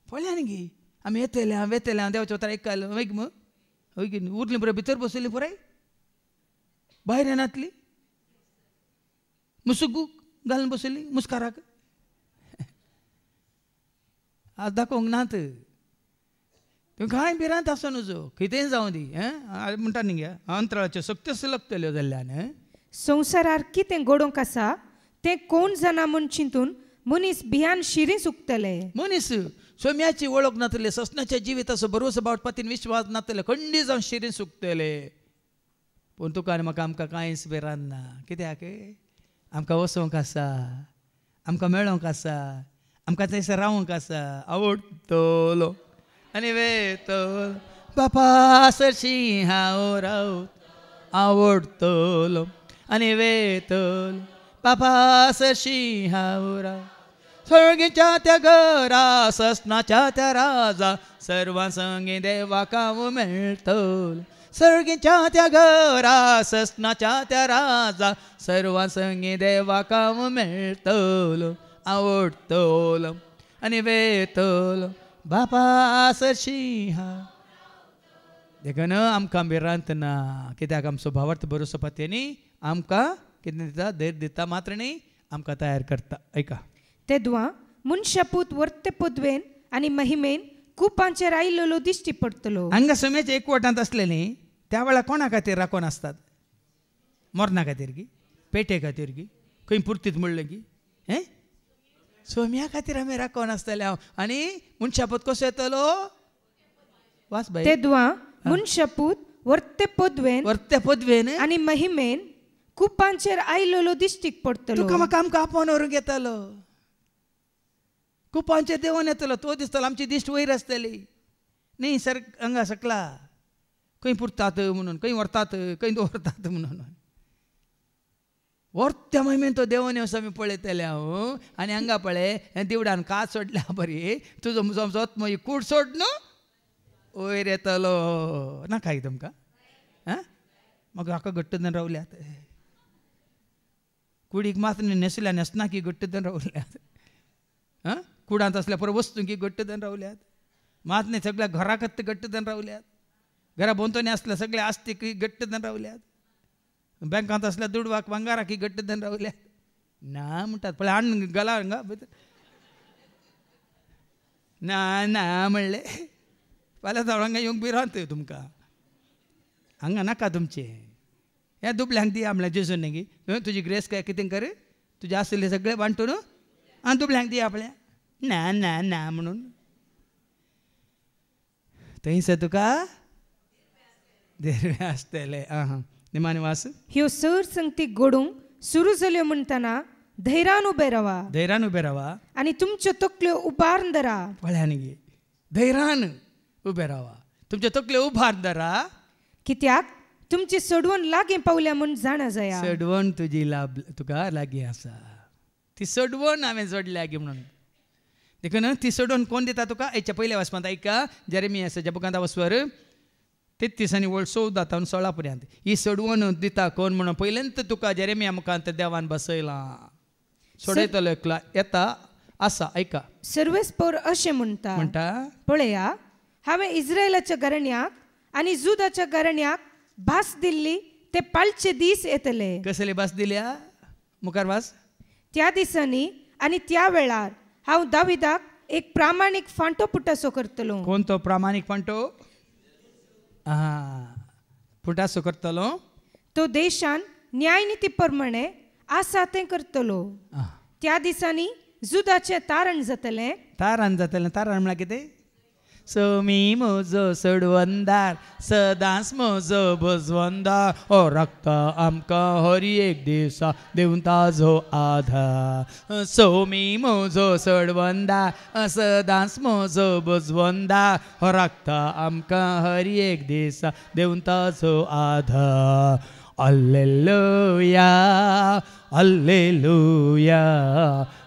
पळया न्ही गे, आमी येतले वेतले देवाच्या उतर आयकल वैक मग वैक उरलीं पुराय भितर बसयलीं पुराय भायर येनातलीं. मुसुगू घालून बसयलीं मुस्काराक. आज दाखोवंक नात तुमी कांय भिरांत आसो नजो कितेंय जावं दी म्हणटा न्ही गे अंतराळाच्यो शक्ती लागतल्यो जाल्ल्यान संवसारार कितें घडोवंक आसा तें कोण जाणा म्हूण चिंतून मनीस भियान शिरीं सुकतले मनीस सोम्याची वळख नातले ससनाच्या जिविताचो भरोसो बावटपातीन विश्वास नातले खंडी जावन शिरीं सुकतले पूण तुका आनी म्हाका आमकां कांयच भिरांत ना कित्याक आमकां वसोवंक आसा आमकां मेळोवंक आसा आमकां थंयसर रावंक आसा आवडटलो आनी वेतलो बापा सरशी हांव रावत आवडटलो आनी वेतलो बापा सरशी हांव रावत सर्गीच्या त्या घरा ससनाच्या त्या राजा सर्वां संगी देवाक हांव मेळटलो सर्गीच्या त्या घरा ससनाच्या त्या राजा सर्वां संगी देवाक हांव मेळटलो आवडटलो आनी वेतलो बापा सरशी हांव देखून आमकां भिरांत ना कित्याक आमचो भावार्थ भरोसो पातयेनी आमकां कितें दिता धैर्य दिता मात्र न्ही आमकां तयार करता ऐका तेदवा मनशापूत वर्ते पदवेन आनी महिमेन कुपांचेर आयिल्लो दिश्टी पडटलो हांगा सोम्याचे एकवटांत असले न्ही त्या वेळा कोणा खातीर राखोन आसतात मोरना खातीर की पेटे खातीर की खंय पुर्तीत म्हणलें की हे सोम्या खातीर आमी राखोन आसतले हांव आनी मनशापूत कसो येतलो वास बाई तेदवा मनशापूत वर्ते पदवेन आनी महिमेन कुपांचेर आयिल्लो दिश्टीक पडटलो तुका म्हाका आमकां आपोवन व्हरूंक येतालो कुपांचेर देंवन येतलो तो दिसतलो आमची दिश्ट वयर आसतली न्ही सर हांगा सकला खंय पुरतात म्हणून खंय व्हरतात खंय दवरतात म्हणून वर्त्या महिमेन तो देंवन येवस आमी पळयतले हांव आनी हांगा पळय हें देवडान कात सोडल्या बरी तुजो म्हजो आत्मो ही कूड सोड न्हू वयर येतलो नाका तुमकां म्हाका हाका घट्ट धरून रावल्यात कुडीक मात नेसल्या नेसना की घट्ट धरून रावल्यात कुडांत असल्या पुरो वस्तू की घट्ट धरून रावल्यात मात न्ही सगळ्या घरा कत्त घट्ट धरून रावल्यात घरा भोंवतणी असल्या सगळ्या आस्ती की घट्ट धरून रावल्यात बँकांत असल्या दुडवाक भांगारा की घट्ट धरून रावल्यात ना म्हणटात पळय हाण गला हांगा ना ना म्हणले फाल्यां हांगा येवंक भिरांत तुमकां हांगा नाका तुमचें ह्या दुबल्यांक दिया म्हणल्यार जेजून न्ही तुजी ग्रेस काय कितें कर तुजें आसलें सगळें वांटून दुबल्यांक दिया आपल्या ना ना ना म्हणून थंयसर तुका देरवे आसतले निमाणे वास ह्यो सर संगती घडोवंक सुरू जाल्यो म्हणटना धैर्यान उबे रावा आनी तुमच्यो तकल्यो उबारून धरा पळया न्ही धैर्यान उबे रावा तुमच्यो तकल्यो उबारून धरा कित्याक तुमची सडवण लागीं पावल्या म्हूण जाणा जाया सडवण तुजी तुका लागीं आसा ती सडवण हांवें जोडल्या गे म्हणून देखून ती सडवण कोण दिता तुका हेच्या पयल्या वचपांत ऐका जेरेमियाच्या बुकांत वचवर 33 आनी 14 16 पर्यंत ही सडवण दिता कोण म्हणून पयलेंत तुका जेरेमिया मुखांत देवान बसयलां सोडयतलो एकला येता आसा ऐका सर्वेस्पर अशें म्हणटा पळया हांवें इस्रायलाच्या घराण्याक आनी जुदाच्या घराण्याक भास दिल्ली ते पाळचे दीस येतले कसले भास दिल्या मुखार वास त्या दिसांनी आनी त्या वेळार हांव दाविदाक एक प्रामाणीक फांटो पुटासो करतलो कोण तो प्रामाणीक फांटो पुटासो करतलो तो देशान न्यायनिती प्रमाणे आसा तें करतलो त्या दिसांनी जुदाचे तारण जातलें तारण म्हळ्यार कितें सोमी म्हजो सडवंदार सदांच म्हजो भजवंदार हो रक्त आमकां हर एक दिसा देऊन ताजो आधार सोमी म्हजो सडवंदार सदांच म्हजो भजवंदार हो रक्त आमकां हर एक दिसा देऊन ताजो आधार Alleluia, Alleluia,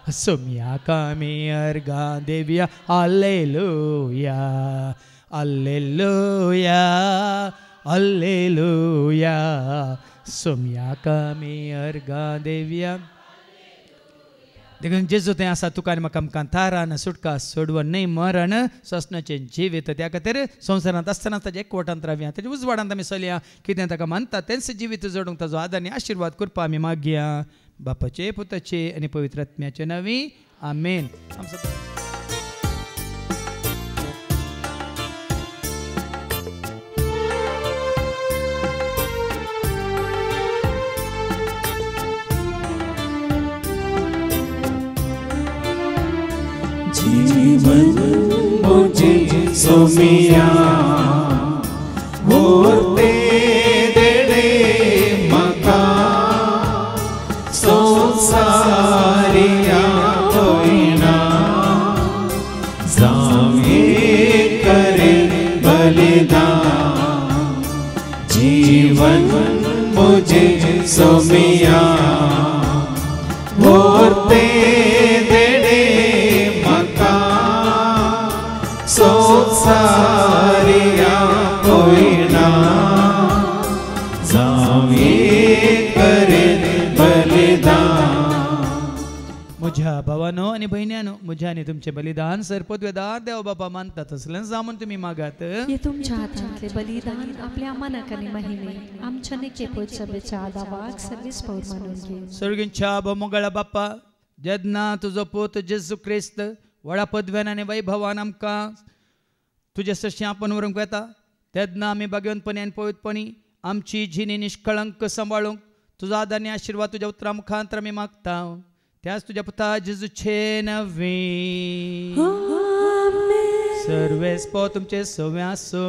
Sumia kami arga devya, Alleluia, Alleluia, Alleluia, Sumia kami arga devya. देखून जेजू थंय आसा तुका आनी म्हाका आमकां तारान सुटका सोडवण न्हय मरण सोंसणाचें जिवीत त्या खातीर संवसारांत आसतना ताजे एकवटांत रावया ताजे उजवाडांत आमी चलया कितें ताका मानता तेंच जिवीत जोडूंक ताजो आदार आनी आशिर्वाद करपा आमी मागया बापाचे पुताचे आनी पवित्र आत्म्याचे नांवी आमेन. जीवन मुझे सोमिया वरते देणे म्हाका संसारिया होईना जावे करे बलिदान जीवन मुझे सोमिया वरते देणे म्हाका संसारिया होईना जावे करे बलिदान. म्हज्या भावानो आनी भयण्यानो, म्हज्या आनी तुमचे बलिदान सरपदवेदार देव बापा मानतात असलें जामून तुम्ही मागात. हे तुमच्या हातांतले बलिदान आपल्या मनाक आनी महिमे आमच्या नेके सभेच्या आदावाक सर्वीस पौर मानून घे. सर्गींच्या भोमोगळा बाप्पा, जेन्ना तुजो पूत जेजू क्रिस्त व्हडा पदव्यान आनी वैभवान आमकां तुजे सशी आपण व्हरूंक येता, तेन्ना आमी भाग्यवंतपणी आनी पवित्रपणी आमची जिणी निश्कळंक सांबाळूंक तुजो आदार आनी आशिर्वाद तुज्या उतरां मुखांतर आमी मागता. त्याच तुझ्या पुता जेजूचे नवे सर्वेस्पो तुमचे सवे आसो,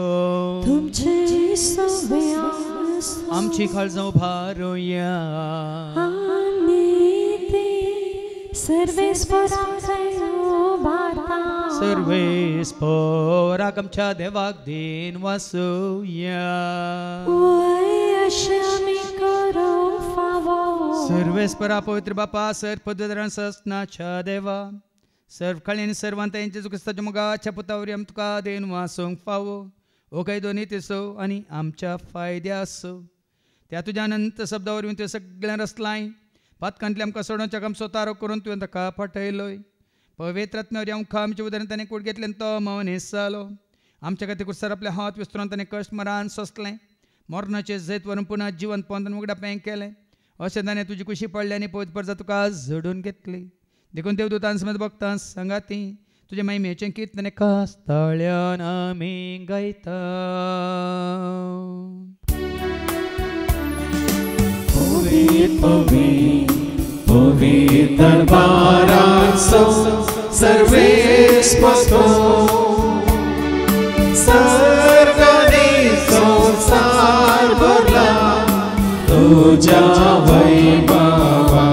आमची काळजां उबारुया. सर्वेस्पोराक आमच्या देवाक दिन वासुया. सर्वेस्परा पवित्र बापा, सर्व पदवीधरां सस्नाच्या देवा, सर्व काळी आनी सर्वांत जेजू क्रिस्ताच्या मोगाच्या पुतावरी आमी तुका देन वासूंक फावो. ओ काही दोनी तेसो आनी आमच्या फायद्या असो. त्या तुज्या अनंत शब्दा वरवीं तुवें सगळ्यां रचलाय. पातकांतले आमकां सोडोवच्या काम स्वतारो करून तुवें ताका फाटयलोय. पवित्र आत्म्यावरी आमकां आमच्या उदारण ताणें कूड घेतलें तो मवनीस जालो. आमच्या खातीर कुसर आपले हात विस्तरून ताणें कश्ट मरान सोंसलें. मरणाचें जैत व्हरून पुन्हा जिवन पोंदन उगडा पें केलें. अशें ताणें तुजी कुशी पडली आनी पवित्र परजा तुका झडून घेतली. देखून देवदूतां समेत भक्तां सांगाती तुजे महिमेचें कीर्तन कास्ताळ्यान आमी गायता. पवित्र दरबारांत सर्वेस्पो सर्गानी संसार भरला तुझ्या वैभवा.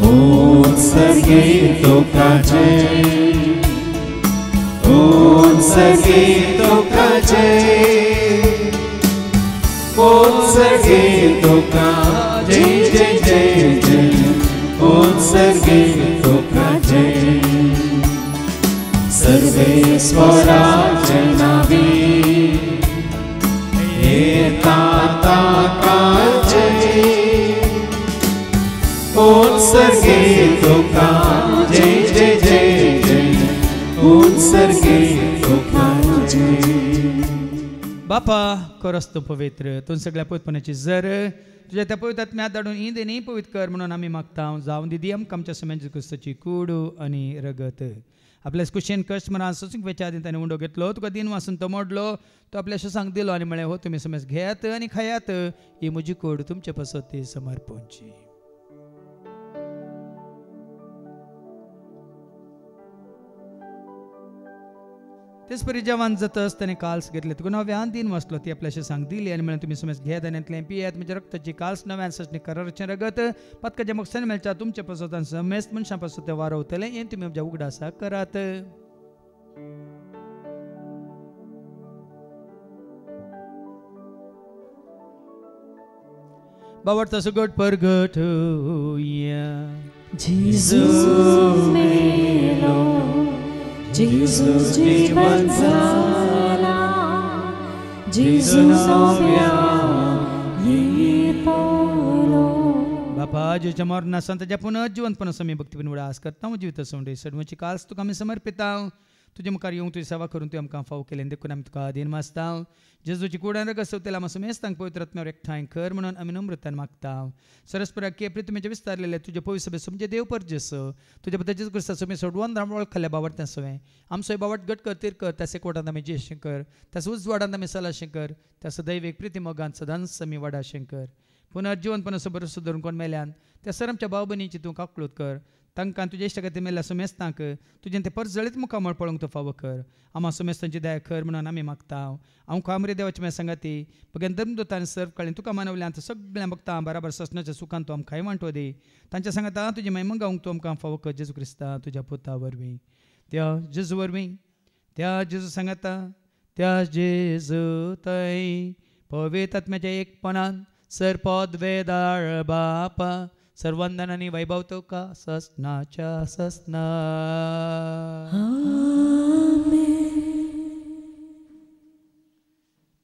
उत्सर्गी तुका जय, उत्सर्गी तुका जय, उत्सर्गी तुका जय जय जय जय, उत्सर्गी तुका जय. सर्वेस्वराच्या नावी येता ताका जय, उत्सर्गी तुका जय जय जय जय, उत्सर्गी तुका जय. बापा करस तूं पवित्र, तूं सगळ्या पवित्रपणाची जर तुझ्या त्या पवित्र आत्म्यात धाडून ही देणी पवित्र कर म्हणून आमी मागता. जावं दिदी आमकां आमच्या समेत क्रिस्ताची कूड आनी रगत. आपल्या कुशेन कश्ट मरान सोसूंक वेच्या आदी ताणें उंडो घेतलो, तुका दिन वासून तो मोडलो, तो आपल्या सांग दिलो आनी म्हळें हो तुमी समेज घेयात आनी खायात, ही म्हजी कूड तुमचे पसत समर्पणची. तेच परी जेवण जाता आसतना काल्स घेतले, तुका नव्यान दिन वाचलो ती आपल्याशी सांग दिली आनी म्हळें तुमी समेज घेयात आनी येतलें पियात. म्हणजे रक्ताची काल्स नव्यान सचणी कराराचें रगत पतकाच्या मोक्षान मेळच्या तुमच्या पसतान समेस्त मनशां पासून तें वारवतलें, हें तुमी म्हज्या उगडासा करात. बावडता सुगट परगट Jesus जीवन झाला, Jesus नव्या येतलो. बापा जेच्या मरणा संताच्या पुनः जिवंतपणा समी भक्तीपण उडास करता जीवित सोंडे सडवची काल्स तुका आमी समर्पिता. तुजे मुखार येवंक तुजी सेवा करून तुवें आमकां फाव केलें देखून आमी तुका दिन मागता. जेजूची कुडान रगत सवतेला आमी समेस्तांक पवित्र आत्म्यावर एकठांय कर म्हणून आमी नम्रतान मागता. सरस्पराक के प्रितमेचे विस्तारलेले तुजे पवित्र सभे म्हणजे देव परजेस तुज्या पुता जेजू क्रिस्ता समे सोडवून रामवळ खाल्ल्या बावट सवय आमचो बावट गट कर तीर कर त्या सेकोटांत आमी जेशें कर त्या उजवाडांत आमी सलाशें कर त्या सदैव एक प्रिती मोगान सदांच आमी वाडाशें कर. पुनर्जीवनपण असो भरोसो धरून कोण मेल्यान त्या सर आमच्या भाव भयणीची तूं काकूळट कर तांकां तुजे इश्ट खातीर मेल्या सुमेस्तांक तुजें ते परत जळीत मुखामळ पळोवंक तूं फावो कर आम्हा सुमेस्तांची दया कर म्हणून आमी मागता हांव कामरे देवाची म्हाज्या सांगाती भगवान धर्मदूतान सर्व काळी तुका मानवल्यान सगळ्यां भक्तां बराबर ससनाच्या सुखान तूं आमकां वांटो दी तांच्या सांगाता तुजी महिमा गावंक तूं आमकां फावो कर जेजू क्रिस्ता तुज्या पुता वरवीं त्या जेजू वरवीं त्या जेजू सांगाता त्या जेजू थंय पवित्र आत्म्याच्या एकपणान सरपद वेदाळ बापा सर्वंदन आणि वैभव तुका ससनाच्या ससना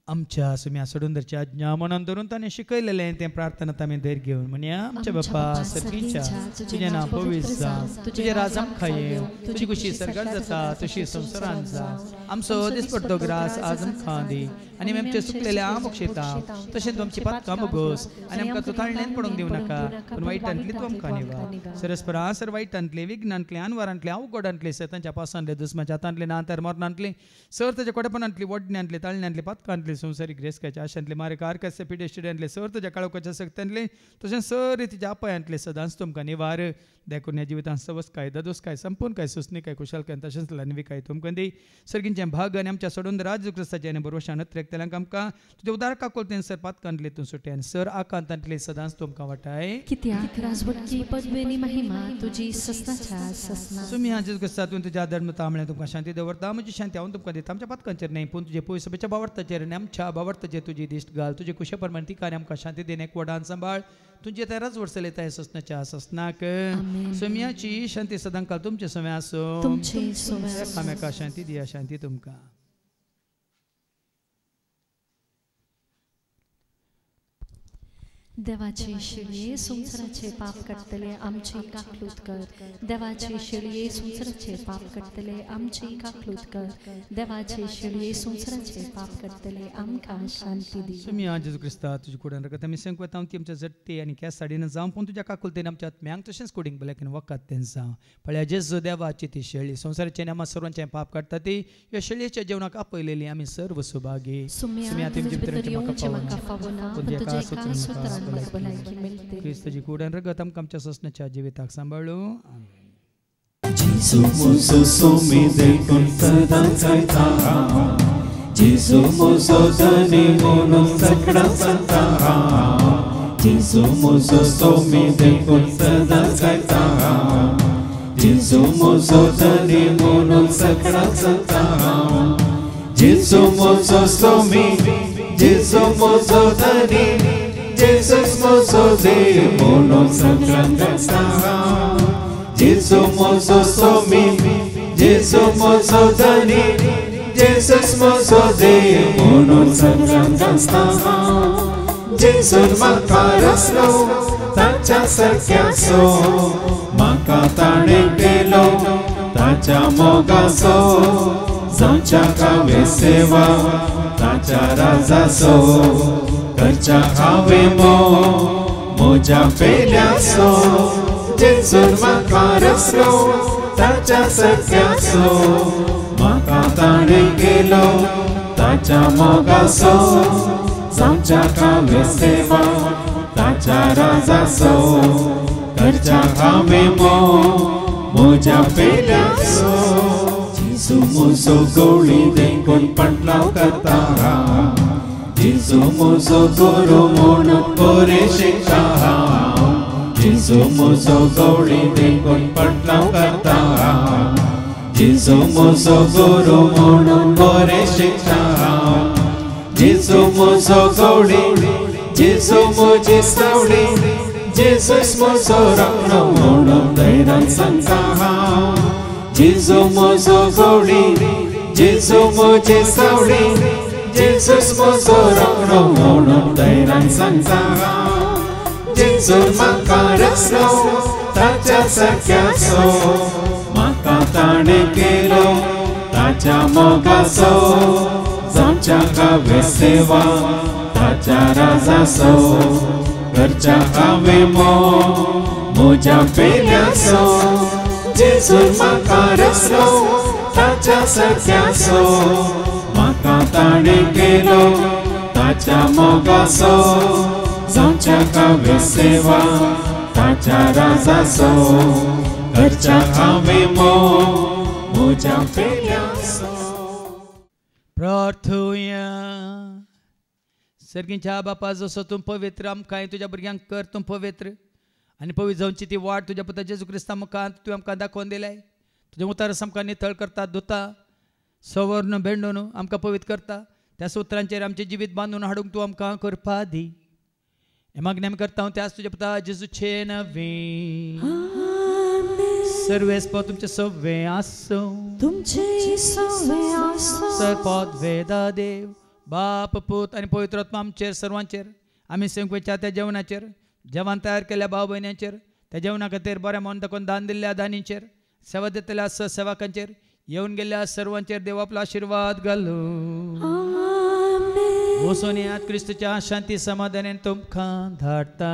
आमच्या सुम्या सोडून धरची आज्ञा म्हणून धरून ताणें शिकयलेलें तें प्रार्थना आमी धैर्य घेवन म्हणया आमच्या बाप्पा सर्गीच्या तुजें नांव पवित्र जावं तुजें राज आमकां येवं तुजी खुशी सरकार जाता तशी संवसारांत जावं आमचो दिसपट्टो ग्रास आज आमकां दी आनी आमी आमचे सुकलेले आमोक्षेता तशेंच आमची पातकां मोगोस आनी आमकां तूं ताळणेन पडोवंक दिवं नाका पूण वायटांतली तूं आमकां निवार सरस्परा सर वायटांतले विघ्नांतले अनवरांतले अवघडांतले सतांच्या पासांतले दुस्माच्या हातांतले नांतर मरणांतले सर ताच्या कोडेपणांतली वडण्यांतले ताळण्यांतले पातकांतले संवसारीक रेस्काच्या आशांतले मारे कारकाचे पिडेस्टिड्यांतले सर ताच्या काळोखाच्या सक्त्यांतले तशेंच सर रितीच्या अपयांतले सदांच तुमकां निवार देखून ह्या जिवितांत सवस काय ददोस काय संपूर्ण काय सुस्नी काय कुशलकाय तशेंच लानवी काय तुमकां दी सर्गींचे भाग आनी आमच्या सोडून राज क्रिस्ताचे आनी बरोवशान तेलांक आमकां तुजे उदार काकोलतेन सर पातकांतले तूं सुटे आनी सर आकांतांतले सदांच तुमकां वाटाय कित्याक राजवटची पदवेनी महिमा तुजी ससनाच्या ससना तुमी ह्या जेजू क्रिस्ता तुवें तुज्या धर्म तांबळे तुमकां शांती दवरता म्हजी शांती हांव तुमकां दिता आमच्या पातकांचेर न्हय पूण तुजे पयस सभेच्या भावार्थाचेर आनी आमच्या भावार्थाचेर तुजी दिश्ट घाल तुजे कुशे प्रमाणे तिका आनी आमकां शांती देन एकवटान सांबाळ तुमचे तेराच वर्सां येता ससनाच्या ससनाक सोम्याची शांती सदां काल तुमचे सोम्या आसूं एकामेका शांती दिया शांती तुमकां देवाचे शिळये संसाराचे पाप कटतले आमची काकलूत कर देवाचे शिळये संसाराचे पाप कटतले आमची काकलूत कर देवाचे शिळये संसाराचे पाप कटतले आमकां शांती दी सुमी आज जेजू क्रिस्ता तुजी कुडान रगत आमी संकवता ती आमच्या जट्टी आनी केस साडीन जावं पूण तुज्या काकुलतेन आमच्या आत्म्यांक तशेंच कुडींग बल्याकेन वखद तें जावं पळया जेजू देवाची ती शेळी संसाराचे आनी आम्हा सर्वांचे पाप काडटा ती ह्या शेळयेच्या जेवणाक आपयलेली आमी सर्व सुभागी सुम्या तुमचे भितर म्हाका फावना तुजे का सुतरां भलायकी मेळटे क्रिस्ताची कुडान रगत आमकां आमच्या ससनाच्या जिविताक सांबाळूं Gesù muso somi dekon sadang saitara Gesù muso dani mono sakra santara Gesù muso somi dekon sadang saitara Gesù muso dani mono sakra santara Gesù muso somi Gesù muso dani Jesus muso de mono sakra santara Gesù mozo somi, Gesù mozo dani, Jesus mozo de monon sagrandasta. Gesù makaraslo, tacha sarkyaso, makatane kelo, tacha mogaso, zancha kave seva, tacha razaso, karcha kave moja pelyaso. Gesù makaraslo, tacha sarkyaso, makatane kelo, tacha mogaso, zamcha kave seva, tacha razaso, karcha kave moja pelyaso. Gesù muso goli dekon patlaw katara, Gesù muso guru mono kore shikara. Gesù muso goli dekon patlaw katara Gesù muso guru mono kore shikara Gesù muso goli Gesù muji sauli Jesus muso rakno mono dairan sankaha Gesù muso goli Gesù muji sauli Jesus muso rakno mono dairan sankaha Gesù makaraslo, tacha sarkyaso, makatane kelo, tacha mogaso, zamcha kave seva, tacha razaso, karcha kave moja pelyaso. Gesù makaraslo, tacha sarkyaso, makatane kelo, tacha mogaso, जांच्या कामे सेवा ताच्या राजाचो घरच्या कामे मोज्या पेल्यासो. प्रार्थुया. सर्गीच्या बापा जसो तूं पवित्र आमकां तुज्या भुरग्यांक कर तूं पवित्र आनी पवित्र जावची ती वाट तुज्या पुता जेजू क्रिस्ता मुखार तुवें आमकां दाखोवन दिल्याय. तुजें उतारस आमकां नितळ करता धुता सवरून भेंडून आमकां पवित्र करता. त्या सुत्रांचेर आमचें जिवीत बांदून हाडूंक तूं आमकां करपा दी. हे मागणी आमी करता त्याच तुज्या पुता जेजूचे नवे. सर्वेस्प तुमचे सवे आसो सरपद वेदा देव बाप पूत आनी पवित्र आत्मा आमचेर सर्वांचेर आमी सेवकेच्या त्या जेवणाचेर जेवण तयार केल्या भाव भयणांचेर त्या जेवणा खातीर बरें मन दाखोवन दान दिल्ल्या दानींचेर सेवा दितल्या सेवकांचेर येवन गेल्ल्या सर्वांचेर देव आपलो आशिर्वाद घालूं. वचून येयात क्रिस्तुच्या शांती समाधानान तुमकां धाडटा.